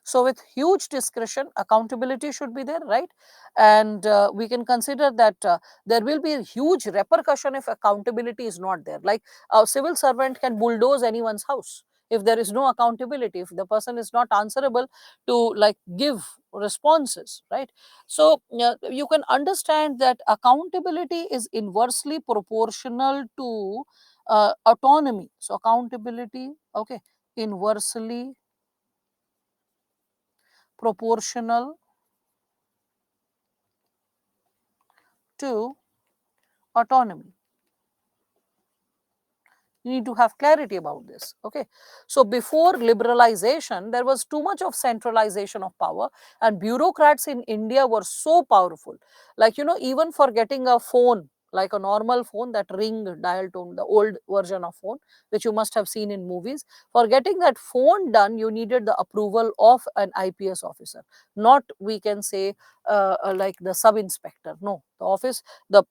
[SPEAKER 1] So with huge discretion, accountability should be there, right? And we can consider that there will be a huge repercussion if accountability is not there. Like a civil servant can bulldoze anyone's house if there is no accountability, if the person is not answerable to like give responses, right? So you can understand that accountability is inversely proportional to autonomy. So accountability, okay, inversely proportional to autonomy. You need to have clarity about this. Okay, so before liberalization there was too much of centralization of power, and bureaucrats in India were so powerful. Like, you know, even for getting a phone, like a normal phone, that ring dial tone, the old version of phone which you must have seen in movies, for getting that phone done you needed the approval of an IPS officer, not, we can say, like the sub inspector. No, the office, the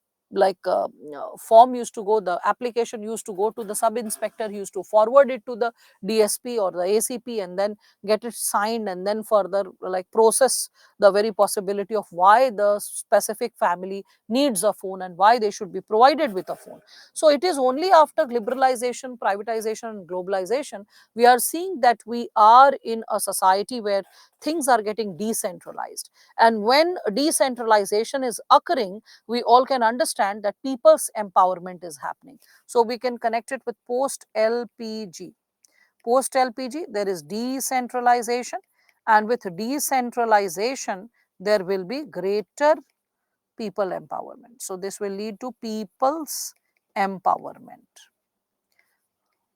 [SPEAKER 1] form used to go, the application used to go to the sub inspector, he used to forward it to the DSP or the ACP, and then get it signed, and then further like process the very possibility of why the specific family needs a phone and why they should be provided with a phone. So it is only after liberalization, privatization and globalization we are seeing that we are in a society where things are getting decentralized. And when decentralization is occurring, we all can understand that people's empowerment is happening. So we can connect it with post LPG. Post LPG, there is decentralization, and with decentralization, there will be greater people empowerment. So this will lead to people's empowerment.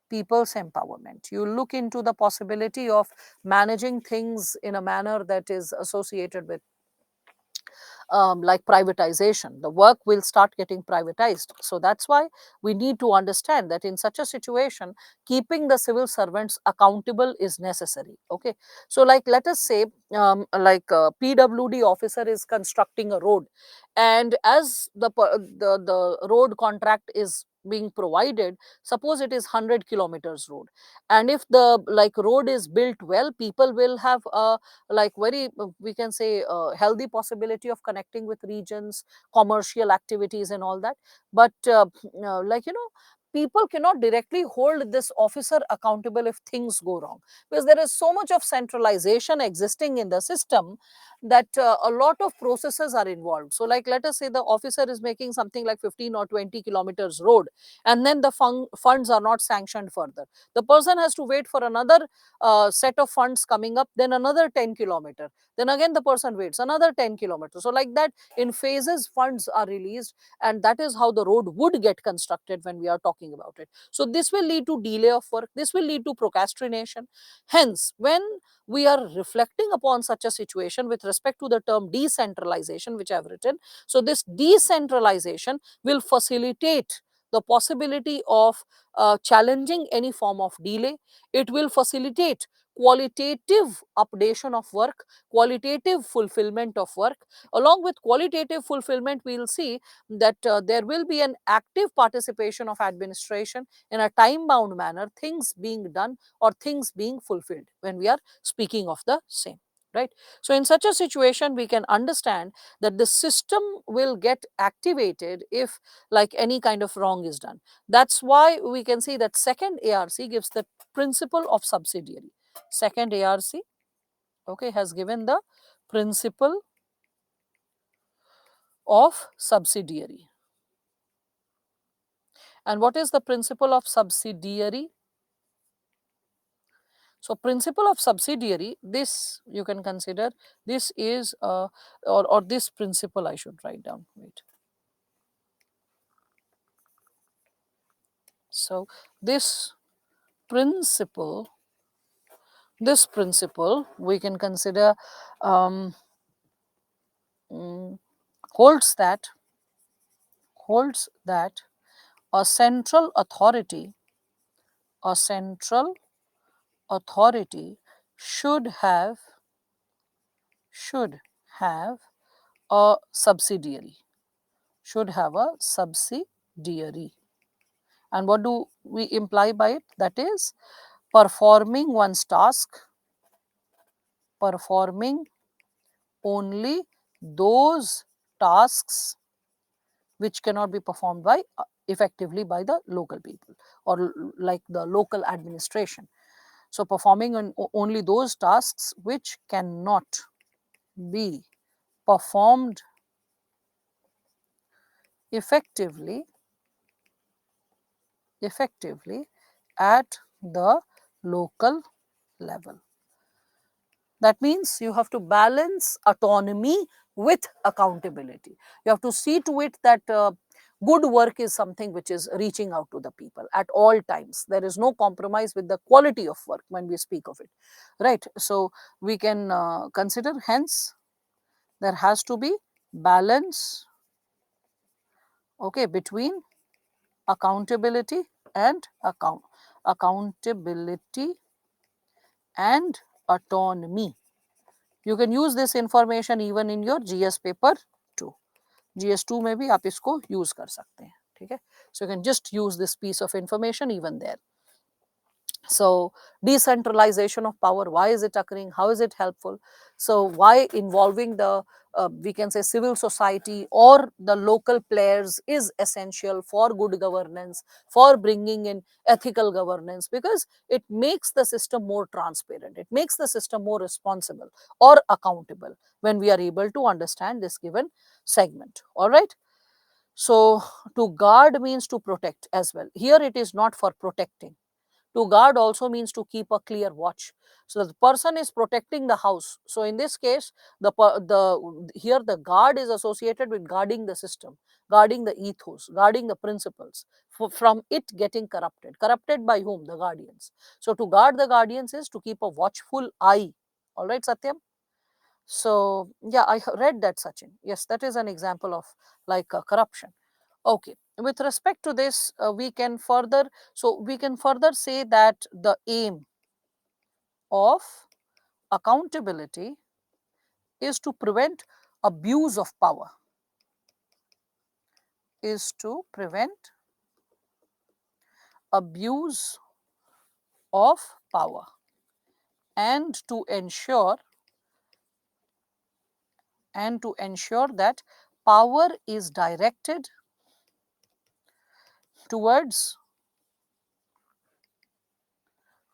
[SPEAKER 1] People's empowerment. You look into the possibility of managing things in a manner that is associated with like privatization. The work will start getting privatized. So that's why we need to understand that in such a situation, keeping the civil servants accountable is necessary. Okay, so like let us say like a PWD officer is constructing a road, and as the road contract is being provided, suppose it is 100 kilometers road, and if the like road is built well, people will have a like very we can say healthy possibility of connecting with regions, commercial activities and all that. But like people cannot directly hold this officer accountable if things go wrong, because there is so much of centralization existing in the system that a lot of processes are involved. So like let us say the officer is making something like 15 or 20 kilometers road, and then the funds are not sanctioned further. The person has to wait for another set of funds coming up, then another 10 kilometer, then again the person waits another 10 kilometers. So like that, in phases funds are released, and that is how the road would get constructed when we are talking about it. So this will lead to delay of work, this will lead to procrastination. Hence, when we are reflecting upon such a situation with respect to the term decentralization which I have written, so this decentralization will facilitate the possibility of challenging any form of delay. It will facilitate qualitative updation of work, qualitative fulfillment of work. Along with qualitative fulfillment, we will see that there will be an active participation of administration in a time bound manner, things being done or things being fulfilled when we are speaking of the same. Right. So, in such a situation, we can understand that the system will get activated if like any kind of wrong is done. That's why we can see that second ARC gives the principle of subsidiary. Second ARC, okay, has given the principle of subsidiary. And what is the principle of subsidiary? So, principle of subsidiary, this you can consider, this is or this principle I should write down. Wait. So, this principle, we can consider um, holds that a central authority, a central authority should have a subsidiary, should have a subsidiary. And what do we imply by it? That is performing one's task, performing only those tasks which cannot be performed by effectively by the local people or like the local administration. So performing only those tasks which cannot be performed effectively at the local level. That means you have to balance autonomy with accountability. You have to see to it that good work is something which is reaching out to the people at all times. There is no compromise with the quality of work when we speak of it, right? So we can consider, hence there has to be balance, okay, between accountability and accountability and autonomy. You can use this information even in your GS paper 2. GS2 में भी आप इसको use कर सकते हैं, ठीक है? So you can just use this piece of information even there. So decentralization of power, why is it occurring? How is it helpful? So why involving the we can say civil society or the local players is essential for good governance, for bringing in ethical governance, because it makes the system more transparent, it makes the system more responsible or accountable when we are able to understand this given segment. All right. So to guard means to protect as well. Here it is not for protecting. To guard also means to keep a clear watch. So the person is protecting the house. So in this case, here the guard is associated with guarding the system, guarding the ethos, guarding the principles from it getting corrupted. Corrupted by whom? The guardians. So to guard the guardians is to keep a watchful eye. All right, Satyam. So yeah, I read that, Sachin. Yes, that is an example of like corruption. Okay, with respect to this, we can further say that the aim of accountability is to prevent abuse of power, is to prevent abuse of power, and to ensure that power is directed towards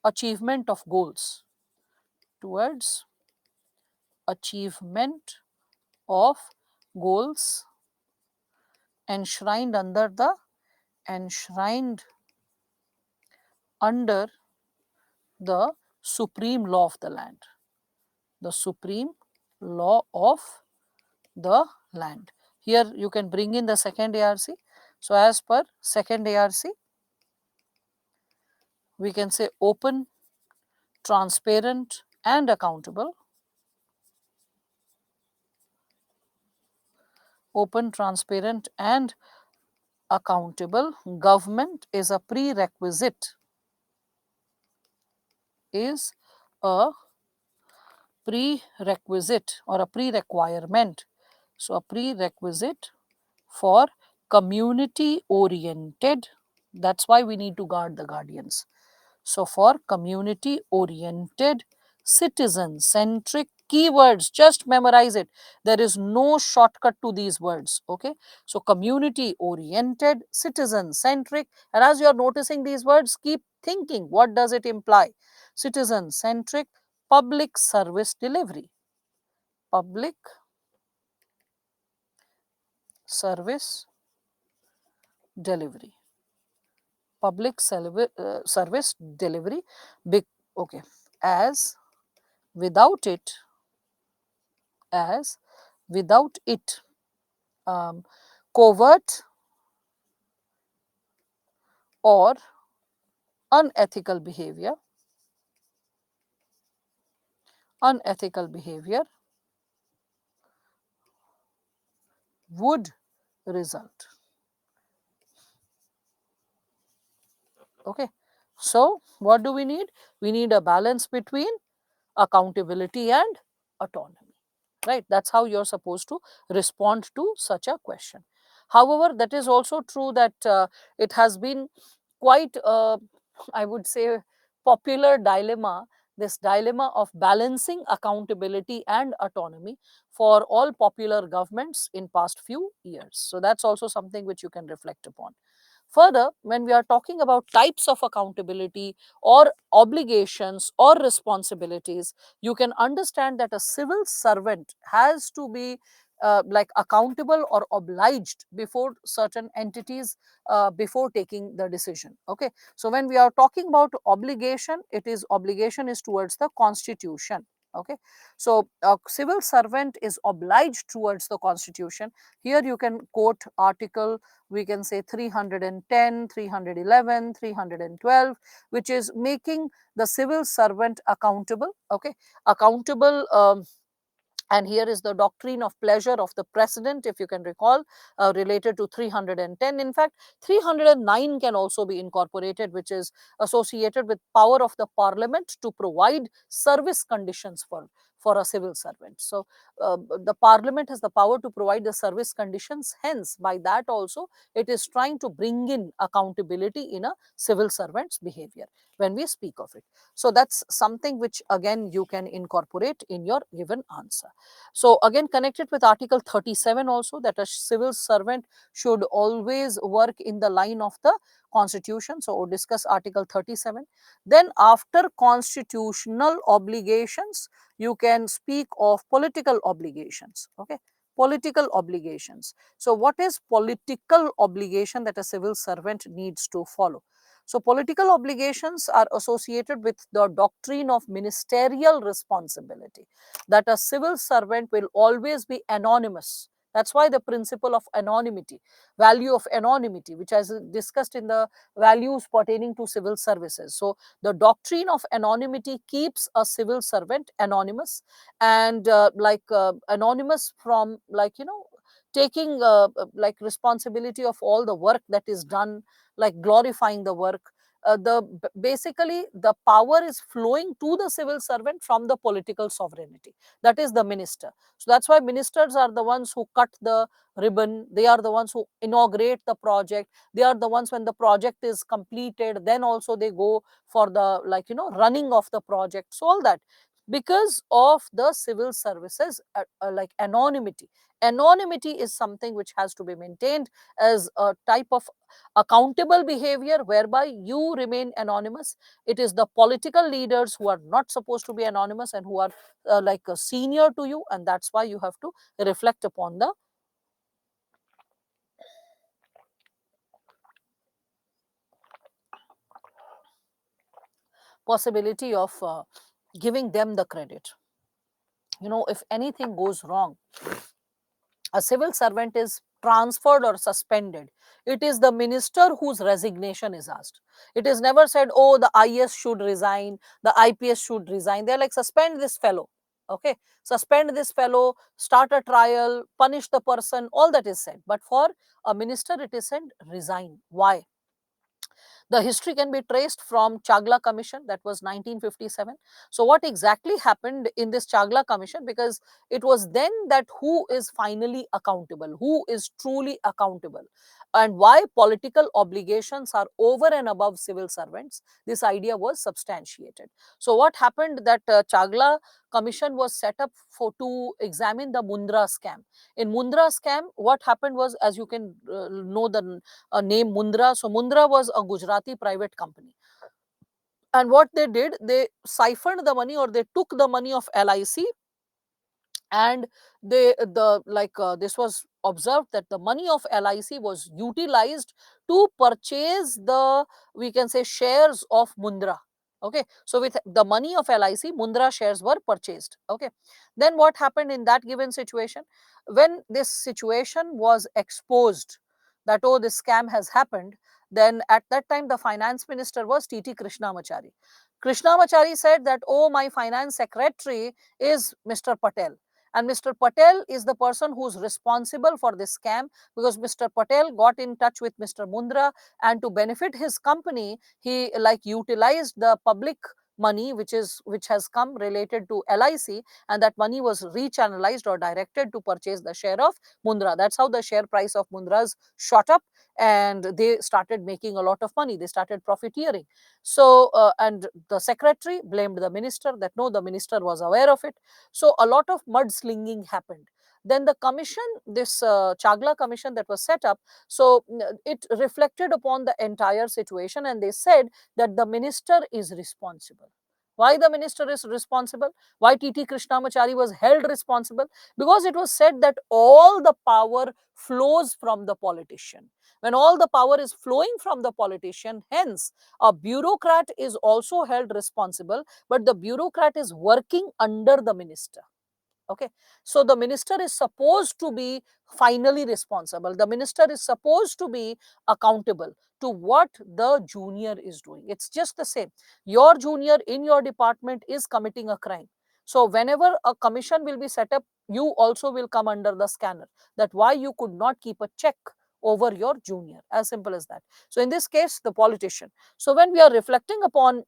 [SPEAKER 1] achievement of goals, towards achievement of goals enshrined enshrined under the supreme law of the land, the supreme law of the land. Here you can bring in the second ARC. So as per second ARC, we can say open, transparent and accountable. Open, transparent and accountable government is a prerequisite, is a prerequisite or a pre-requirement. So a prerequisite for community oriented, that's why we need to guard the guardians. So for community oriented, citizen centric keywords, just memorize it. There is no shortcut to these words. Okay, so community oriented, citizen centric, and as you are noticing these words, keep thinking, what does it imply? Citizen centric, public service delivery, public service delivery, service delivery. Big, okay, as without it, as without it, um, covert or unethical behavior, unethical behavior would result. Okay, so what do we need? We need a balance between accountability and autonomy, right? That's how you're supposed to respond to such a question. However, that is also true that it has been quite I would say popular dilemma, this dilemma of balancing accountability and autonomy for all popular governments in past few years. So that's also something which you can reflect upon. Further, when we are talking about types of accountability or obligations or responsibilities, you can understand that a civil servant has to be like accountable or obliged before certain entities before taking the decision. Okay, so when we are talking about obligation, obligation is towards the constitution. Okay, so a civil servant is obliged towards the constitution. Here you can quote article, we can say 310, 311, 312, which is making the civil servant accountable. Okay, accountable. And here is the doctrine of pleasure of the president, if you can recall, related to 310. In fact, 309 can also be incorporated, which is associated with power of the parliament to provide service conditions for a civil servant. So the parliament has the power to provide the service conditions. Hence, by that also, it is trying to bring in accountability in a civil servant's behavior when we speak of it. So that's something which again you can incorporate in your given answer. So again, connected with article 37 also, that a civil servant should always work in the line of the constitution. So we'll discuss article 37. Then after constitutional obligations, you can speak of political obligations. Okay, political obligations. So what is political obligation that a civil servant needs to follow? So political obligations are associated with the doctrine of ministerial responsibility, that a civil servant will always be anonymous. That's why the principle of anonymity, value of anonymity, which is discussed in the values pertaining to civil services. So the doctrine of anonymity keeps a civil servant anonymous, and anonymous from, like, taking like responsibility of all the work that is done, like glorifying the work. Basically the power is flowing to the civil servant from the political sovereignty, that is the minister. So that's why ministers are the ones who cut the ribbon, they are the ones who inaugurate the project, they are the ones when the project is completed, then also they go for the, like, running of the project. So all that because of the civil services, like anonymity. Anonymity is something which has to be maintained as a type of accountable behavior whereby you remain anonymous. It is the political leaders who are not supposed to be anonymous and who are like a senior to you, and that's why you have to reflect upon the possibility of giving them the credit. If anything goes wrong, a civil servant is transferred or suspended, it is the minister whose resignation is asked. It is never said, oh, the IS should resign, the IPS should resign. They're like, suspend this fellow. Okay, suspend this fellow, start a trial, punish the person, all that is said. But for a minister, it is said, resign. Why? The history can be traced from Chagla Commission, that was 1957. So what exactly happened in this Chagla Commission? Because it was then that who is finally accountable, who is truly accountable, and why political obligations are over and above civil servants. This idea was substantiated. So what happened, that Chagla Commission was set up for to examine the Mundra scam. In Mundra scam, what happened was, as you can know the name Mundra. So Mundra was a Gujarati private company. And what they did, they siphoned the money, or they took the money of LIC, and this was observed that the money of LIC was utilized to purchase the, we can say, shares of Mundra. Okay, so with the money of LIC, Mundra shares were purchased. Okay, then what happened in that given situation? When this situation was exposed, that, oh, this scam has happened, then at that time the finance minister was TT Krishnamachari. Krishnamachari said that, oh, my finance secretary is Mr. Patel, and Mr. Patel is the person who is responsible for this scam, because Mr. Patel got in touch with Mr. Mundra, and to benefit his company, he like utilized the public money which has come related to LIC, and that money was rechannelized or directed to purchase the share of Mundra. That's how the share price of Mundra's shot up, and they started making a lot of money. They started profiteering. So and the secretary blamed the minister, that no, the minister was aware of it. So a lot of mudslinging happened. Then the commission, this Chagla commission that was set up, so it reflected upon the entire situation, and they said that the minister is responsible. Why the minister is responsible? Why TT Krishnamachari was held responsible? Because it was said that all the power flows from the politician. When all the power is flowing from the politician, hence a bureaucrat is also held responsible, but the bureaucrat is working under the minister. Okay, so the minister is supposed to be finally responsible, the minister is supposed to be accountable to what the junior is doing. It's just the same, your junior in your department is committing a crime, so whenever a commission will be set up, you also will come under the scanner, that why you could not keep a check over your junior, as simple as that. So in this case, the politician. So when we are reflecting upon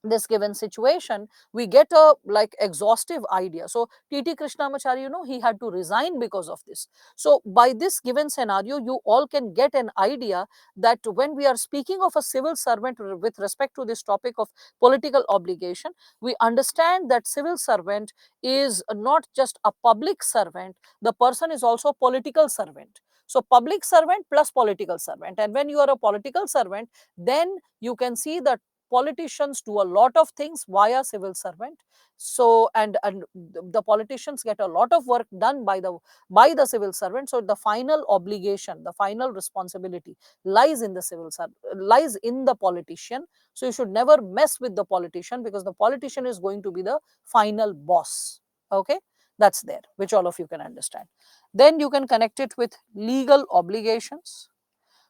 [SPEAKER 1] this given situation, we get a like exhaustive idea. So TT Krishnamachari, he had to resign because of this. So by this given scenario, you all can get an idea that when we are speaking of a civil servant with respect to this topic of political obligation, we understand that civil servant is not just a public servant, the person is also a political servant. So public servant plus political servant, and when you are a political servant, then you can see that politicians do a lot of things via civil servant. So and the politicians get a lot of work done by the civil servant. So the final obligation, the final responsibility lies in the lies in the politician. So you should never mess with the politician, because the politician is going to be the final boss. Okay, That's there, which all of you can understand. Then you can connect it with legal obligations,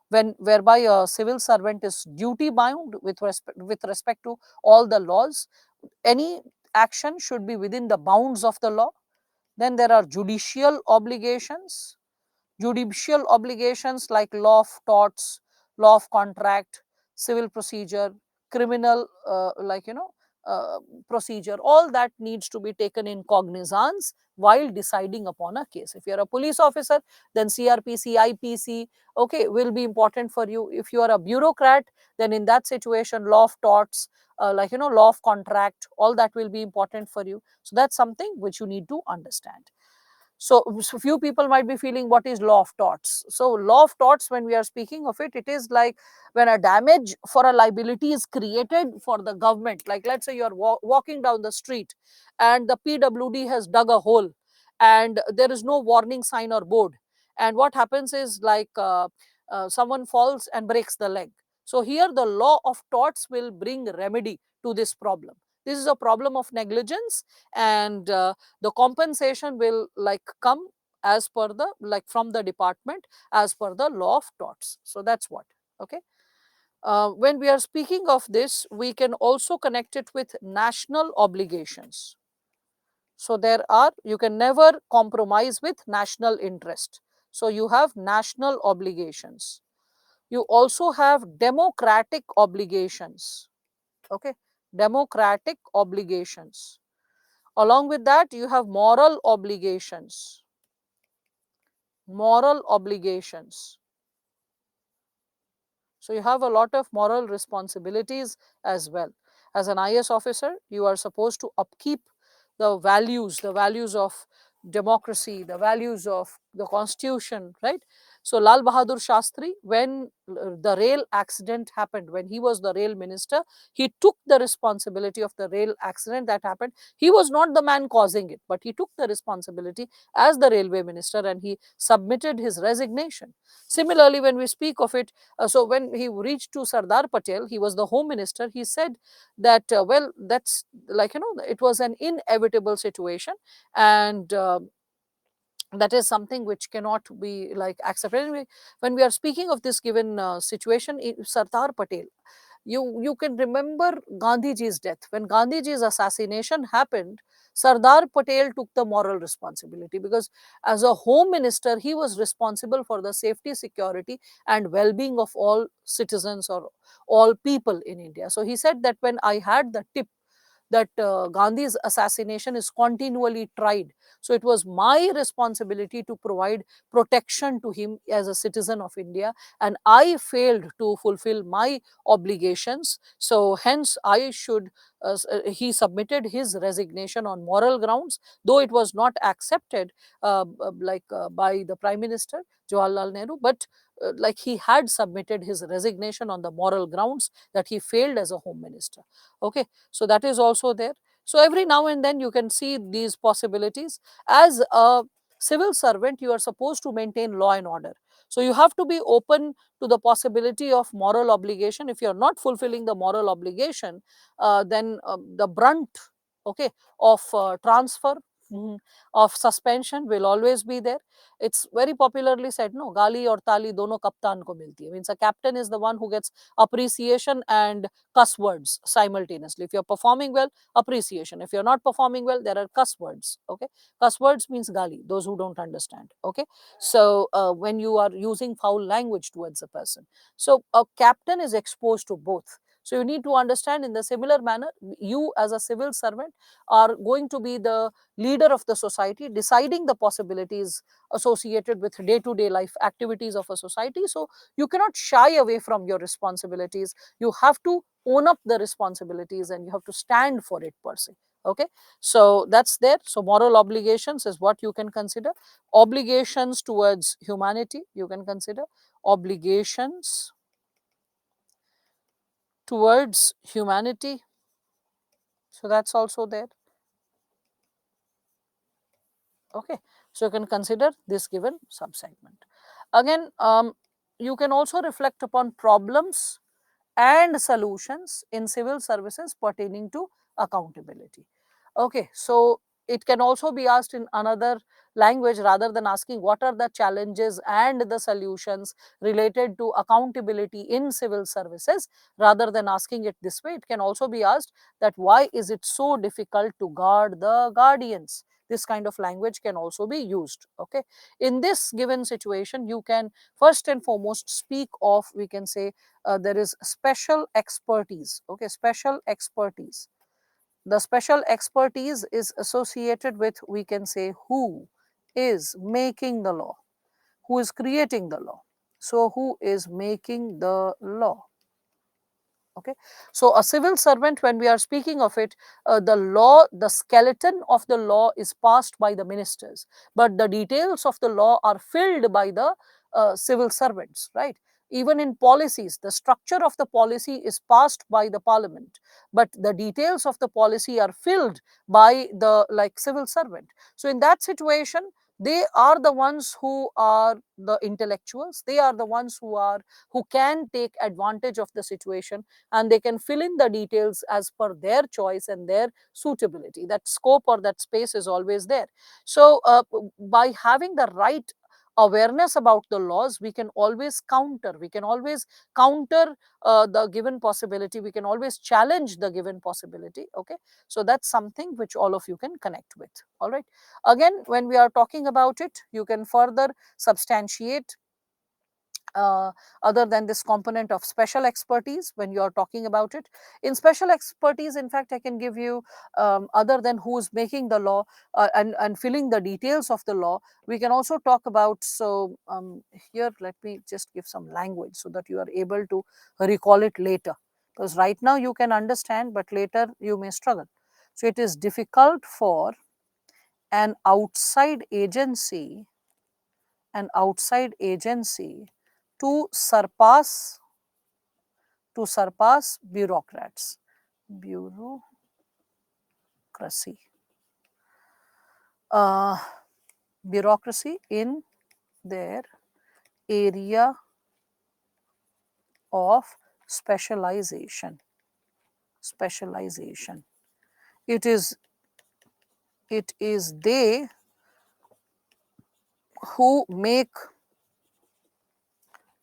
[SPEAKER 1] when whereby a civil servant is duty bound with respect to all the laws. Any action should be within the bounds of the law. Then there are judicial obligations like law of torts, law of contract, civil procedure, criminal uh, procedure. All that needs to be taken in cognizance while deciding upon a case. If you are a police officer, then CRPC, IPC, okay, will be important for you. If you are a bureaucrat, then in that situation, law of torts, law of contract, all that will be important for you. So that's something which you need to understand. So few people might be feeling, what is law of torts? So law of torts, when we are speaking of it, it is like when a damage for a liability is created for the government. Like, let's say you're walking down the street and the PWD has dug a hole and there is no warning sign or board, and what happens is, someone falls and breaks the leg. So here the law of torts will bring remedy to this problem. This is a problem of negligence, and the compensation will come as per the, from the department, as per the law of torts. So that's what. Okay. When we are speaking of this, we can also connect it with national obligations. So there are, you can never compromise with national interest. So you have national obligations. You also have democratic obligations. Okay. Democratic obligations. Along with that, you have moral obligations. Moral obligations. So you have a lot of moral responsibilities as well. As an IS officer, you are supposed to upkeep the values of democracy, the values of the constitution, right? So Lal Bahadur Shastri, when the rail accident happened, when he was the rail minister, he took the responsibility of the rail accident that happened. He was not the man causing it, but he took the responsibility as the railway minister and he submitted his resignation. Similarly, when we speak of it, so when he reached to Sardar Patel, he was the home minister, he said that, well, that's it was an inevitable situation, and that is something which cannot be accepted. Anyway, when we are speaking of this given situation, Sardar Patel, you can remember Gandhiji's death. When Gandhiji's assassination happened, Sardar Patel took the moral responsibility, because as a home minister, he was responsible for the safety, security, and well-being of all citizens or all people in India. So he said that when I had the tip that Gandhi's assassination is continually tried. So it was my responsibility to provide protection to him as a citizen of India, and I failed to fulfill my obligations. So hence, he submitted his resignation on moral grounds, though it was not accepted by the Prime Minister Jawaharlal Nehru, but he had submitted his resignation on the moral grounds that he failed as a home minister. Okay, so that is also there. So every now and then you can see these possibilities. As a civil servant, you are supposed to maintain law and order. So you have to be open to the possibility of moral obligation. If you are not fulfilling the moral obligation, then the brunt, okay, of transfer, mhm, of suspension will always be there. It's very popularly said, no, gali or tali dono kaptan ko milti hai. Means a captain is the one who gets appreciation and cuss words simultaneously. If you're performing well, appreciation. If you're not performing well, there are cuss words. Okay, cuss words means gali, those who don't understand. Okay, so when you are using foul language towards a person, so a captain is exposed to both. So you need to understand, in the similar manner, you as a civil servant are going to be the leader of the society, deciding the possibilities associated with day-to-day life activities of a society. So you cannot shy away from your responsibilities. You have to own up the responsibilities and you have to stand for it per se. Okay, so that's there. So moral obligations is what you can consider. Obligations towards humanity, you can consider obligations towards humanity. So that's also there. Okay, so you can consider this given subsegment. Again, you can also reflect upon problems and solutions in civil services pertaining to accountability. Okay, so it can also be asked in another language, rather than asking what are the challenges and the solutions related to accountability in civil services. Rather than asking it this way, it can also be asked that why is it so difficult to guard the guardians. This kind of language can also be used. Okay, in this given situation, you can first and foremost speak of, we can say, there is special expertise. Okay, special expertise. The special expertise is associated with, we can say, who is making the law, who is creating the law. So who is making the law? Okay, so a civil servant, when we are speaking of it, the law, the skeleton of the law is passed by the ministers, but the details of the law are filled by the civil servants, right? Even in policies, the structure of the policy is passed by the parliament, but the details of the policy are filled by the, like, civil servant. So in that situation, they are the ones who are the intellectuals, they are the ones who can take advantage of the situation, and they can fill in the details as per their choice and their suitability. That scope or that space is always there. So by having the right awareness about the laws, we can always counter, the given possibility, we can always challenge the given possibility. Okay, so that's something which all of you can connect with. All right, again, when we are talking about it, you can further substantiate, other than this component of special expertise, when you are talking about it. In special expertise, in fact, I can give you, other than who is making the law, and filling the details of the law, we can also talk about. So here, let me just give some language so that you are able to recall it later, because right now you can understand, but later you may struggle. So it is difficult for an outside agency, to surpass bureaucrats, bureaucracy, uh, bureaucracy in their area of specialization. Specialization. It is they who make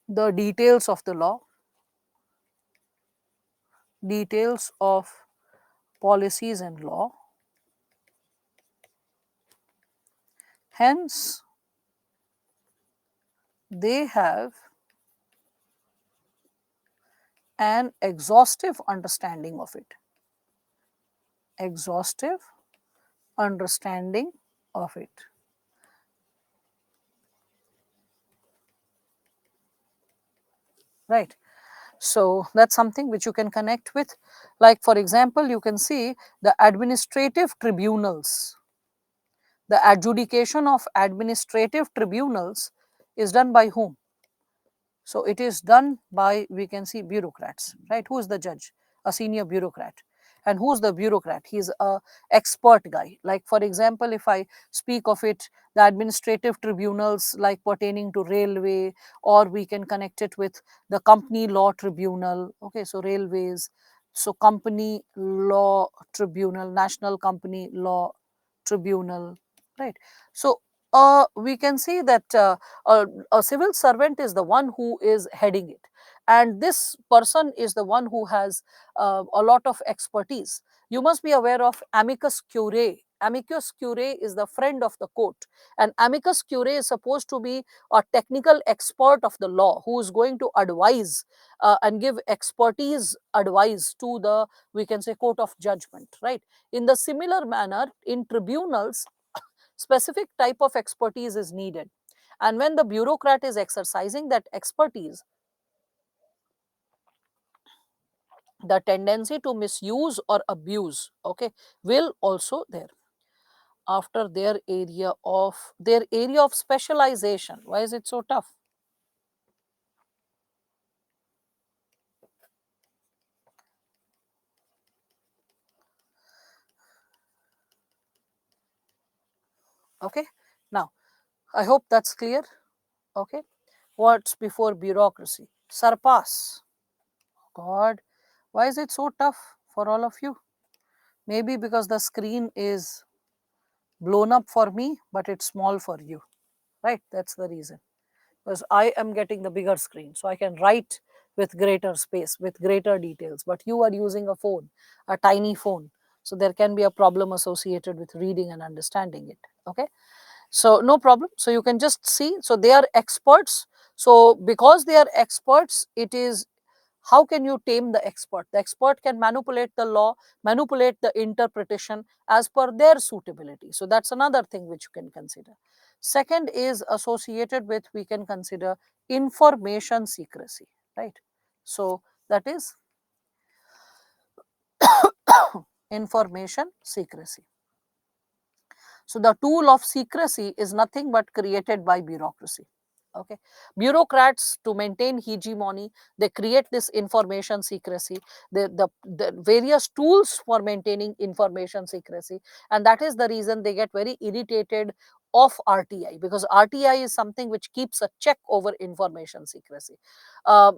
[SPEAKER 1] the details of the law, details of policies and law. Hence, they have an exhaustive understanding of it. Exhaustive understanding of it. Right. So that's something which you can connect with. Like, for example, you can see the administrative tribunals. The adjudication of administrative tribunals is done by whom? So it is done by, we can see, bureaucrats, right? Who is the judge? A senior bureaucrat. And who's the bureaucrat? He's a expert guy. Like, for example, if I speak of it, the administrative tribunals like pertaining to railway, or we can connect it with the company law tribunal. Okay, so railways, so company law tribunal, national company law tribunal, right? So we can see that a civil servant is the one who is heading it, and this person is the one who has a lot of expertise. You must be aware of amicus curiae. Amicus curiae is the friend of the court, and amicus curiae is supposed to be a technical expert of the law who is going to advise and give expertise advice to the, we can say, court of judgment, right? In the similar manner, in tribunals, specific type of expertise is needed, and when the bureaucrat is exercising that expertise, the tendency to misuse or abuse, okay, will also there. After their area of specialization, why is it so tough? Okay, now I hope that's clear. Okay, what's before bureaucracy? Surpass. God, why is it so tough for all of you? Maybe because the screen is blown up for me, but it's small for you, right? That's the reason, because I am getting the bigger screen, so I can write with greater space, with greater details, but you are using a phone, a tiny phone, so there can be a problem associated with reading and understanding it. Okay, so no problem, so you can just see, so they are experts. So because they are experts, it is, how can you tame the expert? The expert can manipulate the law, manipulate the interpretation as per their suitability. So that's another thing which you can consider. Second is associated with, we can consider information secrecy, right? So that is information secrecy. So the tool of secrecy is nothing but created by bureaucracy. Okay, bureaucrats, to maintain hegemony, they create this information secrecy, the various tools for maintaining information secrecy, and that is the reason they get very irritated of RTI, because RTI is something which keeps a check over information secrecy.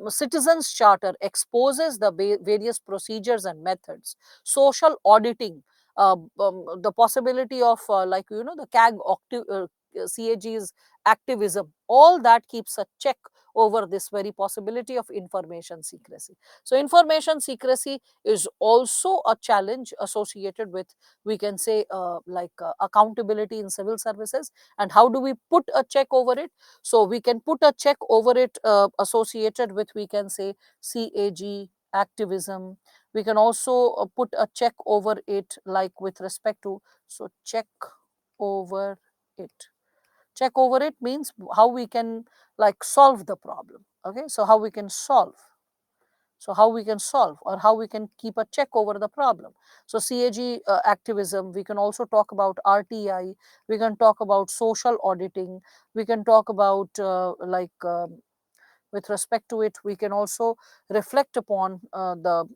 [SPEAKER 1] Citizens Charter exposes the various procedures and methods. Social auditing, the possibility of like the CAG's activism, all that keeps a check over this very possibility of information secrecy. So information secrecy is also a challenge associated with, we can say, accountability in civil services. And how do we put a check over it? So we can put a check over it associated with, we can say, CAG activism. We can also put a check over it like with respect to, so check over it, check over it means how we can like solve the problem. Okay, so how we can solve, so how we can solve, or how we can keep a check over the problem. So CAG activism, we can also talk about RTI, we can talk about social auditing, we can talk about with respect to it, we can also reflect upon the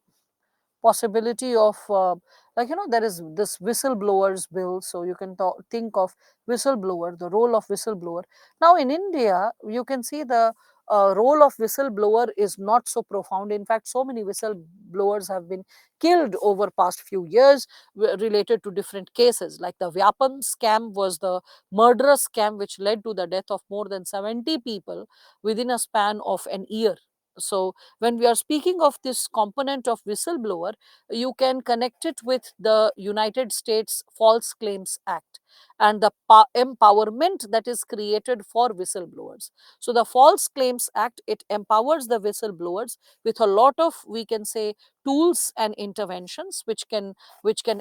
[SPEAKER 1] possibility of there is this whistleblowers bill, so you can think of whistleblower, the role of whistleblower. Now in India, you can see the role of whistleblower is not so profound. In fact, so many whistleblowers have been killed over past few years related to different cases, like the Vyapam scam was the murderous scam which led to the death of more than 70 people within a span of an year. So when we are speaking of this component of whistleblower, you can connect it with the United States False Claims Act and the empowerment that is created for whistleblowers. So the False Claims Act, it empowers the whistleblowers with a lot of, we can say, tools and interventions which can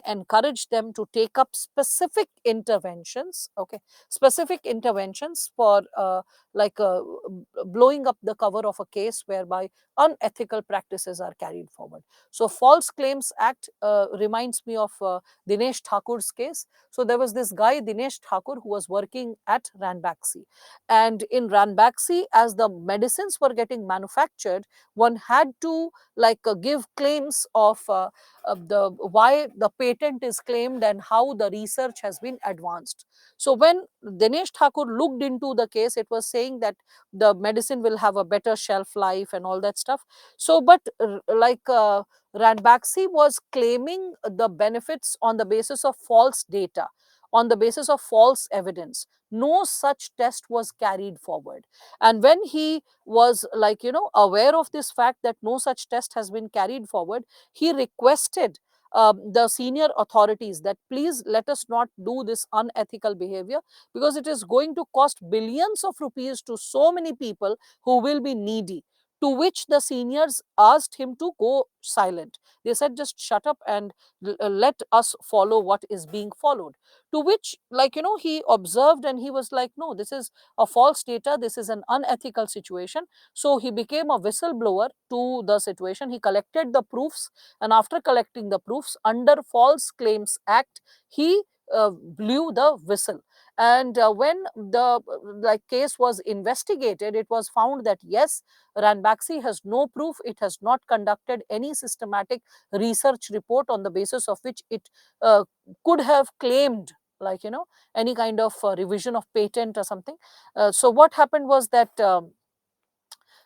[SPEAKER 1] encourage them to take up specific interventions. Okay, specific interventions for like uh, blowing up the cover of a case whereby unethical practices are carried forward. So False Claims Act reminds me of Dinesh Thakur's case. So there was this guy Dinesh Thakur who was working at Ranbaxy, and in Ranbaxy, as the medicines were getting manufactured, one had to give claims of the why the patent is claimed and how the research has been advanced. So when Dinesh Thakur looked into the case, it was saying that the medicine will have a better shelf life and all that stuff. So but Ranbaxy was claiming the benefits on the basis of false data, on the basis of false evidence. No such test was carried forward. And when he was aware of this fact that no such test has been carried forward, he requested the senior authorities that please let us not do this unethical behavior, because it is going to cost billions of rupees to so many people who will be needy. To which the seniors asked him to go silent. They said, just shut up and let us follow what is being followed. To which, he observed and he was like, no, this is a false data, this is an unethical situation. So he became a whistleblower to the situation. He collected the proofs, and after collecting the proofs under False Claims Act, he blew the whistle. And when the case was investigated, it was found that yes, Ranbaxy has no proof, it has not conducted any systematic research report on the basis of which it could have claimed any kind of revision of patent or something. So what happened was that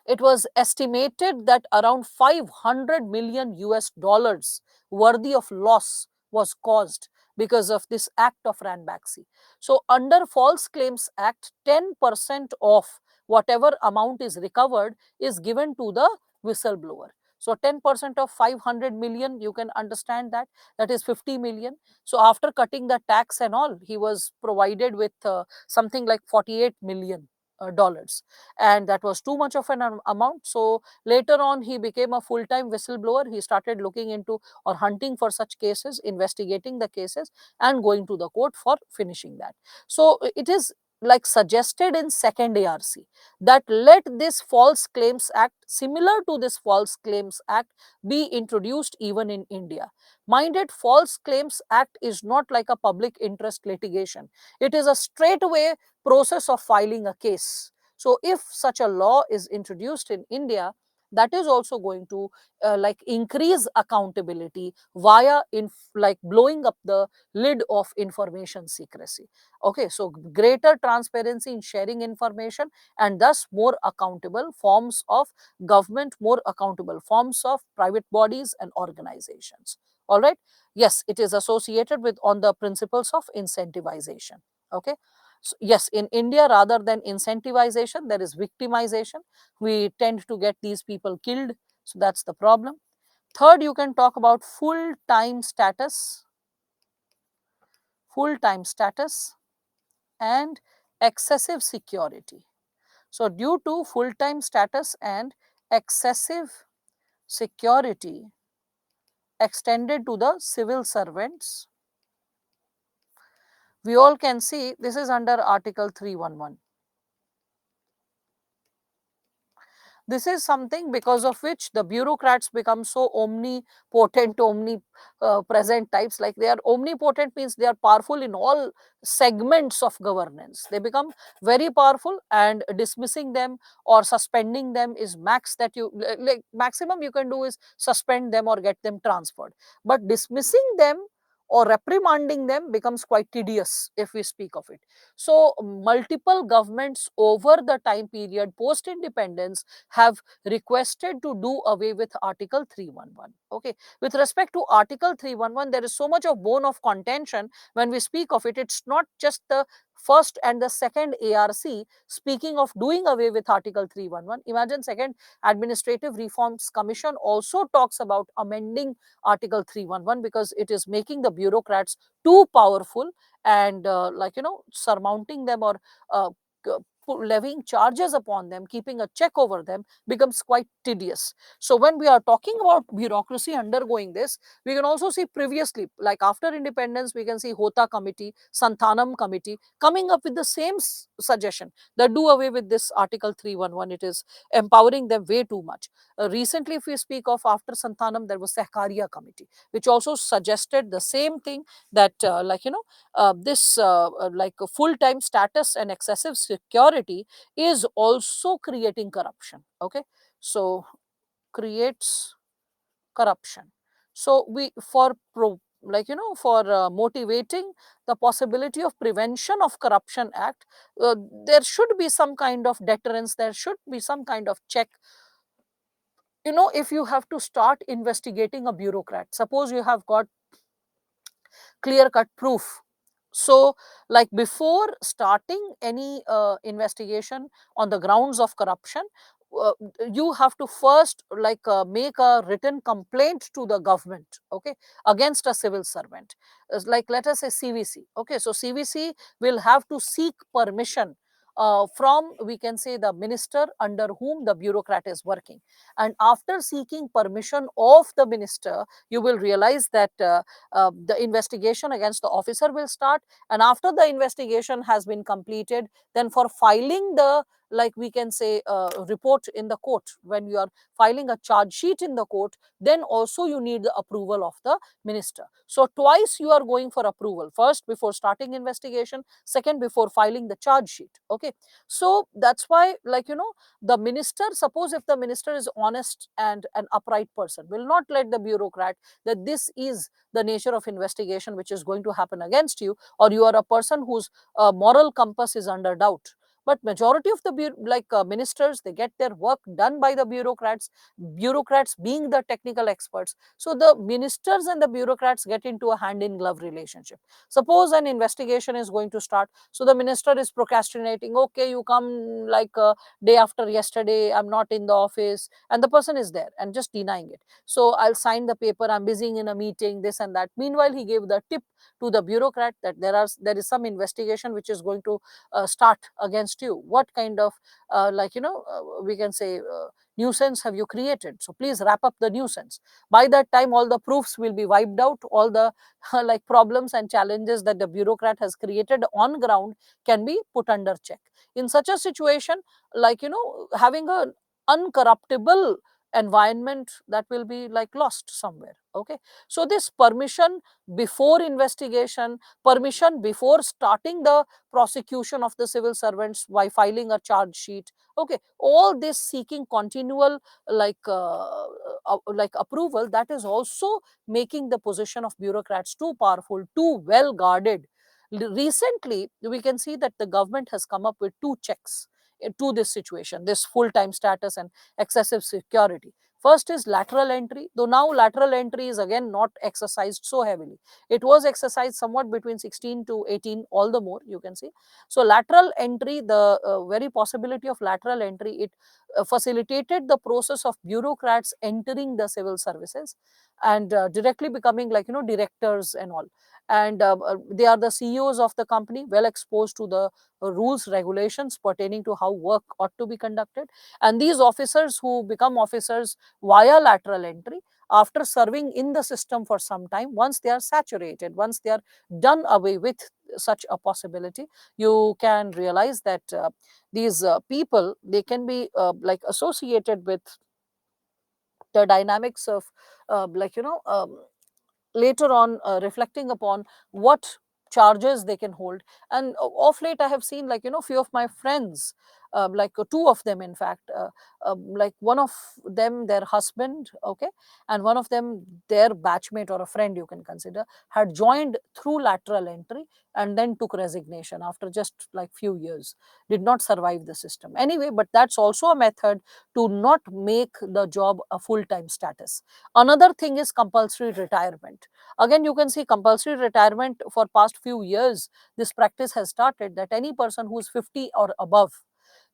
[SPEAKER 1] it was estimated that around 500 million US dollars worthy of loss was caused because of this act of Ranbaxy. So under False Claims Act, 10% of whatever amount is recovered is given to the whistleblower. So 10% of 500 million, you can understand that, that is 50 million. So after cutting the tax and all, he was provided with something like 48 million dollars, and that was too much of an amount. So later on he became a full-time whistleblower. He started looking into or hunting for such cases, investigating the cases, and going to the court for finishing that. So it is like suggested in second ARC that let this False Claims Act, similar to this False Claims Act, be introduced even in India. Mind it, False Claims Act is not like a public interest litigation. It is a straightaway process of filing a case. So if such a law is introduced in India, that is also going to like increase accountability via like blowing up the lid of information secrecy. Okay, so greater transparency in sharing information, and thus more accountable forms of government, more accountable forms of private bodies and organizations. All right. Yes, it is associated with on the principles of incentivization. Okay. So yes, in India, rather than incentivization, there is victimization. We tend to get these people killed. So that's the problem. Third, you can talk about full-time status, and excessive security. So due to full-time status and excessive security extended to the civil servants, we all can see this is under Article 311. This is something because of which the bureaucrats become so omnipotent, omnipresent types. Like they are omnipotent means they are powerful in all segments of governance. They become very powerful, and dismissing them or suspending them is max that you like maximum you can do is suspend them or get them transferred. But dismissing them or reprimanding them becomes quite tedious if we speak of it. So multiple governments over the time period post independence have requested to do away with Article 311. Okay, with respect to Article 311, there is so much of bone of contention when we speak of it. It's not just the first and the second ARC speaking of doing away with Article 311. Imagine second Administrative Reforms Commission also talks about amending Article 311 because it is making the bureaucrats too powerful, and like surmounting them or uh, levying charges upon them, keeping a check over them becomes quite tedious. So when we are talking about bureaucracy undergoing this, we can also see previously, like after independence, we can see Hota Committee, Santhanam Committee coming up with the same suggestion that do away with this Article 311. It is empowering them way too much. Recently, if we speak of after Santhanam, there was Sehkaria Committee, which also suggested the same thing, that this like full-time status and excessive security is also creating corruption. Okay, so creates corruption. So we for for motivating the possibility of Prevention of Corruption Act, there should be some kind of deterrence, there should be some kind of check. If you have to start investigating a bureaucrat, suppose you have got clear cut proof. So like before starting any investigation on the grounds of corruption, uh, you have to first make a written complaint to the government, okay, against a civil servant. Like let us say CVC. Okay, so CVC will have to seek permission from, we can say, the minister under whom the bureaucrat is working. And after seeking permission of the minister, you will realize that the investigation against the officer will start. And after the investigation has been completed, then for filing the, like we can say, report in the court, when you are filing a charge sheet in the court, then also you need the approval of the minister. So twice you are going for approval: first before starting investigation, second before filing the charge sheet. Okay, so that's why, the minister, suppose if the minister is honest and an upright person, will not let the bureaucrat that this is the nature of investigation which is going to happen against you, or you are a person whose moral compass is under doubt. but majority of the ministers, they get their work done by the bureaucrats being the technical experts. So the ministers and the bureaucrats get into a hand in glove relationship. Suppose an investigation is going to start, so the minister is procrastinating. Okay, you come like day after yesterday, I'm not in the office, and the person is there and just denying it. So I'll sign the paper, I'm busy in a meeting, this and that. Meanwhile, he gave the tip to the bureaucrat that there is some investigation which is going to start against you. What kind of we can say nuisance have you created? So please wrap up the nuisance. By that time, all the proofs will be wiped out. All the like problems and challenges that the bureaucrat has created on ground can be put under check. In such a situation, having a uncorruptible environment, that will be like lost somewhere. Okay, so this permission before investigation, permission before starting the prosecution of the civil servants by filing a charge sheet, okay, all this seeking continual approval, that is also making the position of bureaucrats too powerful, too well guarded. Recently, we can see that the government has come up with two checks to this situation, this full-time status and excessive security. First is lateral entry, though now lateral entry is again not exercised so heavily. It was exercised somewhat between 16 to 18, all the more, you can see. So lateral entry, the very possibility of lateral entry, it facilitated the process of bureaucrats entering the civil services and directly becoming directors and all. And they are the CEOs of the company, well exposed to the rules, regulations pertaining to how work ought to be conducted. And these officers who become officers via lateral entry, after serving in the system for some time, once they are saturated, once they are done away with such a possibility, you can realize that these people, they can be associated with the dynamics of later on reflecting upon what charges they can hold. And of late, I have seen few of my friends, two of them in fact, one of them, their husband, okay, and one of them, their batchmate or a friend, you can consider, had joined through lateral entry and then took resignation after just few years, did not survive the system anyway. But that's also a method to not make the job a full-time status. Another thing is compulsory retirement. Again, you can see compulsory retirement for past few years, this practice has started, that any person who is 50 or above,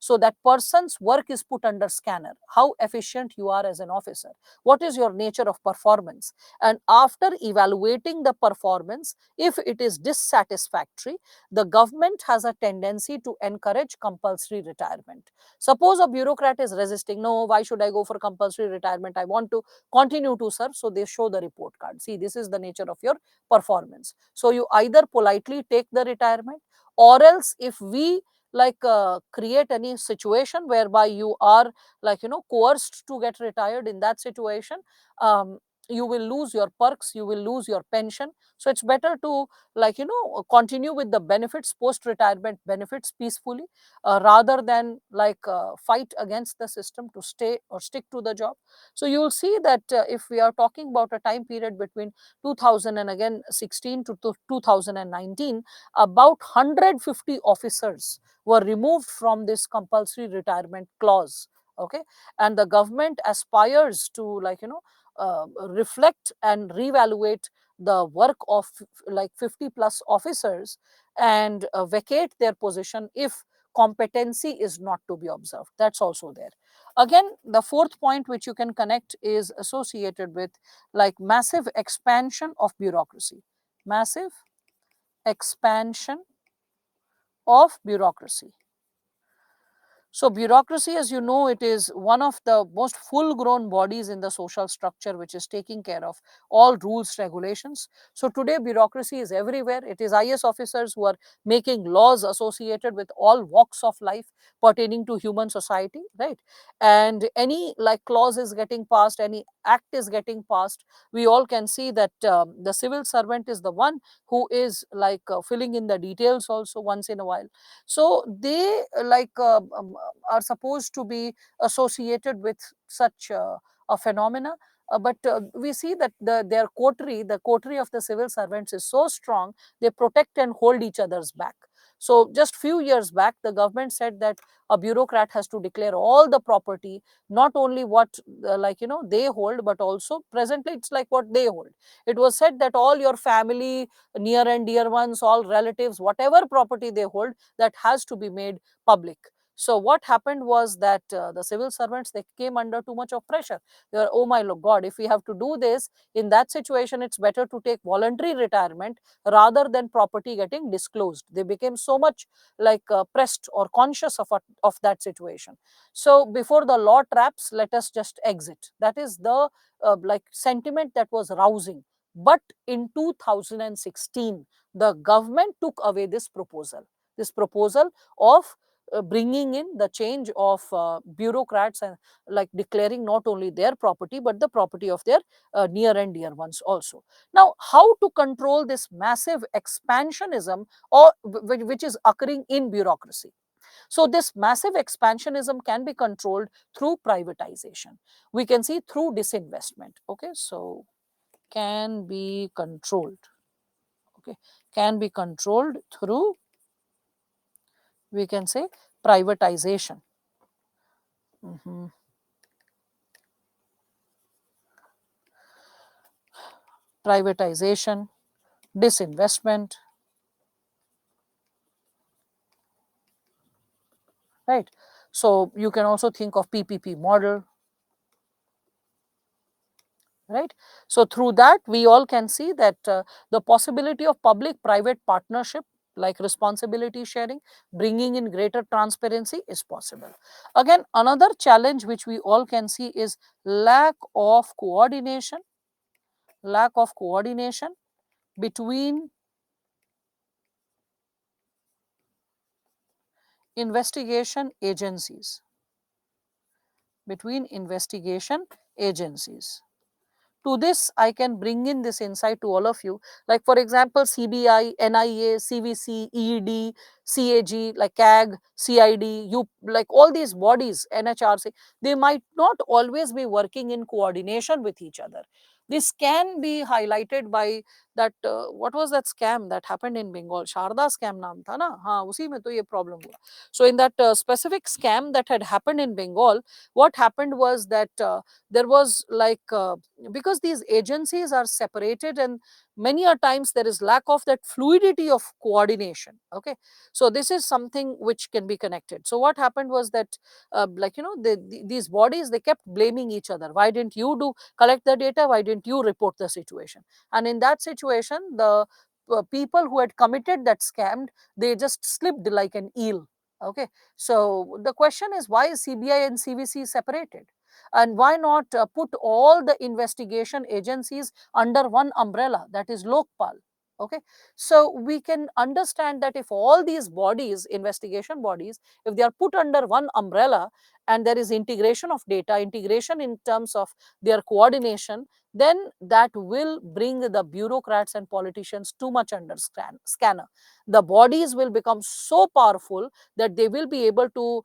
[SPEAKER 1] so that person's work is put under scanner, how efficient you are as an officer, what is your nature of performance, and after evaluating the performance, if it is dissatisfactory, the government has a tendency to encourage compulsory retirement. Suppose a bureaucrat is resisting, no, why should I go for compulsory retirement, I want to continue to serve. So they show the report card, see, this is the nature of your performance. So you either politely take the retirement, or else if we create any situation whereby you are coerced to get retired, in that situation, you will lose your perks, you will lose your pension. So it's better to continue with the benefits, post retirement benefits, peacefully, rather than fight against the system to stay or stick to the job. So you will see that if we are talking about a time period between 2000 and again 16 to 2019, about 150 officers were removed from this compulsory retirement clause. Okay, and the government aspires to reflect and reevaluate the work of 50 plus officers and vacate their position if competency is not to be observed. That's also there. Again, the fourth point which you can connect is associated with massive expansion of bureaucracy. Massive expansion of bureaucracy. So bureaucracy, as you know, it is one of the most full-grown bodies in the social structure, which is taking care of all rules, regulations. So today, bureaucracy is everywhere. It is IS officers who are making laws associated with all walks of life pertaining to human society, right? And any clause is getting passed, any act is getting passed. We all can see that the civil servant is the one who is filling in the details also once in a while. So they are supposed to be associated with such a phenomena. But we see that the coterie of the civil servants is so strong, they protect and hold each other's back. So just few years back, the government said that a bureaucrat has to declare all the property, not only what they hold, but also presently it's like what they hold. It was said that all your family, near and dear ones, all relatives, whatever property they hold, that has to be made public. So what happened was that the civil servants, they came under too much of pressure. They were, oh my God, if we have to do this, in that situation it's better to take voluntary retirement rather than property getting disclosed. They became so much pressed or conscious of that situation. So before the law traps, let us just exit. That is the sentiment that was rousing. But in 2016, the government took away this proposal of bringing in the change of bureaucrats, and like declaring not only their property but the property of their near and dear ones also. Now, how to control this massive expansionism, or which is occurring in bureaucracy? So this massive expansionism can be controlled through privatization. We can see through disinvestment. Okay, so can be controlled. Okay, can be controlled through, we can say, privatization. Privatization, disinvestment, right? So you can also think of PPP model, right? So through that, we all can see that the possibility of public private partnership, like responsibility sharing, bringing in greater transparency, is possible. Again, another challenge which we all can see is lack of coordination between investigation agencies, between investigation agencies. To this, I can bring in this insight to all of you. Like, for example, CBI, NIA, CVC, ED, CAG, like CAG, CID, like all these bodies, NHRC, they might not always be working in coordination with each other. This can be highlighted by that, what was that scam that happened in Bengal? Sharda scam naam tha na? हाँ, उसी में तो ये problem हुआ. So in that specific scam that had happened in Bengal, what happened was that there was because these agencies are separated, and many a times there is lack of that fluidity of coordination. Okay, so this is something which can be connected. So what happened was that these bodies, they kept blaming each other. Why didn't you collect the data? Why didn't you report the situation? And in that situation, the people who had committed that scam, they just slipped like an eel. Okay, so the question is, why is CBI and CVC separated? And why not put all the investigation agencies under one umbrella, that is Lokpal? Okay, so we can understand that if all these bodies, investigation bodies, if they are put under one umbrella, and there is integration of data, integration in terms of their coordination, then that will bring the bureaucrats and politicians too much under scanner. The bodies will become so powerful that they will be able to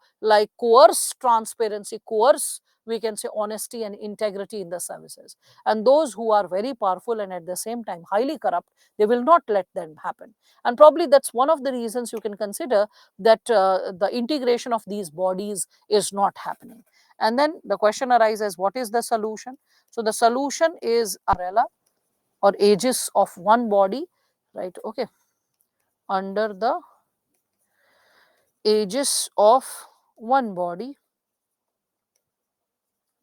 [SPEAKER 1] coerce transparency, coerce, we can say, honesty and integrity in the services. And those who are very powerful and at the same time highly corrupt, they will not let them happen. And probably that's one of the reasons you can consider that the integration of these bodies is not happening. And then the question arises, what is the solution? So the solution is umbrella or aegis of one body, right? Okay, under the aegis of one body,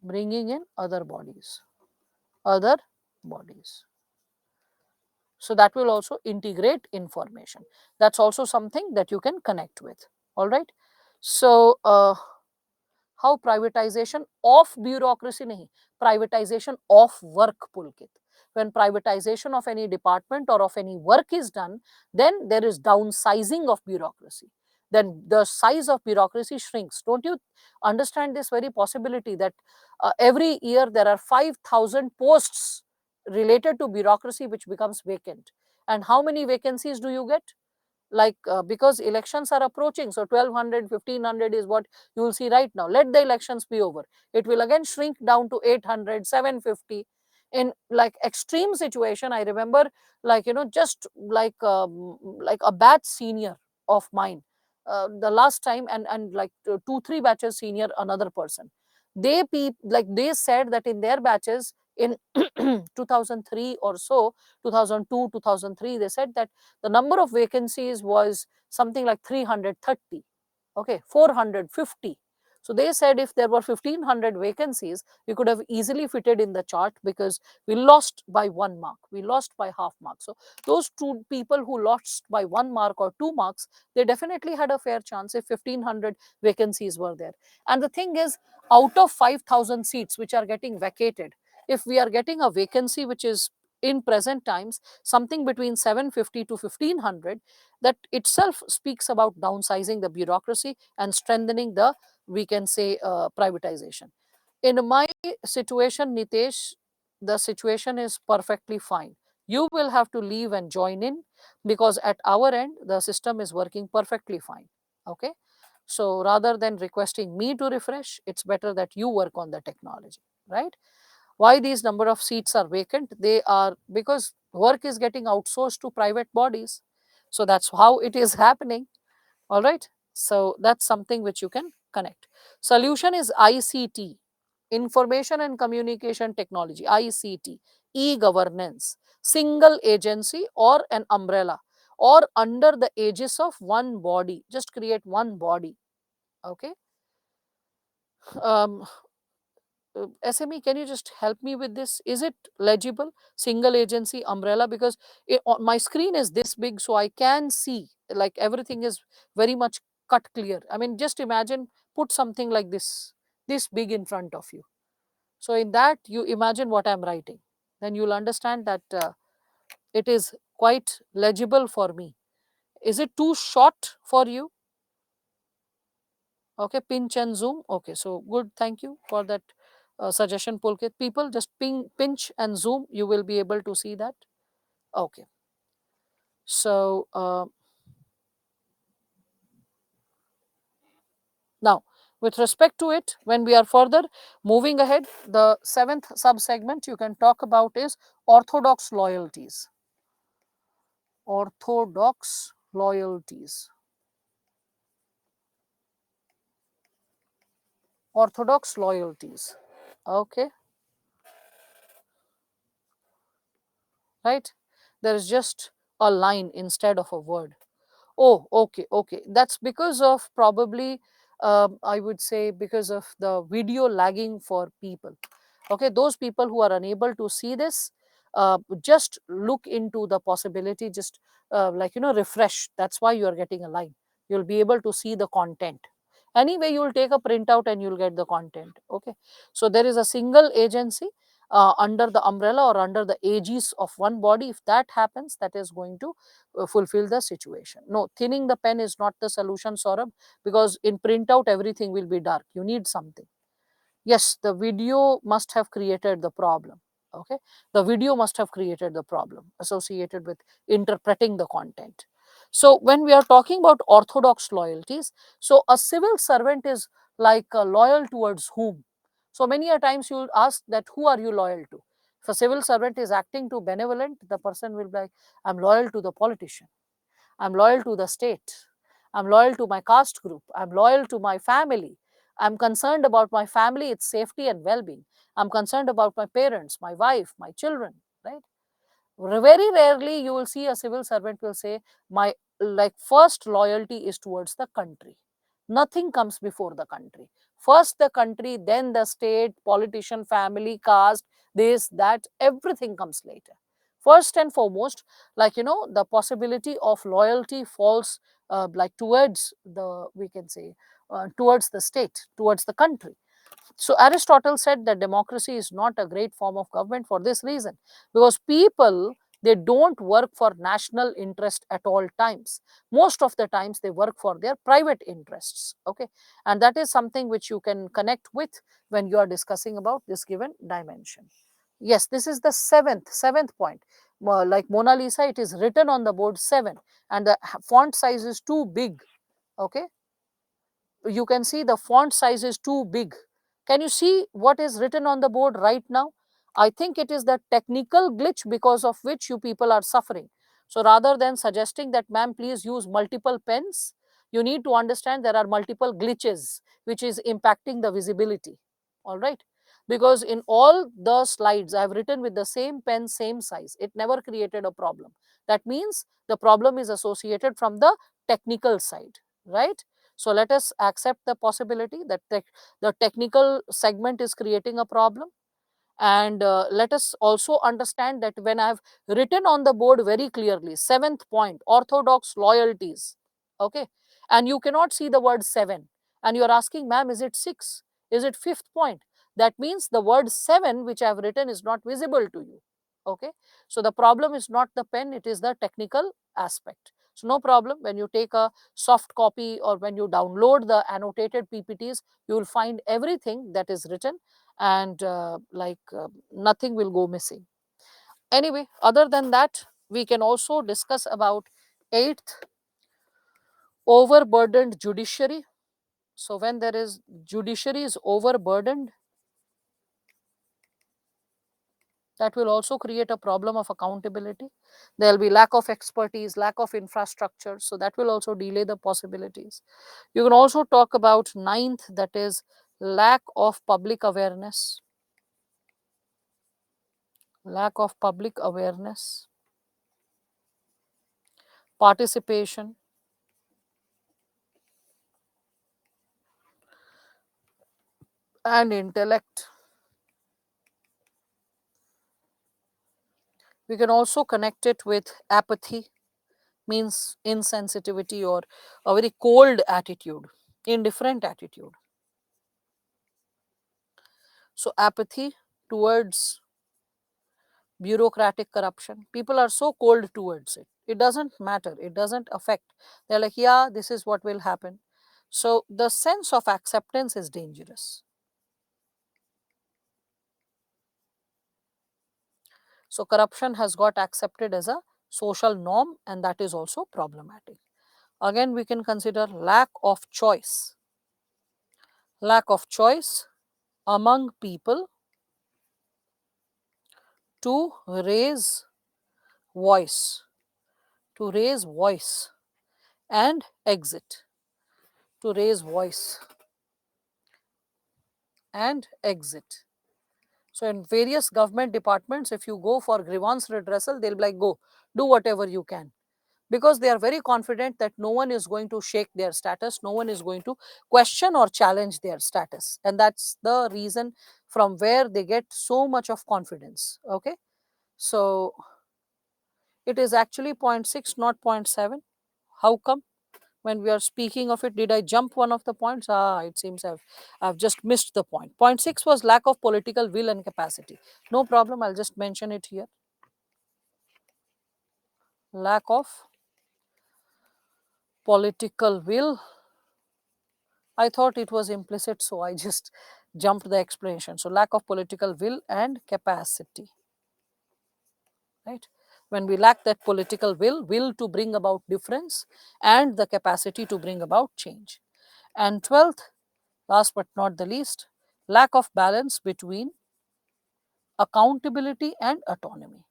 [SPEAKER 1] bringing in other bodies. So that will also integrate information. That's also something that you can connect with. All right. So how privatization of bureaucracy, nahi, privatization of work, Pulkit. When privatization of any department or of any work is done, then there is downsizing of bureaucracy. Then the size of bureaucracy shrinks. Don't you understand this very possibility that every year there are 5,000 posts related to bureaucracy which becomes vacant? And how many vacancies do you get? Because elections are approaching, so 1200, 1500 is what you will see right now. Let the elections be over, it will again shrink down to 800, 750. In extreme situation, I remember just like a batch senior of mine, the last time, and like 2 3 batches senior another person, like they said that in their batches in 2003 or so, 2002 2003, they said that the number of vacancies was something like 330, okay, 450. So they said if there were 1500 vacancies, we could have easily fitted in the chart, because we lost by 1 mark, we lost by half mark. So those two people who lost by 1 mark or 2 marks, they definitely had a fair chance if 1500 vacancies were there. And the thing is, out of 5000 seats which are getting vacated, if we are getting a vacancy which is in present times something between 750 to 1500, that itself speaks about downsizing the bureaucracy and strengthening the, we can say, privatization. In my situation, Nitesh, the situation is perfectly fine. You will have to leave and join in, because at our end the system is working perfectly fine. Okay, so rather than requesting me to refresh, it's better that you work on the technology, right? Why these number of seats are vacant? They are because work is getting outsourced to private bodies. So that's how it is happening. All right. So that's something which you can connect. Solution is ICT, Information and Communication Technology, ICT, e-governance, single agency or an umbrella, or under the aegis of one body. Just create one body. Okay. Um, SME, can you just help me with this? Is it legible? Single agency umbrella, because on my screen is this big, so I can see like everything is very much cut clear. I mean, just imagine, put something like this big in front of you. So in that, you imagine what I'm writing. Then you'll understand that it is quite legible for me. Is it too short for you? Okay, pinch and zoom. Okay, so good. Thank you for that suggestion, Pulkit. People just pinch and zoom. You will be able to see that. Okay. So now, with respect to it, when we are further moving ahead, the seventh subsegment you can talk about is orthodox loyalties. Orthodox loyalties. Orthodox loyalties. Okay, right? There is just a line instead of a word. Oh, okay, okay. That's because of probably, I would say, because of the video lagging for people. Okay, those people who are unable to see this, just look into the possibility, just like, refresh. That's why you are getting a line. You'll be able to see the content. Anyway, you'll take a printout and you'll get the content. Okay, so there is a single agency under the umbrella or under the aegis of one body. If that happens, that is going to fulfill the situation. No, thinning the pen is not the solution, Saurabh, because in printout everything will be dark. You need something. Yes, the video must have created the problem. Okay, the video must have created the problem associated with interpreting the content. So when we are talking about orthodox loyalties, so a civil servant is like loyal towards whom? So many a times you will ask that who are you loyal to? If a civil servant is acting too benevolent, the person will be like, I'm loyal to the politician, I'm loyal to the state, I'm loyal to my caste group, I'm loyal to my family, I'm concerned about my family, its safety and well-being, I'm concerned about my parents, my wife, my children, right? Very rarely you will see a civil servant will say, my like first loyalty is towards the country. Nothing comes before the country. First the country, then the state, politician, family, caste, this, that, everything comes later. First and foremost, like, the possibility of loyalty falls like towards the, we can say, towards the state, towards the country. So Aristotle said that democracy is not a great form of government for this reason, because people, they don't work for national interest at all times. Most of the times they work for their private interests. Okay, and that is something which you can connect with when you are discussing about this given dimension. Yes, this is the seventh point. Like Mona Lisa, it is written on the board 7, and the font size is too big. Okay, you can see the font size is too big. Can you see what is written on the board right now? I think it is the technical glitch because of which you people are suffering. So rather than suggesting that, ma'am, please use multiple pens, you need to understand there are multiple glitches which is impacting the visibility. All right. Because in all the slides I have written with the same pen, same size. It never created a problem. That means the problem is associated from the technical side, right? So let us accept the possibility that the technical segment is creating a problem. And let us also understand that when I have written on the board very clearly, seventh point, orthodox loyalties, okay, and you cannot see the word seven, and you are asking, ma'am, is it six? Is it fifth point? That means the word seven, which I have written, is not visible to you. Okay, so the problem is not the pen, it is the technical aspect. So no problem, when you take a soft copy or when you download the annotated PPTs, you will find everything that is written, and nothing will go missing. Anyway, other than that, we can also discuss about eighth, overburdened judiciary. So when there is judiciary is overburdened, that will also create a problem of accountability. There will be lack of expertise, lack of infrastructure, so that will also delay the possibilities. You can also talk about ninth, that is lack of public awareness. Lack of public awareness, participation, and intellect. We can also connect it with apathy, means insensitivity or a very cold attitude, indifferent attitude. So, apathy towards bureaucratic corruption. People are so cold towards it. It doesn't matter, it doesn't affect. They're like, yeah, this is what will happen. So, the sense of acceptance is dangerous. So, corruption has got accepted as a social norm, and that is also problematic. Again, we can consider lack of choice. Lack of choice among people to raise voice, to raise voice and exit, to raise voice and exit. So, in various government departments, if you go for grievance redressal, they'll be like, go, do whatever you can, because they are very confident that no one is going to shake their status, no one is going to question or challenge their status. And that's the reason from where they get so much of confidence. Okay. So, it is actually zero point 0.6, not zero point 0.7. How come? When we are speaking of it, did I jump one of the points? It seems I've just missed the point. Point 6 was lack of political will and capacity. No problem, I'll just mention it here. Lack of political will. I thought it was implicit, so I just jumped the explanation. So, lack of political will and capacity. Right? When we lack that political will to bring about difference and the capacity to bring about change. And 12th, last but not the least, lack of balance between accountability and autonomy.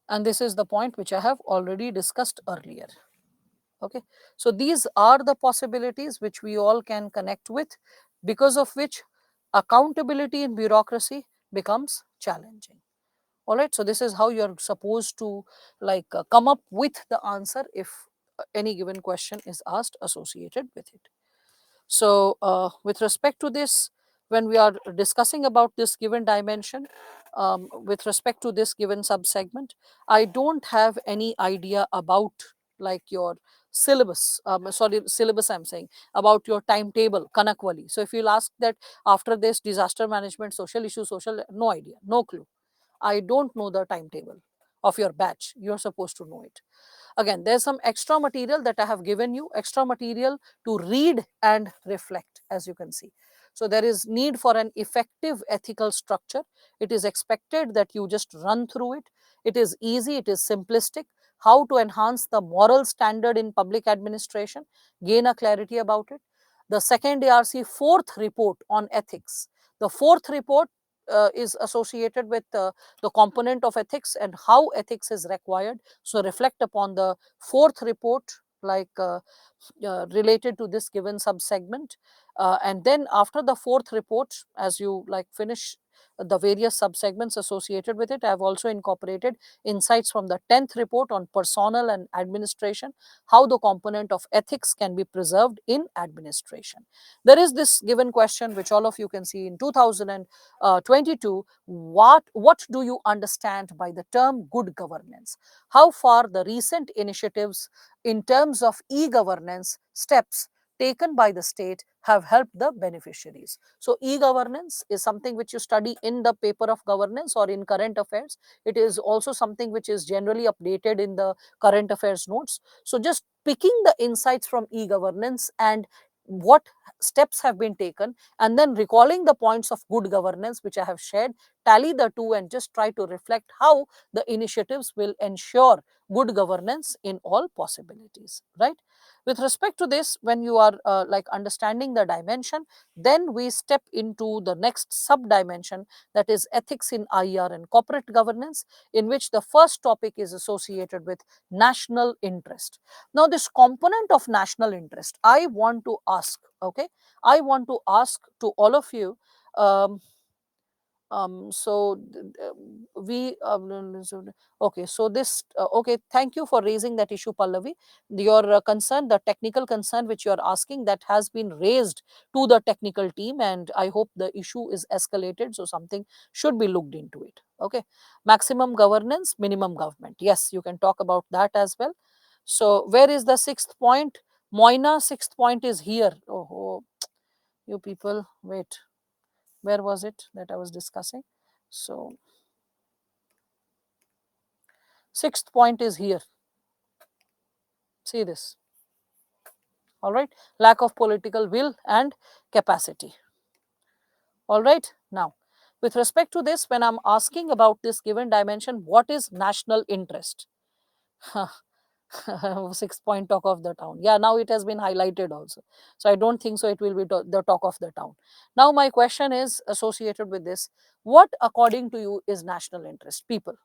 [SPEAKER 1] And this is the point which I have already discussed earlier. Okay, so these are the possibilities which we all can connect with, because of which accountability in bureaucracy becomes challenging. All right, so this is how you're supposed to come up with the answer if any given question is asked associated with it. So, with respect to this, when we are discussing about this given dimension, with respect to this given subsegment, I don't have any idea about your syllabus. Sorry, syllabus I'm saying, about your timetable, Kanakwali. So, if you'll ask that after this disaster management, social issues, social, no idea, no clue. I don't know the timetable of your batch. You're supposed to know it. Again, there's some extra material that I have given you, extra material to read and reflect, as you can see. So there is need for an effective ethical structure. It is expected that you just run through it. It is easy, it is simplistic, how to enhance the moral standard in public administration, gain a clarity about it. The second ARC fourth report on ethics. The fourth report is associated with the component of ethics and how ethics is required. So reflect upon the fourth report, like related to this given subsegment. And then after the fourth report, as you like finish the various subsegments associated with it, I have also incorporated insights from the 10th report on personnel and administration, how the component of ethics can be preserved in administration. There is this given question which all of you can see in 2022: what do you understand by the term good governance? How far the recent initiatives in terms of e-governance steps taken by the state have helped the beneficiaries. So e-governance is something which you study in the paper of governance or in current affairs. It is also something which is generally updated in the current affairs notes. So just picking the insights from e-governance and what steps have been taken, and then recalling the points of good governance which I have shared, tally the two and just try to reflect how the initiatives will ensure good governance in all possibilities, right? With respect to this, when you are like understanding the dimension, then we step into the next sub dimension, that is ethics in IR and corporate governance, in which the first topic is associated with national interest. Now this component of national interest, I want to ask, okay, I want to ask to all of you. um, so we okay, so this okay, thank you for raising that issue, Pallavi. Your concern, the technical concern which you are asking, that has been raised to the technical team, and I hope the issue is escalated, so something should be looked into it. Okay, maximum governance, minimum government, yes, you can talk about that as well. So where is the sixth point? Moina, sixth point is here. Oh, you people, wait, where was it that I was discussing? So sixth point is here. See this. All right. Lack of political will and capacity. All right. Now, with respect to this, when I'm asking about this given dimension, what is national interest? Sixth point, talk of the town. Yeah, now it has been highlighted also. So I don't think so it will be the talk of the town. Now my question is associated with this. What according to you is national interest? People,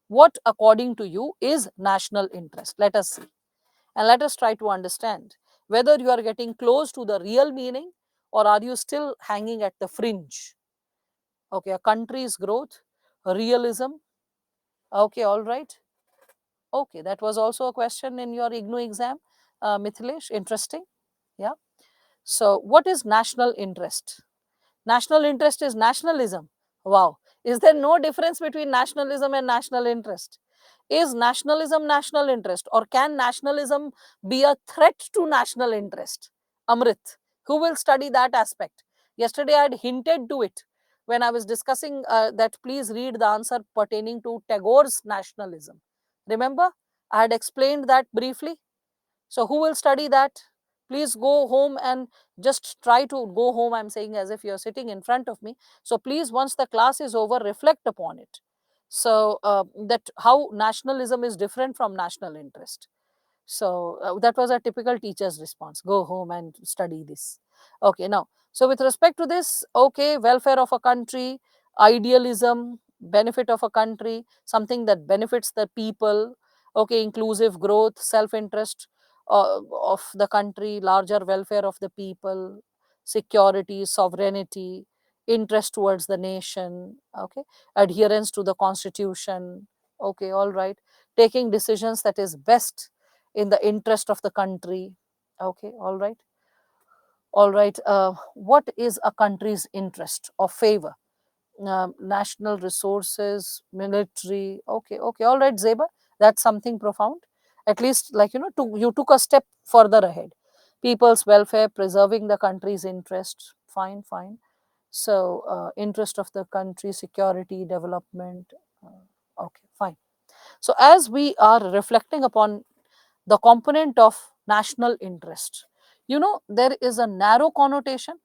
[SPEAKER 1] what according to you is national interest? Let us see. And let us try to understand whether you are getting close to the real meaning or are you still hanging at the fringe. Okay, a country's growth, realism. Okay, all right. Okay, that was also a question in your IGNOU exam, Mithilesh. Interesting. Yeah. So, what is national interest? National interest is nationalism. Wow. Is there no difference between nationalism and national interest? Is nationalism national interest, or can nationalism be a threat to national interest? Amrit, who will study that aspect? Yesterday I had hinted to it when I was discussing that please read the answer pertaining to Tagore's nationalism. Remember, I had explained that briefly. So who will study that? Please go home and just try to go home. I'm saying as if you're sitting in front of me. So please, once the class is over, reflect upon it. So that how nationalism is different from national interest. So that was a typical teacher's response. Go home and study this. Okay, now, so with respect to this, okay, welfare of a country, idealism, benefit of a country, something that benefits the people, okay, inclusive growth, self-interest of the country, larger welfare of the people, security, sovereignty, interest towards the nation, okay, adherence to the constitution, okay, all right, taking decisions that is best in the interest of the country. Okay, all right, all right. What is a country's interest or favor? National resources, military. Okay, okay, all right, Zeba, that's something profound. At least, like, you took a step further ahead. People's welfare, preserving the country's interest. Fine, fine. So interest of the country, security, development. Okay, fine. So as we are reflecting upon the component of national interest, there is a narrow connotation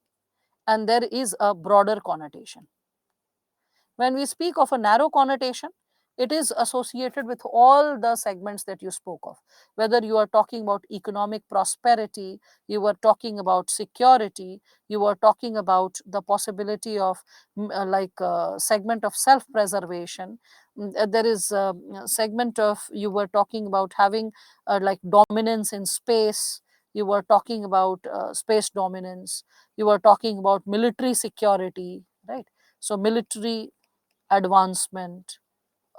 [SPEAKER 1] and there is a broader connotation. When we speak of a narrow connotation, it is associated with all the segments that you spoke of. Whether you are talking about economic prosperity, you were talking about security, you were talking about the possibility of segment of self preservation. There is a segment of, you were talking about having like dominance in space, you were talking about space dominance, you were talking about military security, right? So military advancement,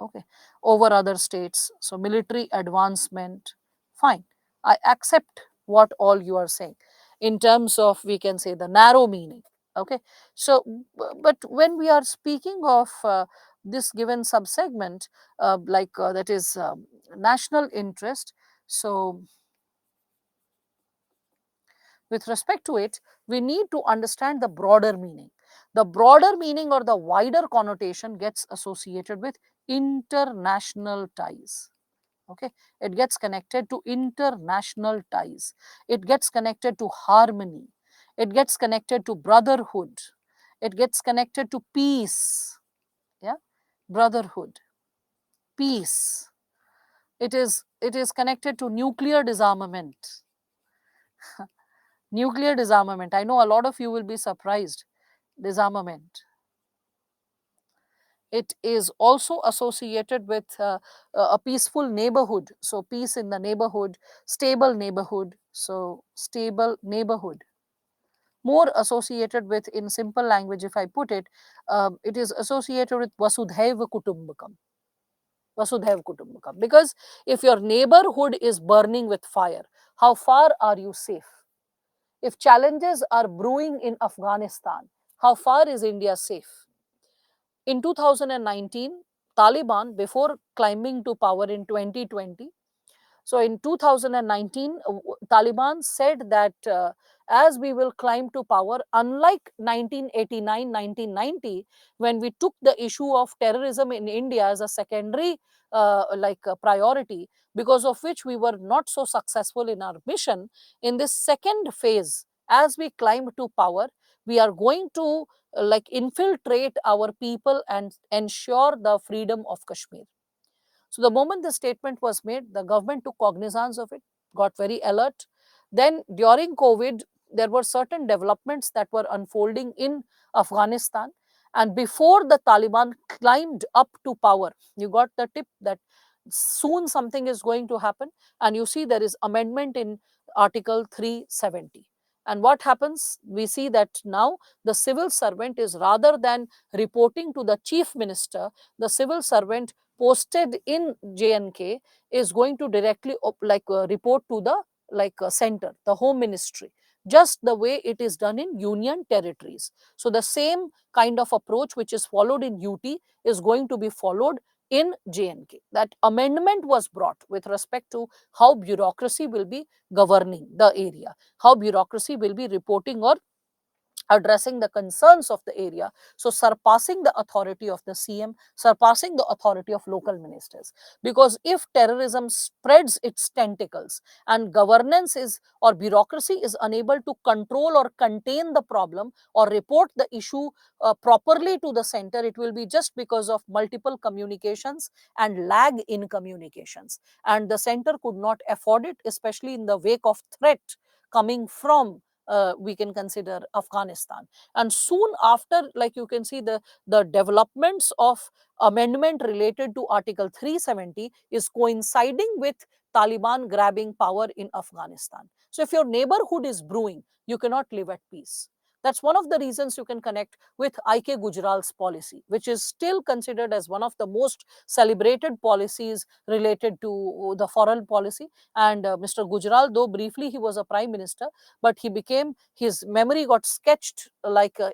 [SPEAKER 1] okay, over other states, so military advancement, fine, I accept what all you are saying in terms of, we can say, the narrow meaning, okay. So but when we are speaking of this given subsegment, that is national interest, so with respect to it, we need to understand the broader meaning. The broader meaning or the wider connotation gets associated with international ties. Okay, it gets connected to international ties. It gets connected to harmony. It gets connected to brotherhood. It gets connected to peace. Yeah, brotherhood, peace. It is connected to nuclear disarmament. Nuclear disarmament. I know a lot of you will be surprised. Disarmament. It is also associated with a peaceful neighborhood. So, peace in the neighborhood, stable neighborhood. So, stable neighborhood. More associated with, in simple language, if I put it, it is associated with Vasudhaiva Kutumbakam. Vasudhaiva Kutumbakam. Because if your neighborhood is burning with fire, how far are you safe? If challenges are brewing in Afghanistan, how far is India safe? In 2019, Taliban, before climbing to power in 2020, so in 2019, Taliban said that as we will climb to power, unlike 1989, 1990, when we took the issue of terrorism in India as a secondary priority, because of which we were not so successful in our mission, in this second phase, as we climb to power, we are going to infiltrate our people and ensure the freedom of Kashmir. So the moment the statement was made, the government took cognizance of it, got very alert. Then during COVID, there were certain developments that were unfolding in Afghanistan. And before the Taliban climbed up to power, you got the tip that soon something is going to happen. And you see there is amendment in Article 370. And what happens? We see that now the civil servant is, rather than reporting to the chief minister, the civil servant posted in JNK is going to directly report to the center, the home ministry, just the way it is done in union territories. So the same kind of approach which is followed in UT is going to be followed in JNK. That amendment was brought with respect to how bureaucracy will be governing the area, how bureaucracy will be reporting or addressing the concerns of the area. So surpassing the authority of the CM, surpassing the authority of local ministers. Because if terrorism spreads its tentacles and governance is, or bureaucracy is unable to control or contain the problem or report the issue properly to the center, it will be just because of multiple communications and lag in communications. And the center could not afford it, especially in the wake of threat coming from we can consider Afghanistan. And soon after, like you can see, the developments of amendment related to Article 370 is coinciding with Taliban grabbing power in Afghanistan. So if your neighborhood is brewing, you cannot live at peace. That's one of the reasons you can connect with IK Gujral's policy, which is still considered as one of the most celebrated policies related to the foreign policy. And Mr. Gujral, though briefly he was a prime minister, but he became, his memory got sketched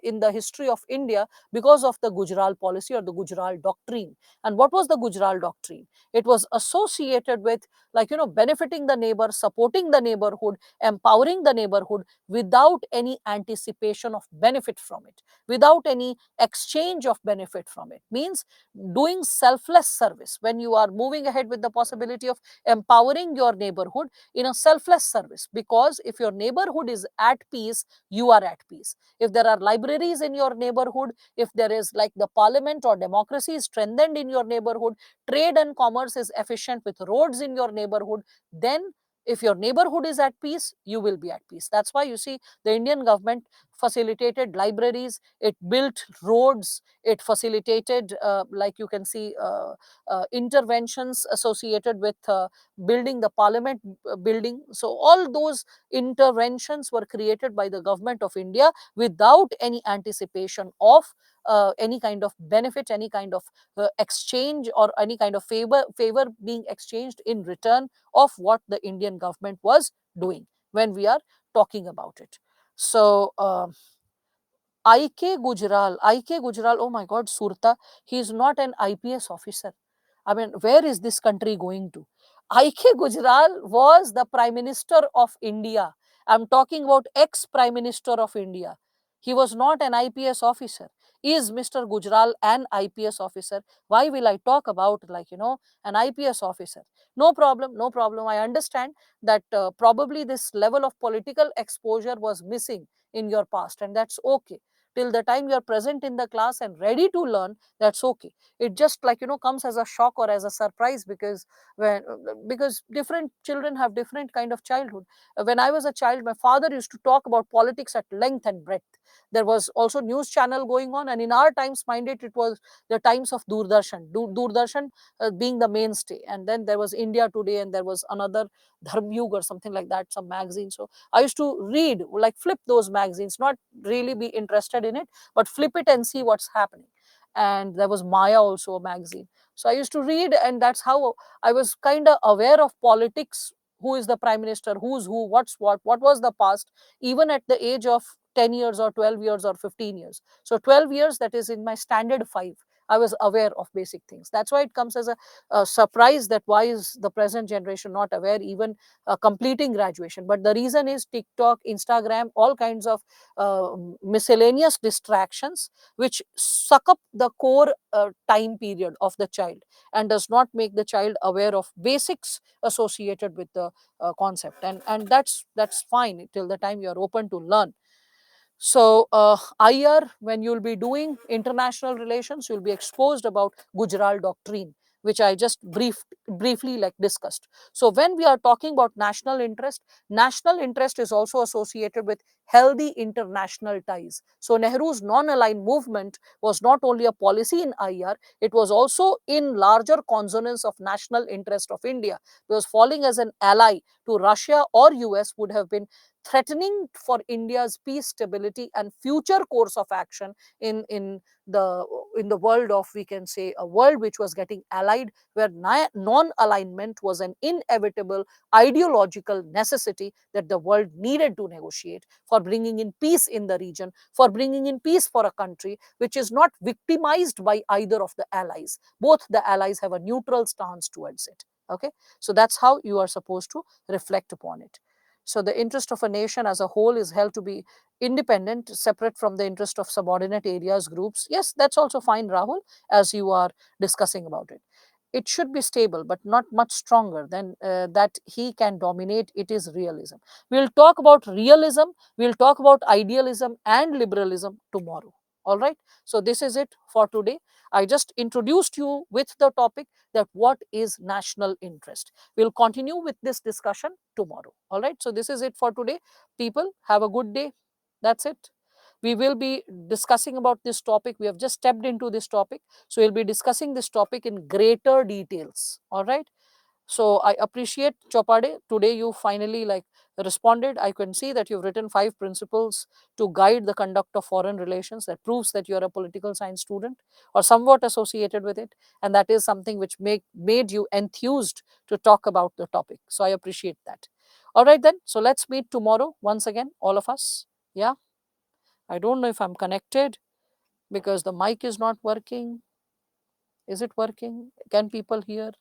[SPEAKER 1] in the history of India because of the Gujral policy or the Gujral doctrine. And what was the Gujral doctrine? It was associated with benefiting the neighbor, supporting the neighborhood, empowering the neighborhood without any anticipation anticipation of benefit from it, without any exchange of benefit from it. Means doing selfless service when you are moving ahead with the possibility of empowering your neighborhood in a selfless service. Because if your neighborhood is at peace, you are at peace. If there are libraries in your neighborhood, if there is like the parliament or democracy is strengthened in your neighborhood, trade and commerce is efficient with roads in your neighborhood, then if your neighborhood is at peace, you will be at peace. That's why you see the Indian government facilitated libraries, it built roads, it facilitated like you can see interventions associated with building the parliament building. So all those interventions were created by the government of India without any anticipation of any kind of benefit, any kind of exchange, or any kind of favor being exchanged in return of what the Indian government was doing when we are talking about it. So IK Gujral, oh my God, Surta, he is not an IPS officer. I mean, where is this country going to? IK Gujral was the Prime Minister of India. I'm talking about ex-Prime Minister of India. He was not an IPS officer. Is Mr. Gujral an IPS officer? Why will I talk about, like, an IPS officer? No problem, no problem. I understand that probably this level of political exposure was missing in your past, and that's okay. Till the time you are present in the class and ready to learn, that's okay. It just, like, comes as a shock or as a surprise, because because different children have different kind of childhood. When I was a child, my father used to talk about politics at length and breadth. There was also news channel going on, and in our times, mind it was the times of Doordarshan being the mainstay, and then there was India Today, and there was another Dharmyug or something like that, some magazine. So I used to read, like, flip those magazines, not really be interested in it, but flip it and see what's happening. And there was Maya also, a magazine. So I used to read, and that's how I was kind of aware of politics. Who is the prime minister, who's who, what's what was the past, even at the age of 10 years or 12 years or 15 years. So 12 years, that is in my standard 5, I was aware of basic things. That's why it comes as a surprise that why is the present generation not aware, even completing graduation. But the reason is TikTok, Instagram, all kinds of miscellaneous distractions which suck up the core time period of the child, and does not make the child aware of basics associated with the concept. And that's fine till the time you are open to learn. So IR, when you'll be doing international relations, you'll be exposed about Gujarat doctrine, which I just briefly like discussed. So when we are talking about national interest is also associated with healthy international ties. So Nehru's non-aligned movement was not only a policy in IR, it was also in larger consonance of national interest of India, because falling as an ally to Russia or US would have been threatening for India's peace, stability, and future course of action in the in the world of, we can say, a world which was getting allied, where non-alignment was an inevitable ideological necessity that the world needed to negotiate for bringing in peace in the region, for bringing in peace for a country which is not victimized by either of the allies. Both the allies have a neutral stance towards it. Okay, so that's how you are supposed to reflect upon it. So the interest of a nation as a whole is held to be independent, separate from the interest of subordinate areas, groups. Yes, that's also fine, Rahul, as you are discussing about it. It should be stable, but not much stronger than that he can dominate. It is realism. We'll talk about realism, we'll talk about idealism and liberalism tomorrow. All right. So this is it for today. I just introduced you with the topic that what is national interest. We'll continue with this discussion tomorrow. All right. So this is it for today. People, have a good day. That's it. We will be discussing about this topic. We have just stepped into this topic. So we'll be discussing this topic in greater details. All right. So I appreciate, Chopade, today you finally like responded. I can see that you've written 5 principles to guide the conduct of foreign relations. That proves that you're a political science student or somewhat associated with it. And that is something which made you enthused to talk about the topic. So I appreciate that. All right then. So let's meet tomorrow once again, all of us. Yeah. I don't know if I'm connected because the mic is not working. Is it working? Can people hear?